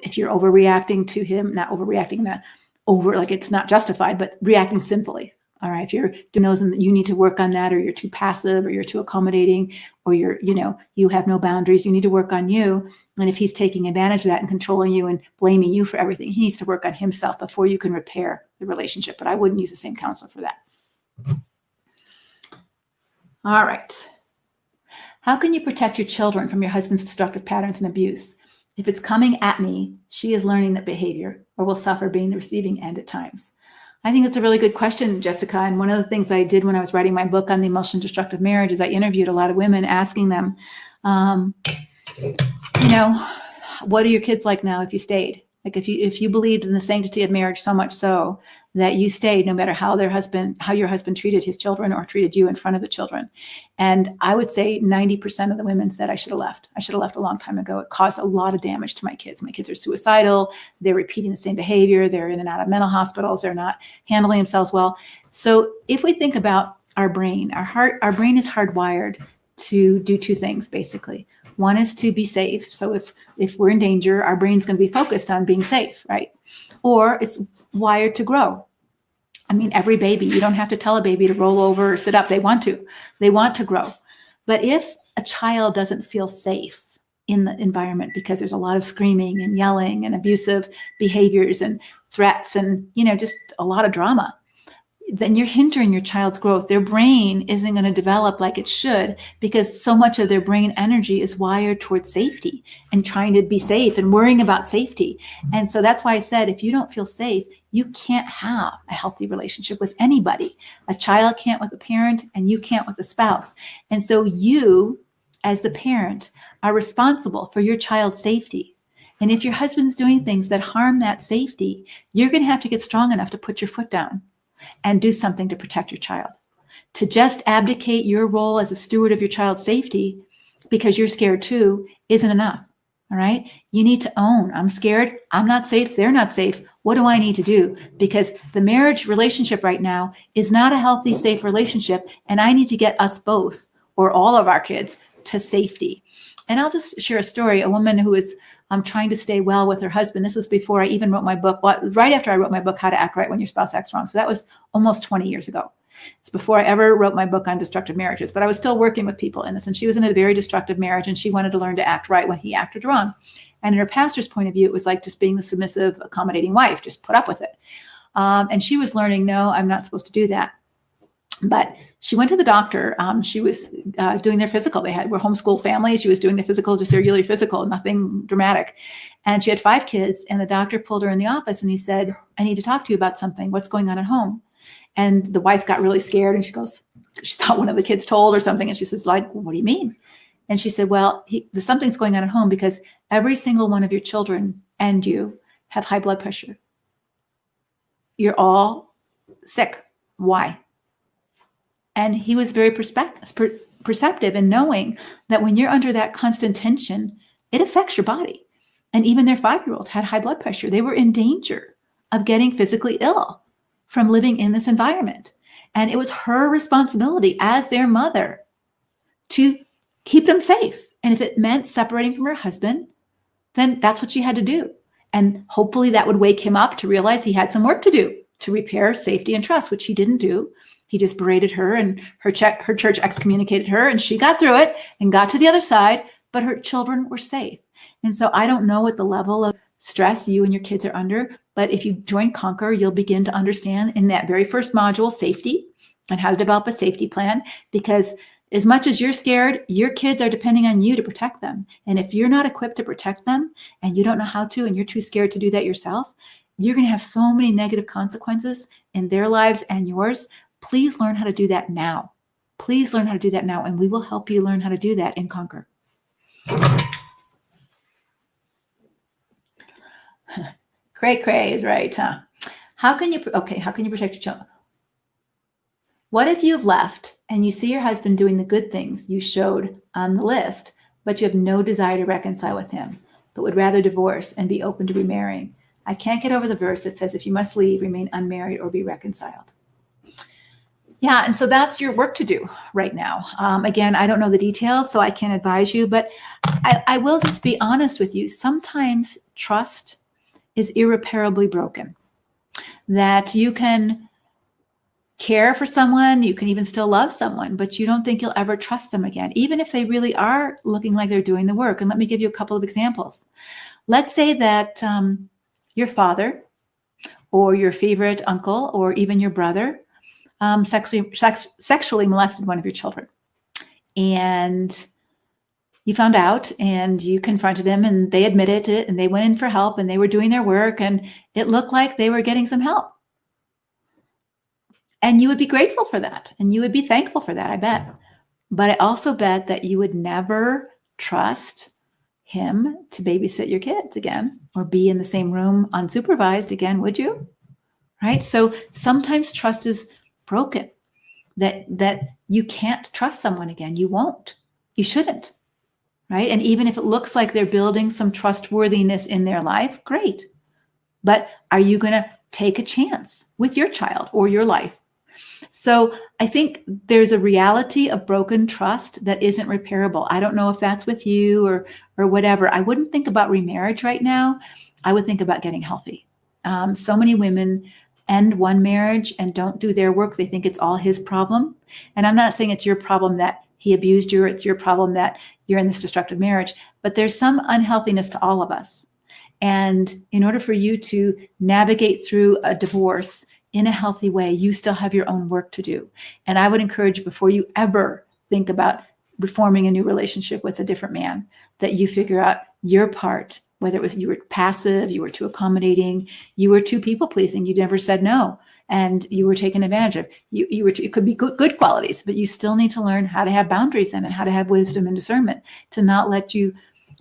If you're overreacting to him, not overreacting, that over, like it's not justified, but reacting sinfully. All right. If you're doing those and you need to work on that, or you're too passive, or you're too accommodating, or you have no boundaries, you need to work on you. And if he's taking advantage of that and controlling you and blaming you for everything, he needs to work on himself before you can repair the relationship. But I wouldn't use the same counselor for that. All right. How can you protect your children from your husband's destructive patterns and abuse? If it's coming at me, she is learning that behavior, or will suffer being the receiving end at times. I think that's a really good question, Jessica. And one of the things I did when I was writing my book on the emotionally destructive marriage is I interviewed a lot of women, asking them, what are your kids like now if you stayed? Like if you believed in the sanctity of marriage so much so that you stayed, no matter how your husband treated his children or treated you in front of the children. And I would say 90% of the women said I should have left. I should have left a long time ago. It caused a lot of damage to my kids. My kids are suicidal. They're repeating the same behavior. They're in and out of mental hospitals. They're not handling themselves well. So if we think about our brain, our brain is hardwired to do two things, basically. One is to be safe. So if we're in danger, our brain's going to be focused on being safe, right? Or it's wired to grow. I mean, every baby, you don't have to tell a baby to roll over or sit up. They want to grow. But if a child doesn't feel safe in the environment because there's a lot of screaming and yelling and abusive behaviors and threats and, just a lot of drama, then you're hindering your child's growth. Their brain isn't going to develop like it should, because so much of their brain energy is wired towards safety and trying to be safe and worrying about safety. And so that's why I said, if you don't feel safe, you can't have a healthy relationship with anybody. A child can't with a parent, and you can't with a spouse. And so you, as the parent, are responsible for your child's safety. And if your husband's doing things that harm that safety, you're going to have to get strong enough to put your foot down and do something to protect your child. To just abdicate your role as a steward of your child's safety because you're scared too isn't enough. All right. You need to own, I'm scared. I'm not safe. They're not safe. What do I need to do? Because the marriage relationship right now is not a healthy, safe relationship. And I need to get us both, or all of our kids, to safety. And I'll just share a story. A woman who was trying to stay well with her husband. This was before I even wrote my book. Right after I wrote my book, How to Act Right When Your Spouse Acts Wrong. So that was almost 20 years ago. It's before I ever wrote my book on destructive marriages, but I was still working with people in this. And she was in a very destructive marriage, and she wanted to learn to act right when he acted wrong. And in her pastor's point of view, it was like just being the submissive, accommodating wife, just put up with it. And she was learning, no, I'm not supposed to do that. But she went to the doctor. She was doing their physical. We're homeschool families. She was doing the physical, just their yearly physical, nothing dramatic. And she had 5 kids. And the doctor pulled her in the office and he said, I need to talk to you about something. What's going on at home? And the wife got really scared and she goes, she thought one of the kids told or something. And she says, like, what do you mean? And she said, well, something's going on at home because every single one of your children and you have high blood pressure. You're all sick. Why? And he was very perceptive in knowing that when you're under that constant tension, it affects your body. And even their 5-year-old had high blood pressure. They were in danger of getting physically ill from living in this environment. And it was her responsibility as their mother to keep them safe. And if it meant separating from her husband, then that's what she had to do. And hopefully that would wake him up to realize he had some work to do to repair safety and trust, which he didn't do. He just berated her, and her church excommunicated her, and she got through it and got to the other side, but her children were safe. And so I don't know what the level of stress you and your kids are under, but if you join Conquer, you'll begin to understand in that very first module, safety and how to develop a safety plan, because as much as you're scared, your kids are depending on you to protect them. And if you're not equipped to protect them and you don't know how to, and you're too scared to do that yourself, you're going to have so many negative consequences in their lives and yours. Please learn how to do that now. Please learn how to do that now, and we will help you learn how to do that in Conquer. Cray is right, huh? How can you protect your children? What if you've left and you see your husband doing the good things you showed on the list, but you have no desire to reconcile with him, but would rather divorce and be open to remarrying? I can't get over the verse that says, if you must leave, remain unmarried or be reconciled. Yeah, and so that's your work to do right now. Again, I don't know the details, so I can't advise you, but I will just be honest with you. Sometimes trust is irreparably broken. That you can care for someone, you can even still love someone, but you don't think you'll ever trust them again, even if they really are looking like they're doing the work. And let me give you a couple of examples. Let's say that your father or your favorite uncle or even your brother sexually molested one of your children. And you found out and you confronted him and they admitted it and they went in for help and they were doing their work and it looked like they were getting some help. And you would be grateful for that and you would be thankful for that, I bet. But I also bet that you would never trust him to babysit your kids again or be in the same room unsupervised again, would you? Right? So sometimes trust is broken, that you can't trust someone again. You won't. You shouldn't. Right? And even if it looks like they're building some trustworthiness in their life, great. But are you going to take a chance with your child or your life? So I think there's a reality of broken trust that isn't repairable. I don't know if that's with you or whatever. I wouldn't think about remarriage right now. I would think about getting healthy. So many women end one marriage and don't do their work. They think it's all his problem. And I'm not saying it's your problem that he abused you, or it's your problem that you're in this destructive marriage, but there's some unhealthiness to all of us. And in order for you to navigate through a divorce in a healthy way, you still have your own work to do. And I would encourage you, before you ever think about reforming a new relationship with a different man, that you figure out your part, whether it was you were passive, you were too accommodating, you were too people-pleasing, you never said no, and you were taken advantage of. It could be good qualities, but you still need to learn how to have boundaries and how to have wisdom and discernment to not let you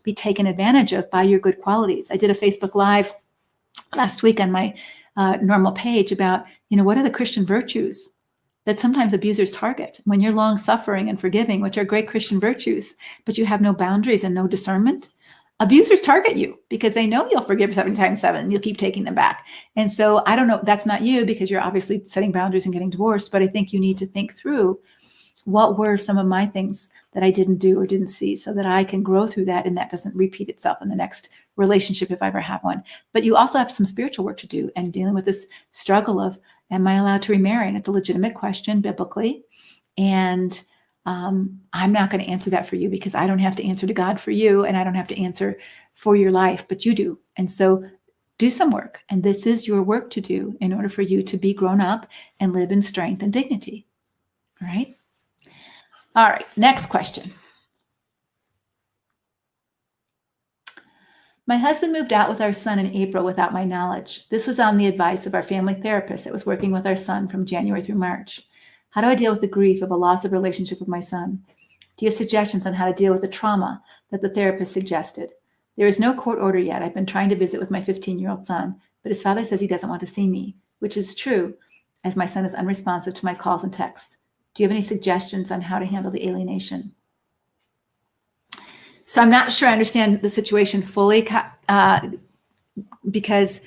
be taken advantage of by your good qualities. I did a Facebook Live last week on my normal page about, what are the Christian virtues that sometimes abusers target? When you're long-suffering and forgiving, which are great Christian virtues, but you have no boundaries and no discernment, abusers target you because they know you'll forgive 7 times 7 and you'll keep taking them back. And so I don't know, that's not you because you're obviously setting boundaries and getting divorced, but I think you need to think through what were some of my things that I didn't do or didn't see so that I can grow through that and that doesn't repeat itself in the next relationship if I ever have one. But you also have some spiritual work to do and dealing with this struggle of, am I allowed to remarry? And it's a legitimate question biblically. And I'm not going to answer that for you because I don't have to answer to God for you and I don't have to answer for your life, but you do. And so do some work. And this is your work to do in order for you to be grown up and live in strength and dignity. All right. All right. Next question. My husband moved out with our son in April without my knowledge. This was on the advice of our family therapist that was working with our son from January through March. How do I deal with the grief of a loss of relationship with my son? Do you have suggestions on how to deal with the trauma that the therapist suggested? There is no court order yet. I've been trying to visit with my 15-year-old son, but his father says he doesn't want to see me, which is true, as my son is unresponsive to my calls and texts. Do you have any suggestions on how to handle the alienation? So I'm not sure I understand the situation fully, because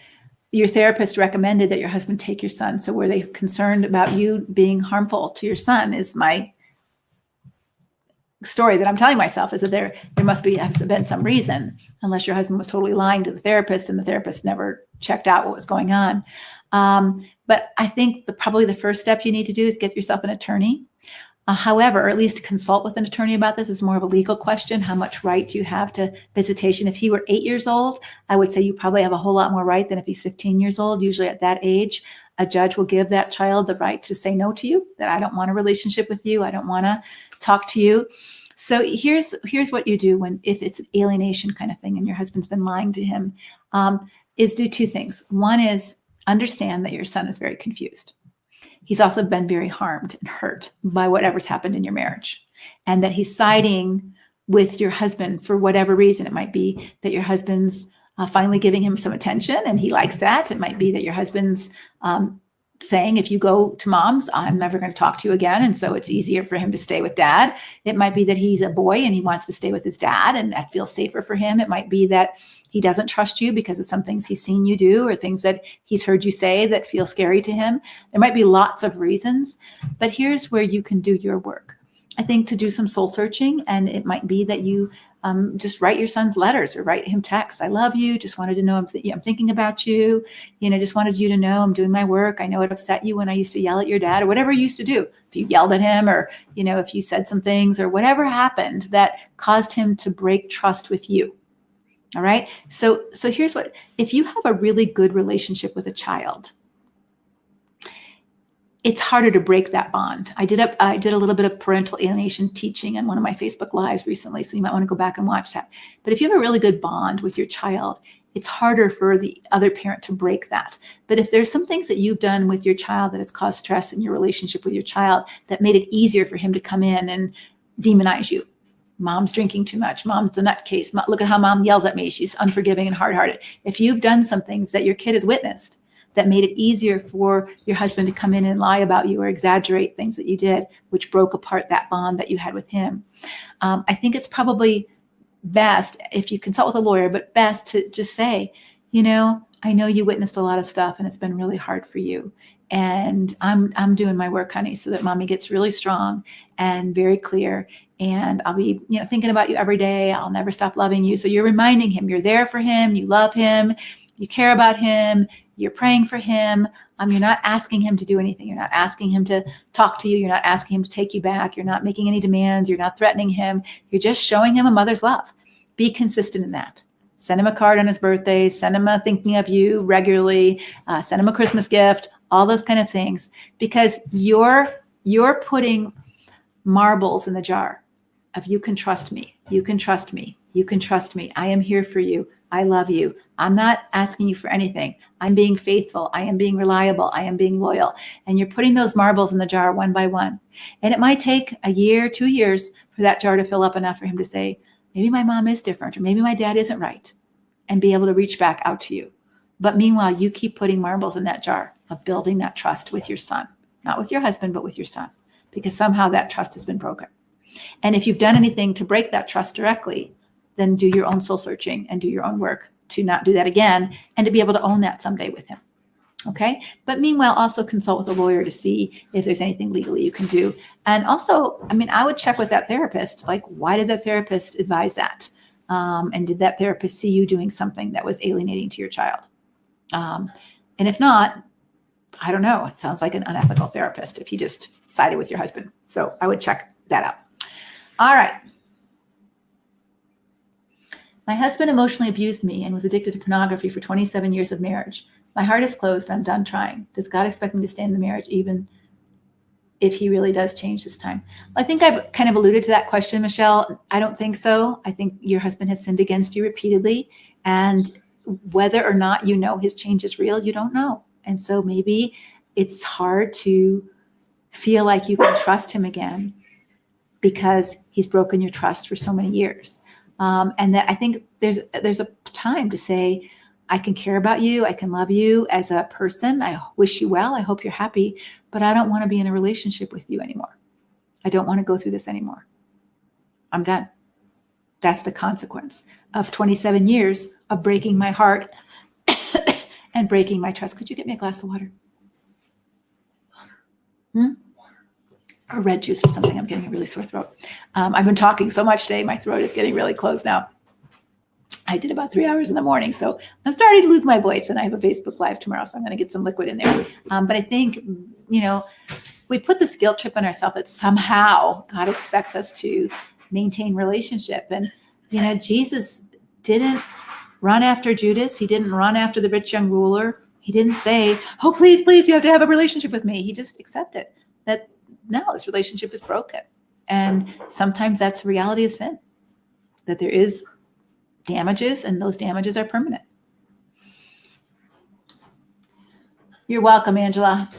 your therapist recommended that your husband take your son. So were they concerned about you being harmful to your son is my story that I'm telling myself, is that there must have been some reason, unless your husband was totally lying to the therapist and the therapist never checked out what was going on. But I think probably the first step you need to do is get yourself an attorney. However, or at least consult with an attorney about this. Is more of a legal question. How much right do you have to visitation? If he were 8 years old, I would say you probably have a whole lot more right than if he's 15 years old. Usually at that age, a judge will give that child the right to say no to you, that I don't want a relationship with you. I don't want to talk to you. So here's what you do if it's an alienation kind of thing and your husband's been lying to him, is do two things. One is understand that your son is very confused. He's also been very harmed and hurt by whatever's happened in your marriage, and that he's siding with your husband for whatever reason. It might be that your husband's finally giving him some attention and he likes that. It might be that your husband's saying, if you go to mom's, I'm never going to talk to you again. And so it's easier for him to stay with dad. It might be that he's a boy and he wants to stay with his dad and that feels safer for him. It might be that he doesn't trust you because of some things he's seen you do or things that he's heard you say that feel scary to him. There might be lots of reasons, but here's where you can do your work. I think to do some soul searching, and it might be that you just write your son's letters or write him texts. I love you. Just wanted to know I'm thinking about you. Just wanted you to know I'm doing my work. I know it upset you when I used to yell at your dad or whatever you used to do. If you yelled at him or, if you said some things or whatever happened that caused him to break trust with you. All right. So here's if you have a really good relationship with a child, it's harder to break that bond. I did a little bit of parental alienation teaching on one of my Facebook Lives recently, so you might want to go back and watch that. But if you have a really good bond with your child, it's harder for the other parent to break that. But if there's some things that you've done with your child that has caused stress in your relationship with your child that made it easier for him to come in and demonize you. Mom's drinking too much. Mom's a nutcase. Look at how mom yells at me. She's unforgiving and hard-hearted. If you've done some things that your kid has witnessed that made it easier for your husband to come in and lie about you or exaggerate things that you did, which broke apart that bond that you had with him. I think it's probably best, if you consult with a lawyer, but best to just say, I know you witnessed a lot of stuff and it's been really hard for you. And I'm doing my work, honey, so that mommy gets really strong and very clear. And I'll be, thinking about you every day. I'll never stop loving you. So you're reminding him you're there for him. You love him. You care about him. You're praying for him. You're not asking him to do anything. You're not asking him to talk to you. You're not asking him to take you back. You're not making any demands. You're not threatening him. You're just showing him a mother's love. Be consistent in that. Send him a card on his birthday. Send him a thinking of you regularly. Send him a Christmas gift. All those kind of things. Because you're putting marbles in the jar of you can trust me. You can trust me. You can trust me. I am here for you. I love you. I'm not asking you for anything. I'm being faithful. I am being reliable. I am being loyal. And you're putting those marbles in the jar one by one. And it might take a year, 2 years for that jar to fill up enough for him to say, maybe my mom is different, or maybe my dad isn't right, and be able to reach back out to you. But meanwhile, you keep putting marbles in that jar of building that trust with your son, not with your husband, but with your son, because somehow that trust has been broken. And if you've done anything to break that trust directly, then do your own soul searching and do your own work to not do that again and to be able to own that someday with him. Okay. But meanwhile, also consult with a lawyer to see if there's anything legally you can do. And also, I would check with that therapist, like, why did that therapist advise that? And did that therapist see you doing something that was alienating to your child? And if not, I don't know. It sounds like an unethical therapist if you just sided with your husband. So I would check that out. All right. My husband emotionally abused me and was addicted to pornography for 27 years of marriage. My heart is closed. I'm done trying. Does God expect me to stay in the marriage even if he really does change this time? I think I've kind of alluded to that question, Michelle. I don't think so. I think your husband has sinned against you repeatedly. And whether or not you know his change is real, you don't know. And so maybe it's hard to feel like you can trust him again because he's broken your trust for so many years. And that I think there's a time to say, I can care about you. I can love you as a person. I wish you well. I hope you're happy, but I don't want to be in a relationship with you anymore. I don't want to go through this anymore. I'm done. That's the consequence of 27 years of breaking my heart and breaking my trust. Could you get me a glass of water? Or red juice or something. I'm getting a really sore throat. I've been talking so much today. My throat is getting really closed now. I did about 3 hours in the morning. So I'm starting to lose my voice, and I have a Facebook Live tomorrow. So I'm going to get some liquid in there. But I think, we put this guilt trip on ourselves that somehow God expects us to maintain relationship. And, Jesus didn't run after Judas. He didn't run after the rich young ruler. He didn't say, oh, please, please, you have to have a relationship with me. He just accepted that, no, this relationship is broken. And sometimes that's the reality of sin, that there is damages, and those damages are permanent. You're welcome, Angela.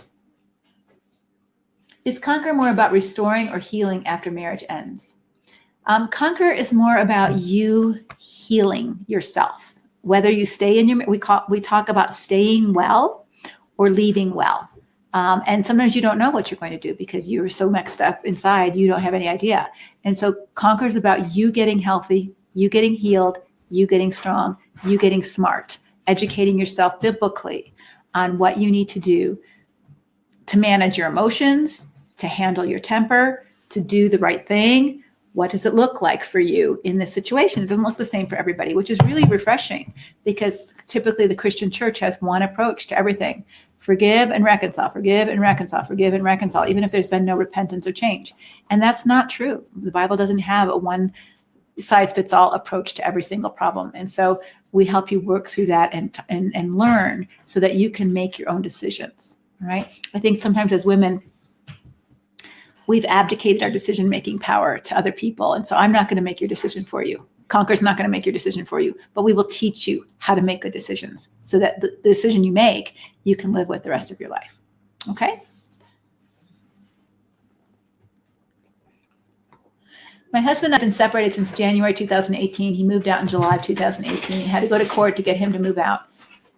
Is conquer more about restoring or healing after marriage ends? Conquer is more about you healing yourself. Whether you stay in we talk about staying well or leaving well. And sometimes you don't know what you're going to do because you're so mixed up inside, you don't have any idea. And so conquer is about you getting healthy, you getting healed, you getting strong, you getting smart, educating yourself biblically on what you need to do to manage your emotions, to handle your temper, to do the right thing. What does it look like for you in this situation? It doesn't look the same for everybody, which is really refreshing because typically the Christian church has one approach to everything. Forgive and reconcile, forgive and reconcile, forgive and reconcile, even if there's been no repentance or change. And that's not true. The Bible doesn't have a one size fits all approach to every single problem. And so we help you work through that and learn so that you can make your own decisions. All right. I think sometimes as women, we've abdicated our decision-making power to other people. And so I'm not going to make your decision for you. Conquer's not going to make your decision for you, but we will teach you how to make good decisions so that the decision you make, you can live with the rest of your life. Okay? My husband and I have been separated since January 2018. He moved out in July of 2018. He had to go to court to get him to move out.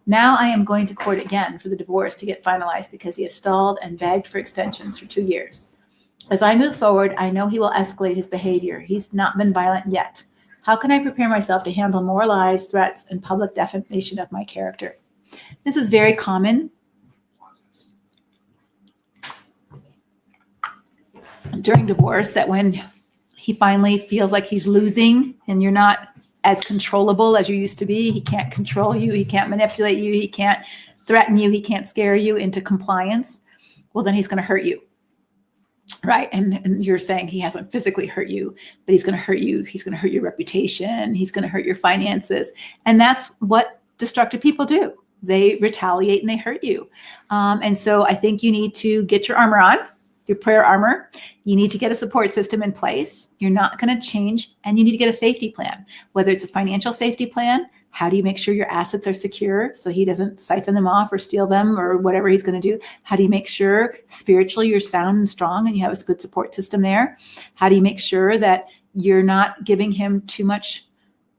Now I am going to court again for the divorce to get finalized because he has stalled and begged for extensions for 2 years. As I move forward, I know he will escalate his behavior. He's not been violent yet. How can I prepare myself to handle more lies, threats, and public defamation of my character? This is very common during divorce, that when he finally feels like he's losing and you're not as controllable as you used to be, he can't control you, he can't manipulate you, he can't threaten you, he can't scare you into compliance, well, then he's going to hurt you. Right. And you're saying he hasn't physically hurt you, but he's going to hurt you. He's going to hurt your reputation. He's going to hurt your finances. And that's what destructive people do. They retaliate and they hurt you. And so I think you need to get your armor on, your prayer armor. You need to get a support system in place. You're not going to change, and you need to get a safety plan, whether it's a financial safety plan. How do you make sure your assets are secure so he doesn't siphon them off or steal them or whatever he's going to do? How do you make sure spiritually you're sound and strong and you have a good support system there? How do you make sure that you're not giving him too much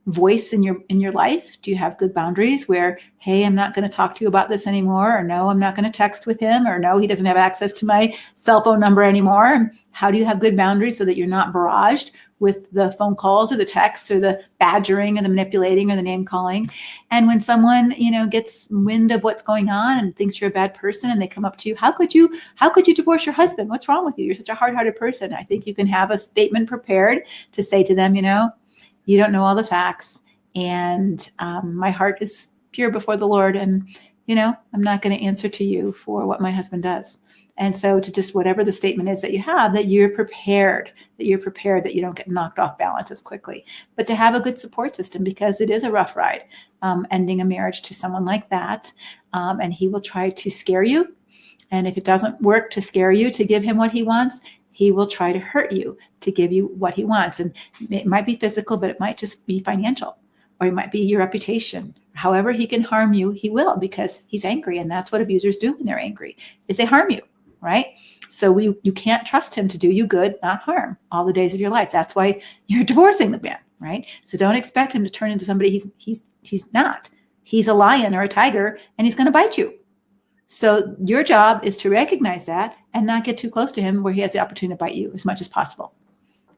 voice in your life? Do you have good boundaries where, hey, I'm not going to talk to you about this anymore, or no, I'm not going to text with him, or no, he doesn't have access to my cell phone number anymore? How do you have good boundaries so that you're not barraged with the phone calls or the texts or the badgering or the manipulating or the name calling? And when someone, gets wind of what's going on and thinks you're a bad person and they come up to you, how could you divorce your husband? What's wrong with you? You're such a hard-hearted person. I think you can have a statement prepared to say to them, you don't know all the facts, and my heart is pure before the Lord, and I'm not going to answer to you for what my husband does. And so to just whatever the statement is that you have, that you're prepared, that you don't get knocked off balance as quickly, but to have a good support system, because it is a rough ride ending a marriage to someone like that. And he will try to scare you. And if it doesn't work to scare you, to give him what he wants, he will try to hurt you to give you what he wants. And it might be physical, but it might just be financial, or it might be your reputation. However he can harm you, he will, because he's angry. And that's what abusers do when they're angry, is they harm you. right? So you can't trust him to do you good, not harm, all the days of your life. That's why you're divorcing the man, right? So don't expect him to turn into somebody he's not. He's a lion or a tiger, and he's going to bite you. So your job is to recognize that and not get too close to him where he has the opportunity to bite you as much as possible,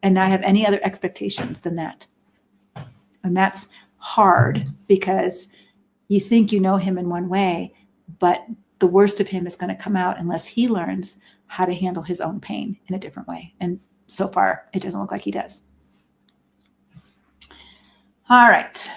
and not have any other expectations than that. And that's hard because you think you know him in one way, but the worst of him is going to come out unless he learns how to handle his own pain in a different way. And so far, it doesn't look like he does. All right.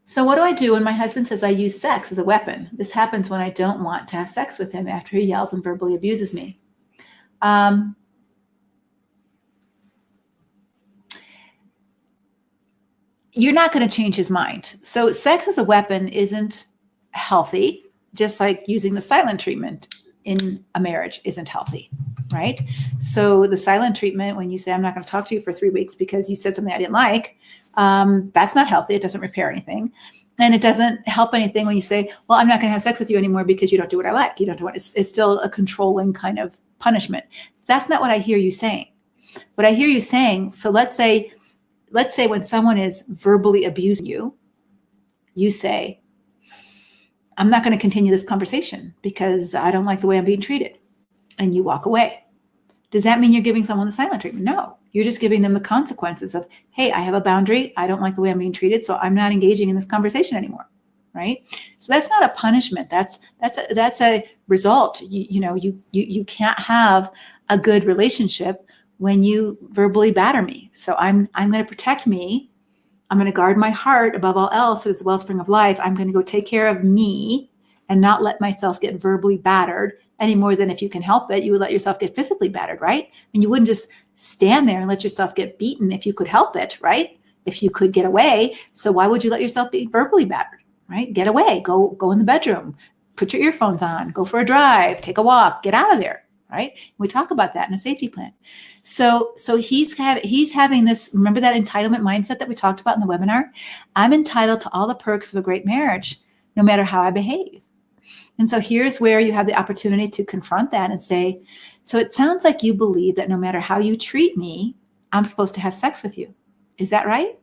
So what do I do when my husband says I use sex as a weapon? This happens when I don't want to have sex with him after he yells and verbally abuses me. You're not going to change his mind. So sex as a weapon isn't healthy, just like using the silent treatment in a marriage isn't healthy, right? So the silent treatment, when you say, I'm not going to talk to you for 3 weeks because you said something I didn't like, that's not healthy. It doesn't repair anything. And it doesn't help anything when you say, well, I'm not going to have sex with you anymore because you don't do what I like. You don't do what it's still a controlling kind of punishment. That's not what I hear you saying. What I hear you saying, so let's say when someone is verbally abusing you, you say, I'm not going to continue this conversation because I don't like the way I'm being treated. And you walk away. Does that mean you're giving someone the silent treatment? No, you're just giving them the consequences of, hey, I have a boundary. I don't like the way I'm being treated, so I'm not engaging in this conversation anymore, right? So that's not a punishment. That's a result. You can't have a good relationship when you verbally batter me. So I'm going to protect me. I'm going to guard my heart above all else as the wellspring of life. I'm going to go take care of me and not let myself get verbally battered any more than if you can help it, you would let yourself get physically battered, right? And you wouldn't just stand there and let yourself get beaten if you could help it, right? If you could get away. So why would you let yourself be verbally battered, right? Get away, go in the bedroom, put your earphones on, go for a drive, take a walk, get out of there, right? We talk about that in a safety plan. So he's having this, remember that entitlement mindset that we talked about in the webinar? I'm entitled to all the perks of a great marriage, no matter how I behave. And so here's where you have the opportunity to confront that and say, so it sounds like you believe that no matter how you treat me, I'm supposed to have sex with you. Is that right?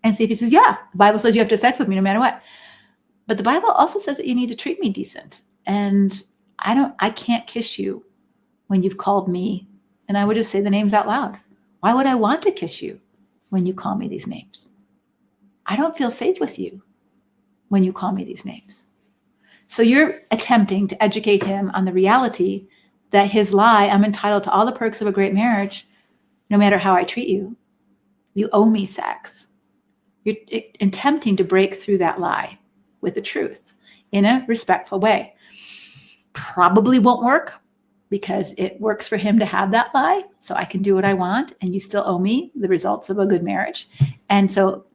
And see if he says, yeah, the Bible says you have to have sex with me no matter what. But the Bible also says that you need to treat me decent. And I can't kiss you when you've called me. And I would just say the names out loud. Why would I want to kiss you when you call me these names? I don't feel safe with you when you call me these names. So you're attempting to educate him on the reality that his lie, I'm entitled to all the perks of a great marriage, no matter how I treat you. You owe me sex. You're attempting to break through that lie with the truth in a respectful way. Probably won't work because it works for him to have that lie. So I can do what I want and you still owe me the results of a good marriage. And so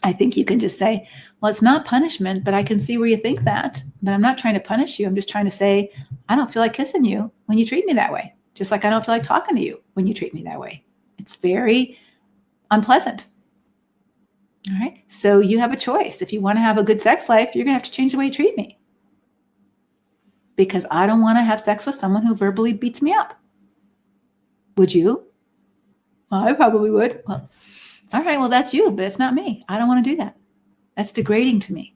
I think you can just say, well, it's not punishment, but I can see where you think that. But I'm not trying to punish you. I'm just trying to say, I don't feel like kissing you when you treat me that way. Just like I don't feel like talking to you when you treat me that way. It's very unpleasant. All right. So you have a choice. If you want to have a good sex life, you're going to have to change the way you treat me. Because I don't want to have sex with someone who verbally beats me up. Would you? I probably would. Well, all right, well, that's you, but it's not me. I don't want to do that. That's degrading to me.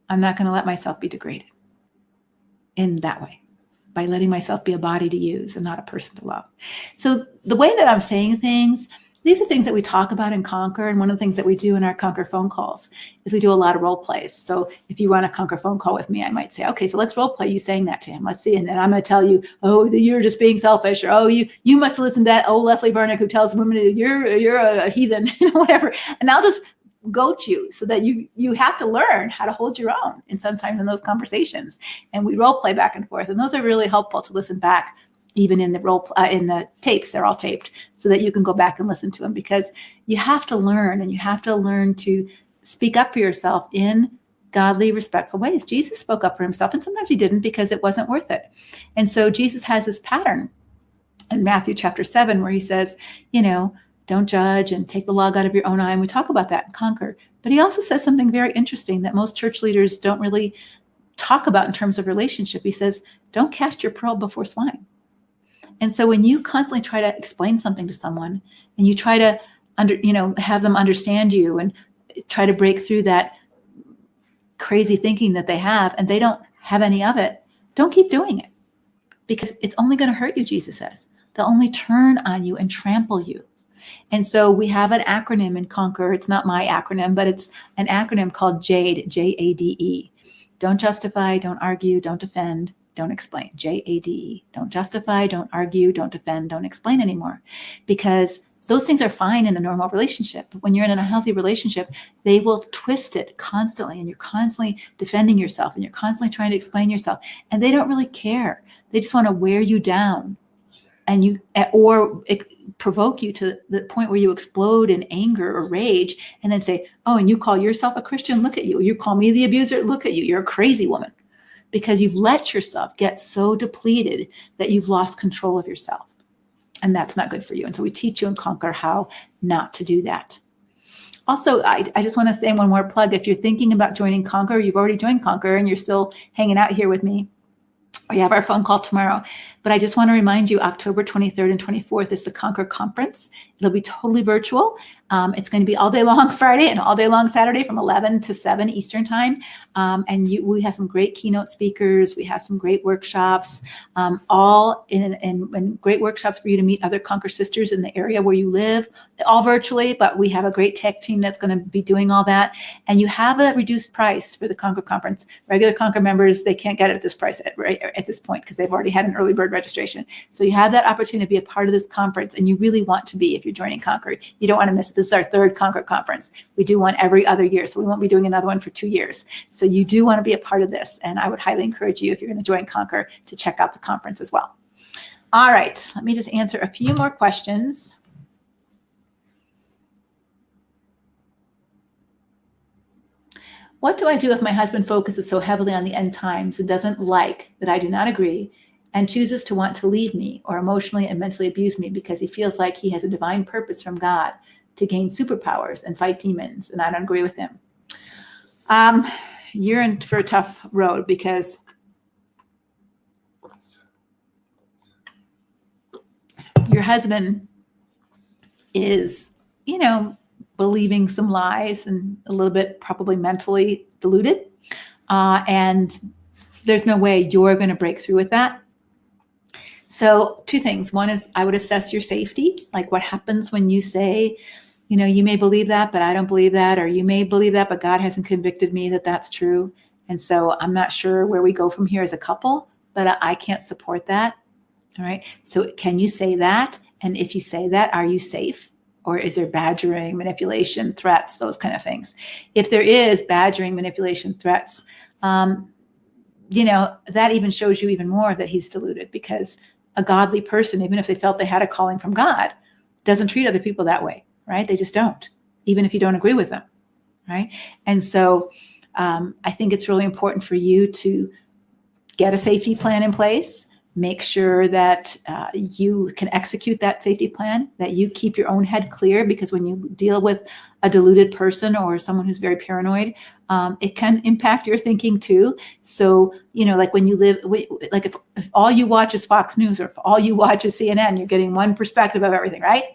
I'm not going to let myself be degraded in that way by letting myself be a body to use and not a person to love. So the way that I'm saying things, these are things that we talk about in Conquer. And one of the things that we do in our Conquer phone calls is we do a lot of role plays. So if you run a Conquer phone call with me, I might say, okay, so let's role play you saying that to him. Let's see. And then I'm going to tell you, oh, you're just being selfish. Or, oh, you must have listened to that old Leslie Vernick who tells women you're a heathen, whatever. And I'll just goat you so that you have to learn how to hold your own. And sometimes in those conversations, and we role play back and forth. And those are really helpful to listen back. Even in the in the tapes, they're all taped so that you can go back and listen to them, because you have to learn, and you have to learn to speak up for yourself in godly, respectful ways. Jesus spoke up for himself, and sometimes he didn't because it wasn't worth it. And so Jesus has this pattern in Matthew chapter 7 where he says, don't judge and take the log out of your own eye. And we talk about that in Conquer. But he also says something very interesting that most church leaders don't really talk about in terms of relationship. He says, don't cast your pearl before swine. And so when you constantly try to explain something to someone and you try to have them understand you and try to break through that crazy thinking that they have, and they don't have any of it, don't keep doing it, because it's only going to hurt you, Jesus says. They'll only turn on you and trample you. And so we have an acronym in Conquer. It's not my acronym, but it's an acronym called JADE, J-A-D-E. Don't justify, don't argue, don't defend, don't explain. J-A-D-E. Don't justify, don't argue, don't defend, don't explain anymore. Because those things are fine in a normal relationship. But when you're in a healthy relationship, they will twist it constantly, and you're constantly defending yourself, and you're constantly trying to explain yourself, and they don't really care. They just want to wear you down, and or provoke you to the point where you explode in anger or rage, and then say, oh, and you call yourself a Christian? Look at you. You call me the abuser? Look at you. You're a crazy woman. Because you've let yourself get so depleted that you've lost control of yourself. And that's not good for you. And so we teach you in Conquer how not to do that. Also, I just want to say one more plug. If you're thinking about joining Conquer, you've already joined Conquer and you're still hanging out here with me, we have our phone call tomorrow. But I just want to remind you, October 23rd and 24th is the Conquer Conference. It'll be totally virtual. It's going to be all day long Friday and all day long Saturday from 11 to 7 Eastern time. And we have some great keynote speakers. We have some great workshops, all in great workshops for you to meet other Conquer sisters in the area where you live, all virtually. But we have a great tech team that's going to be doing all that. And you have a reduced price for the Conquer Conference. Regular Conquer members, they can't get it at this price at this point because they've already had an early bird registration. So you have that opportunity to be a part of this conference, and you really want to be if you're joining Conquer. You don't want to miss it. This is our third Conquer Conference. We do one every other year, so we won't be doing another one for 2 years. So you do want to be a part of this, and I would highly encourage you, if you're going to join Conquer, to check out the conference as well. All right, let me just answer a few more questions. What do I do if my husband focuses so heavily on the end times and doesn't like that I do not agree and chooses to want to leave me or emotionally and mentally abuse me because he feels like he has a divine purpose from God to gain superpowers and fight demons, and I don't agree with him? You're in for a tough road, because your husband is, believing some lies and a little bit probably mentally deluded. And there's no way you're going to break through with that. So 2 things. One is I would assess your safety. Like, what happens when you say, you may believe that, but I don't believe that, or you may believe that, but God hasn't convicted me that that's true. And so I'm not sure where we go from here as a couple, but I can't support that. All right. So can you say that? And if you say that, are you safe? Or is there badgering, manipulation, threats, those kind of things? If there is badgering, manipulation, threats, that even shows you even more that he's deluded, because a godly person, even if they felt they had a calling from God, doesn't treat other people that way, right? They just don't, even if you don't agree with them, right? And so I think it's really important for you to get a safety plan in place. Make sure that you can execute that safety plan, that you keep your own head clear, because when you deal with a deluded person or someone who's very paranoid, it can impact your thinking too. So, like when you like if all you watch is Fox News, or if all you watch is CNN, you're getting one perspective of everything, right?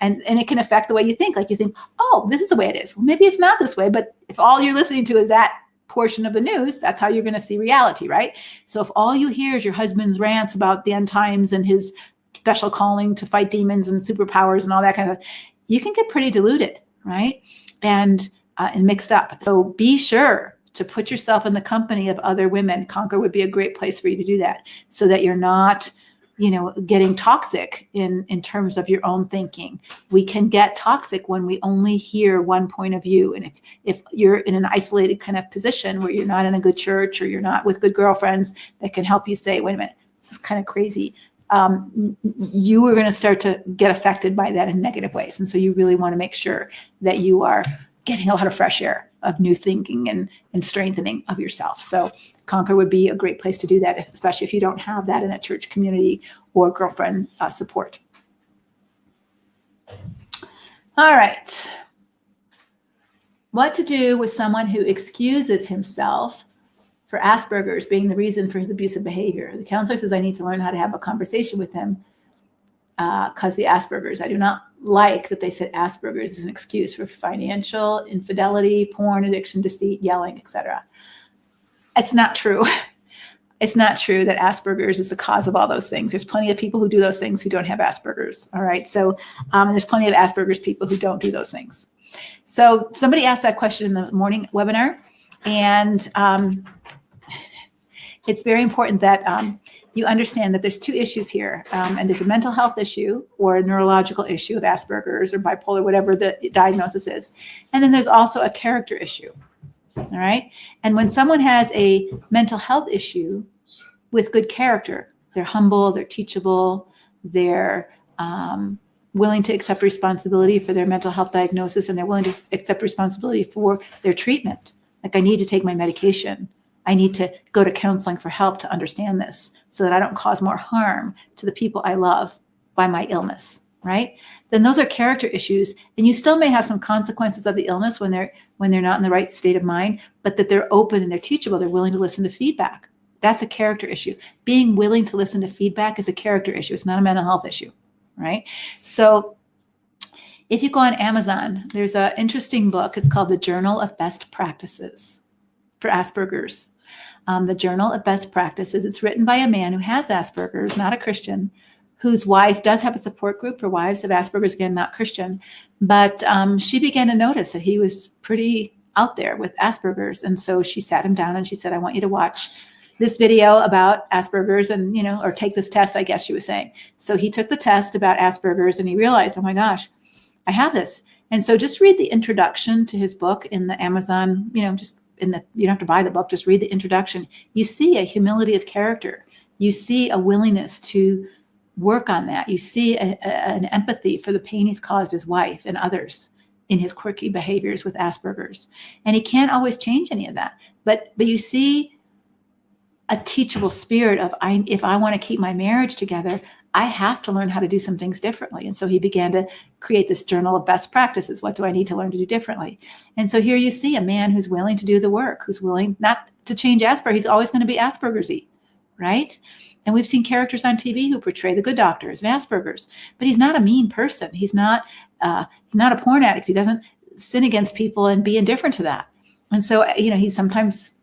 And it can affect the way you think. Like you think, oh, this is the way it is. Well, maybe it's not this way, but if all you're listening to is that portion of the news, that's how you're going to see reality, right? So if all you hear is your husband's rants about the end times and his special calling to fight demons and superpowers and all that kind of, you can get pretty deluded, right? And mixed up. So be sure to put yourself in the company of other women. Conquer would be a great place for you to do that, so that you're not, getting toxic in terms of your own thinking. We can get toxic when we only hear one point of view. And if you're in an isolated kind of position where you're not in a good church, or you're not with good girlfriends that can help you say, wait a minute, this is kind of crazy, you are going to start to get affected by that in negative ways. And so you really want to make sure that you are getting a lot of fresh air of new thinking and strengthening of yourself. So Conquer would be a great place to do that, especially if you don't have that in a church community or girlfriend support. All right. What to do with someone who excuses himself for Asperger's being the reason for his abusive behavior? The counselor says, I need to learn how to have a conversation with him because the Asperger's. I do not like that they said Asperger's is an excuse for financial infidelity, porn addiction, deceit, yelling, etc. It's not true. It's not true that Asperger's is the cause of all those things. There's plenty of people who do those things who don't have Asperger's. All right. So there's plenty of Asperger's people who don't do those things. So somebody asked that question in the morning webinar, and it's very important that you understand that there's two issues here. And there's a mental health issue or a neurological issue of Asperger's or bipolar, whatever the diagnosis is. And then there's also a character issue. All right. And when someone has a mental health issue with good character, they're humble, they're teachable, they're willing to accept responsibility for their mental health diagnosis, and they're willing to accept responsibility for their treatment. Like, I need to take my medication. I need to go to counseling for help to understand this so that I don't cause more harm to the people I love by my illness, right? Then those are character issues, and you still may have some consequences of the illness when they're not in the right state of mind, but that they're open and they're teachable, they're willing to listen to feedback. That's a character issue. Being willing to listen to feedback is a character issue. It's not a mental health issue, right? So if you go on Amazon, there's an interesting book. It's called The Journal of Best Practices for Asperger's. The Journal of Best Practices. It's written by a man who has Asperger's, not a Christian, whose wife does have a support group for wives of Asperger's, again, not Christian. But she began to notice that he was pretty out there with Asperger's. And so she sat him down and she said, I want you to watch this video about Asperger's and, or take this test, I guess she was saying. So he took the test about Asperger's and he realized, oh my gosh, I have this. And so just read the introduction to his book in the Amazon, you don't have to buy the book, just read the introduction. You see a humility of character. You see a willingness to work on that. You see an empathy for the pain he's caused his wife and others in his quirky behaviors with Asperger's. And he can't always change any of that. But you see a teachable spirit of, if I want to keep my marriage together, I have to learn how to do some things differently. And so he began to create this journal of best practices. What do I need to learn to do differently? And so here you see a man who's willing to do the work, who's willing not to change Asperger's. He's always going to be Asperger's-y, right? And we've seen characters on TV who portray the good doctor as an Asperger's, but he's not a mean person. He's not a porn addict. He doesn't sin against people and be indifferent to that. And so, he's sometimes,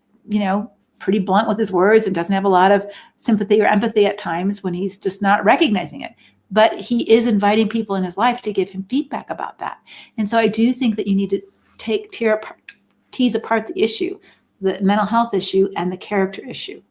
pretty blunt with his words and doesn't have a lot of sympathy or empathy at times when he's just not recognizing it. But he is inviting people in his life to give him feedback about that. And so I do think that you need to tease apart the issue, the mental health issue and the character issue.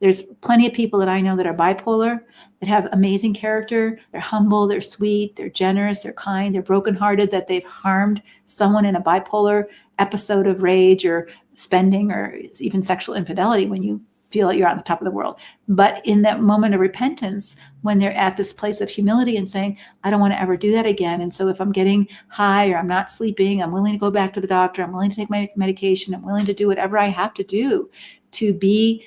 There's plenty of people that I know that are bipolar, that have amazing character. They're humble, they're sweet, they're generous, they're kind, they're brokenhearted, that they've harmed someone in a bipolar episode of rage or spending or even sexual infidelity when you feel like you're on the top of the world. But in that moment of repentance, when they're at this place of humility and saying, I don't want to ever do that again. And so if I'm getting high or I'm not sleeping, I'm willing to go back to the doctor. I'm willing to take my medication. I'm willing to do whatever I have to do to be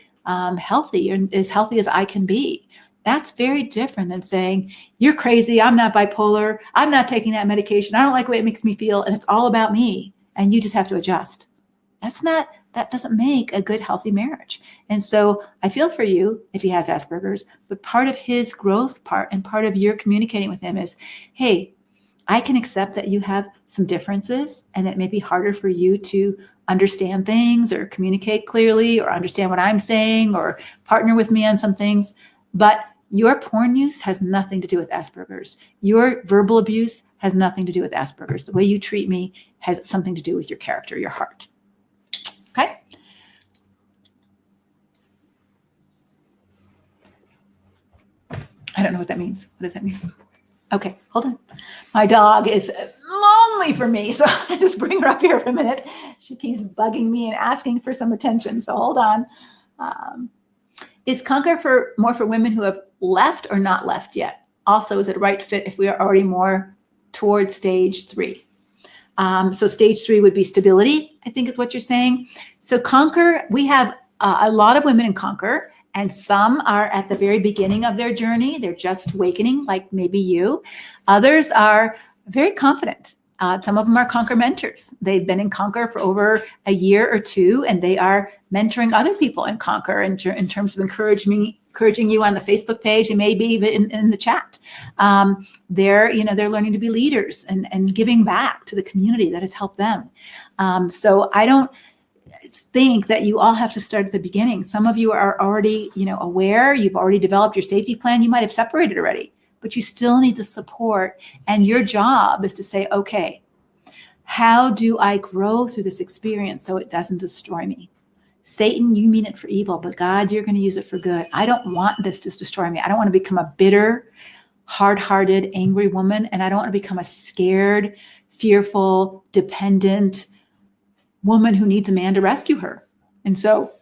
healthy and as healthy as I can be. That's very different than saying, you're crazy. I'm not bipolar. I'm not taking that medication. I don't like the way it makes me feel. And it's all about me. And you just have to adjust. That doesn't make a good, healthy marriage. And so I feel for you if he has Asperger's, but part of his growth and part of your communicating with him is, hey, I can accept that you have some differences and it may be harder for you to understand things or communicate clearly or understand what I'm saying or partner with me on some things. But your porn use has nothing to do with Asperger's. Your verbal abuse has nothing to do with Asperger's. The way you treat me has something to do with your character, your heart. Okay? I don't know what that means. What does that mean? Okay, hold on. My dog is lonely for me, so I just bring her up here for a minute. She keeps bugging me and asking for some attention, so hold on. Is Conquer more for women who have left or not left yet? Also, is it a right fit if we are already more towards stage 3? So stage 3 would be stability, I think is what you're saying. So Conquer, we have a lot of women in Conquer, and some are at the very beginning of their journey. They're just awakening, like maybe you. Others are very confident. Some of them are Conquer mentors. They've been in Conquer for over a year or two, and they are mentoring other people in Conquer in terms of encouraging you on the Facebook page and maybe even in the chat. They're learning to be leaders and giving back to the community that has helped them. So I don't think that you all have to start at the beginning. Some of you are already, aware. You've already developed your safety plan. You might have separated already, but you still need the support. And your job is to say, okay, how do I grow through this experience so it doesn't destroy me? Satan, you mean it for evil, but God, you're going to use it for good. I don't want this to destroy me. I don't want to become a bitter, hard-hearted, angry woman. And I don't want to become a scared, fearful, dependent woman who needs a man to rescue her. And so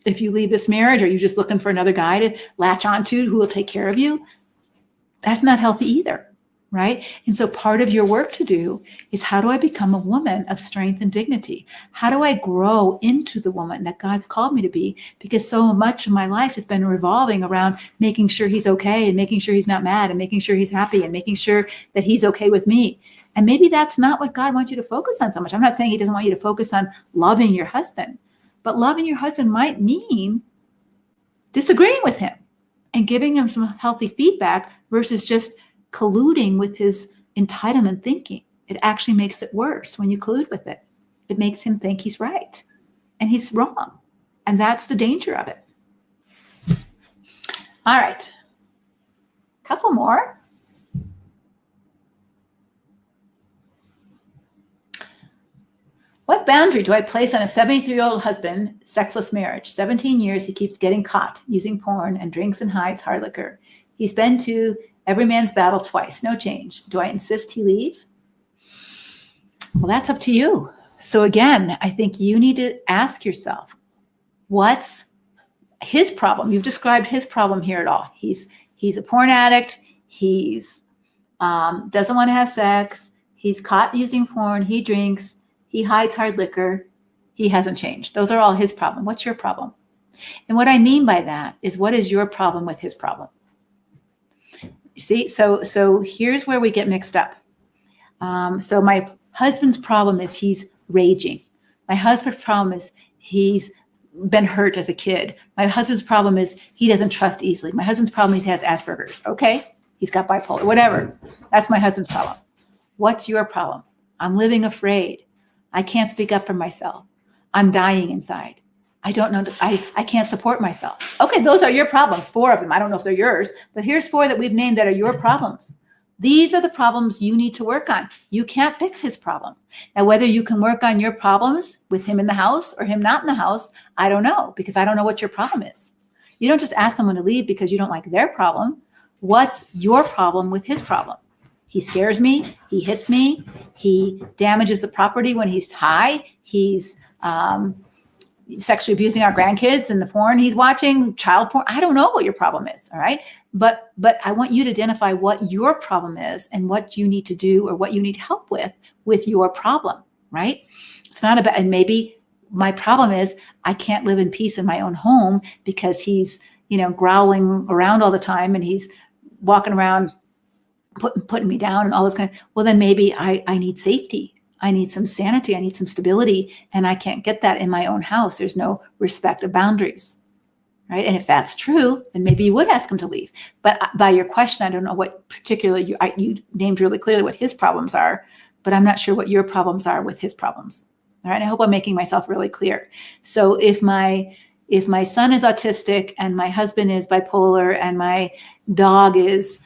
if you leave this marriage, are you just looking for another guy to latch onto who will take care of you? That's not healthy either, right? And so part of your work to do is, how do I become a woman of strength and dignity? How do I grow into the woman that God's called me to be? Because so much of my life has been revolving around making sure he's okay and making sure he's not mad and making sure he's happy and making sure that he's okay with me. And maybe that's not what God wants you to focus on so much. I'm not saying he doesn't want you to focus on loving your husband, but loving your husband might mean disagreeing with him and giving him some healthy feedback versus just colluding with his entitlement thinking. It actually makes it worse when you collude with it. It makes him think he's right and he's wrong. And that's the danger of it. All right. Couple more. What boundary do I place on a 73-year-old husband, sexless marriage? 17 years, he keeps getting caught using porn and drinks and hides hard liquor. He's been to every man's battle twice, no change. Do I insist he leave? Well, that's up to you. So again, I think you need to ask yourself, what's his problem? You've described his problem here at all. He's a porn addict. He's doesn't want to have sex. He's caught using porn. He drinks. He hides hard liquor. He hasn't changed. Those are all his problem. What's your problem? And what I mean by that is, what is your problem with his problem? See, so here's where we get mixed up. So my husband's problem is he's raging. My husband's problem is he's been hurt as a kid. My husband's problem is he doesn't trust easily. My husband's problem is he has Asperger's. Okay, he's got bipolar, whatever. That's my husband's problem. What's your problem? I'm living afraid. I can't speak up for myself. I'm dying inside. I don't know. I can't support myself. Okay, those are your problems, 4 of them. I don't know if they're yours, but here's 4 that we've named that are your problems. These are the problems you need to work on. You can't fix his problem. Now, whether you can work on your problems with him in the house or him not in the house, I don't know, because I don't know what your problem is. You don't just ask someone to leave because you don't like their problem. What's your problem with his problem? He scares me. He hits me. He damages the property when he's high. He's sexually abusing our grandkids and the porn he's watching, child porn. I don't know what your problem is. All right. But I want you to identify what your problem is and what you need to do or what you need help with your problem. Right. It's not about, and maybe my problem is I can't live in peace in my own home because he's, growling around all the time and he's walking around putting me down and all this kind of, well, then maybe I need safety. I need some sanity. I need some stability. And I can't get that in my own house. There's no respect of boundaries. Right. And if that's true, then maybe you would ask him to leave. But by your question, I don't know what particularly you named really clearly what his problems are, but I'm not sure what your problems are with his problems. All right. I hope I'm making myself really clear. So if my son is autistic and my husband is bipolar and my dog is,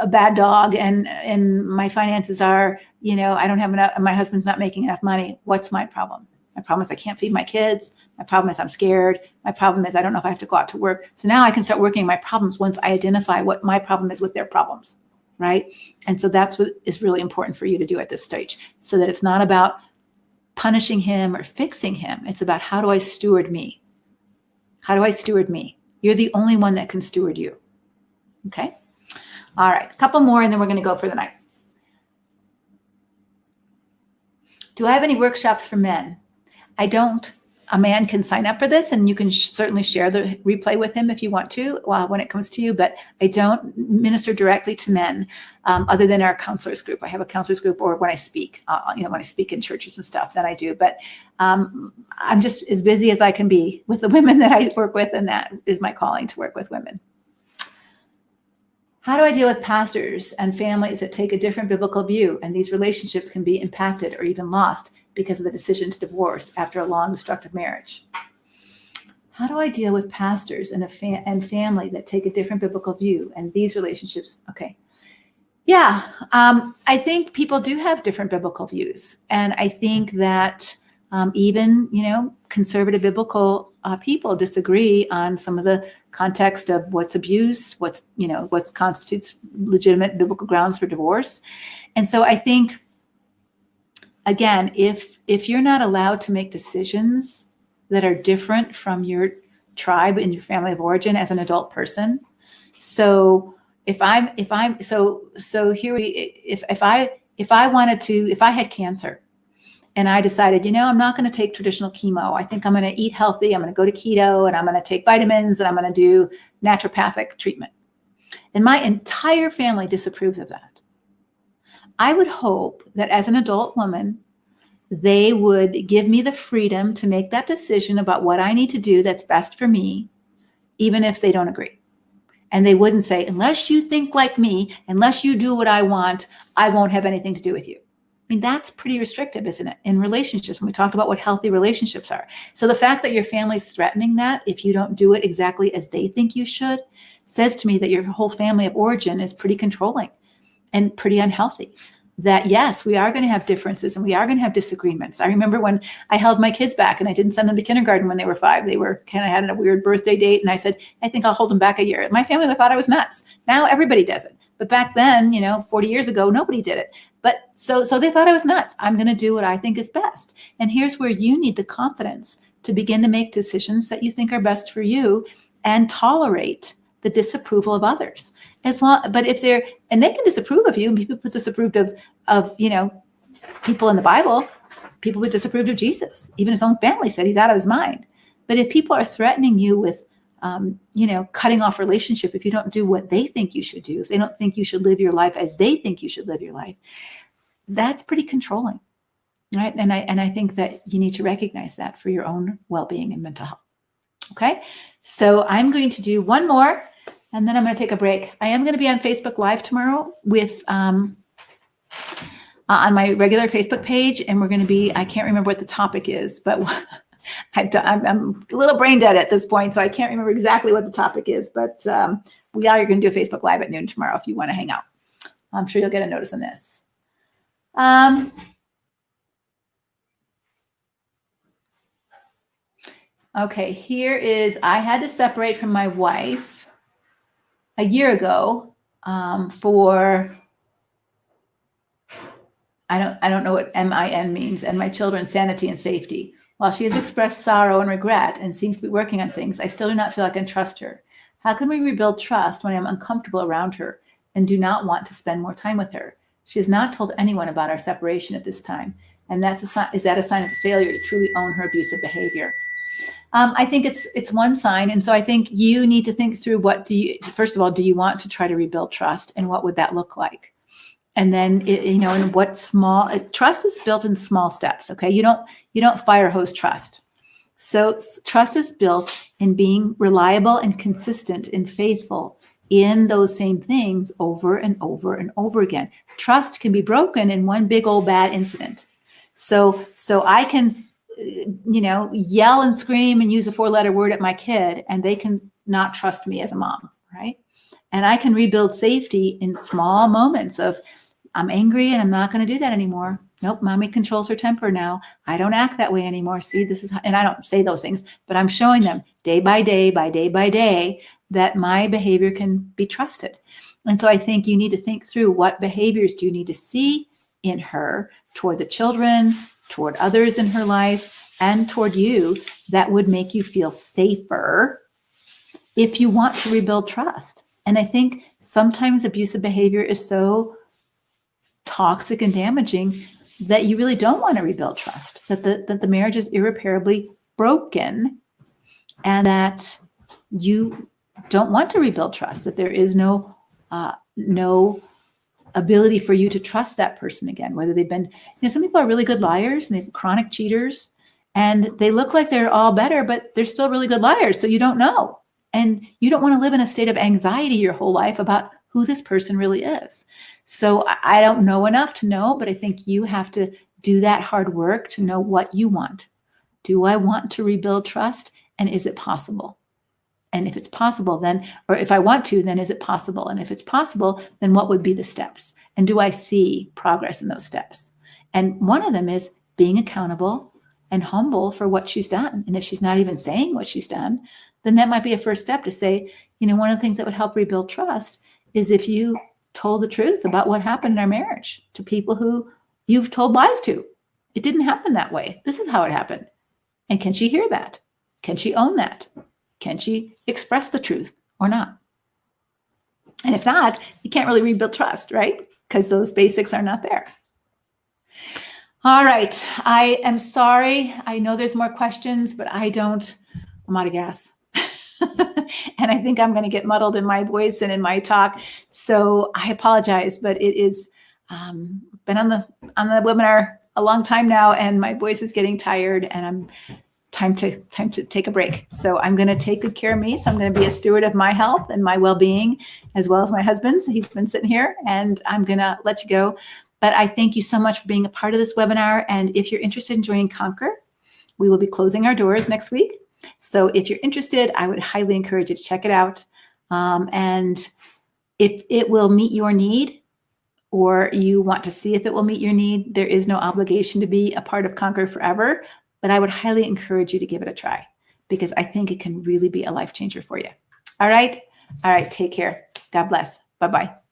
a bad dog and my finances are, I don't have enough, my husband's not making enough money. What's my problem? My problem is I can't feed my kids. My problem is I'm scared. My problem is I don't know if I have to go out to work. So now I can start working my problems once I identify what my problem is with their problems, right? And so that's what is really important for you to do at this stage, so that it's not about punishing him or fixing him. It's about, how do I steward me? How do I steward me? You're the only one that can steward you. Okay? All right, a couple more and then we're going to go for the night. Do I have any workshops for men? I don't a man can sign up for this, and you can certainly share the replay with him if you want to when it comes to you. But I don't minister directly to men other than our counselors group. I have a counselors group, or when I speak, when I speak in churches and stuff, then I do. But I'm just as busy as I can be with the women that I work with, and that is my calling, to work with women. How do I deal with pastors and families that take a different biblical view, and these relationships can be impacted or even lost because of the decision to divorce after a long, destructive marriage? How do I deal with pastors and family that take a different biblical view, and these relationships? Okay. Yeah, I think people do have different biblical views. And I think that even, conservative biblical people disagree on some of the context of what's abuse, what constitutes legitimate biblical grounds for divorce. And so I think, again, if you're not allowed to make decisions that are different from your tribe and your family of origin as an adult person, so if I had cancer and I decided, I'm not going to take traditional chemo. I think I'm going to eat healthy. I'm going to go to keto, and I'm going to take vitamins, and I'm going to do naturopathic treatment. And my entire family disapproves of that. I would hope that as an adult woman, they would give me the freedom to make that decision about what I need to do that's best for me, even if they don't agree. And they wouldn't say, unless you think like me, unless you do what I want, I won't have anything to do with you. I mean, that's pretty restrictive, isn't it? In relationships, when we talked about what healthy relationships are. So the fact that your family's threatening that if you don't do it exactly as they think you should, says to me that your whole family of origin is pretty controlling and pretty unhealthy. That yes, we are going to have differences and we are going to have disagreements. I remember when I held my kids back and I didn't send them to kindergarten when they were 5. They were kind of had a weird birthday date. And I said, I think I'll hold them back a year. My family thought I was nuts. Now everybody does it. But back then, 40 years ago, nobody did it. But so they thought I was nuts. I'm going to do what I think is best. And here's where you need the confidence to begin to make decisions that you think are best for you and tolerate the disapproval of others. But if they can disapprove of you, and people disapproved of people in the Bible, people who disapproved of Jesus. Even his own family said he's out of his mind. But if people are threatening you with cutting off relationship if you don't do what they think you should do, if they don't think you should live your life as they think you should live your life, that's pretty controlling, right? And I think that you need to recognize that for your own well-being and mental health. Okay, so I'm going to do one more, and then I'm going to take a break. I am going to be on Facebook Live tomorrow with on my regular Facebook page, and we're going to be, I can't remember what the topic is, but I'm a little brain dead at this point, so I can't remember exactly what the topic is, but we are going to do a Facebook Live at noon tomorrow if you want to hang out. I'm sure you'll get a notice on this. Okay, here is, I had to separate from my wife a year ago for, I don't know what MIN means, and my children's sanity and safety. While she has expressed sorrow and regret and seems to be working on things, I still do not feel like I can trust her. How can we rebuild trust when I'm uncomfortable around her and do not want to spend more time with her? She has not told anyone about our separation at this time, and is that a sign of failure to truly own her abusive behavior? I think it's one sign, and so I think you need to think through first of all, do you want to try to rebuild trust, and what would that look like? And then, and what trust is built in small steps. Okay. You don't fire hose trust. So trust is built in being reliable and consistent and faithful in those same things over and over and over again. Trust can be broken in one big old bad incident. So I can, yell and scream and use a 4-letter word at my kid, and they can not trust me as a mom. Right. And I can rebuild safety in small moments of, I'm angry and I'm not going to do that anymore. Nope, mommy controls her temper now. I don't act that way anymore. See, and I don't say those things, but I'm showing them day by day that my behavior can be trusted. And so I think you need to think through, what behaviors do you need to see in her toward the children, toward others in her life, and toward you that would make you feel safer if you want to rebuild trust. And I think sometimes abusive behavior is so toxic and damaging that you really don't want to rebuild trust, that the marriage is irreparably broken and that you don't want to rebuild trust, that there is no ability for you to trust that person again, whether they've been, some people are really good liars and they're chronic cheaters and they look like they're all better, but they're still really good liars. So you don't know. And you don't want to live in a state of anxiety your whole life about who this person really is. So I don't know enough to know, but I think you have to do that hard work to know what you want. Do I want to rebuild trust? And is it possible? And if it's possible, then, or if I want to, then is it possible? And if it's possible, then what would be the steps? And do I see progress in those steps? And one of them is being accountable and humble for what she's done. And if she's not even saying what she's done, then that might be a first step to say, one of the things that would help rebuild trust is if you told the truth about what happened in our marriage to people who you've told lies to. It didn't happen that way. This is how it happened. And can she hear that? Can she own that? Can she express the truth or not? And if not, you can't really rebuild trust, right? Because those basics are not there. All right. I am sorry. I know there's more questions, but I'm out of gas. And I think I'm going to get muddled in my voice and in my talk. So I apologize, but it is been on the webinar a long time now, and my voice is getting tired, and I'm time to take a break. So I'm going to take good care of me. So I'm going to be a steward of my health and my well-being, as well as my husband's. He's been sitting here, and I'm going to let you go. But I thank you so much for being a part of this webinar. And if you're interested in joining Conquer, we will be closing our doors next week. So if you're interested, I would highly encourage you to check it out. And if it will meet your need, or you want to see if it will meet your need, there is no obligation to be a part of Conquer forever. But I would highly encourage you to give it a try, because I think it can really be a life changer for you. All right. Take care. God bless. Bye-bye.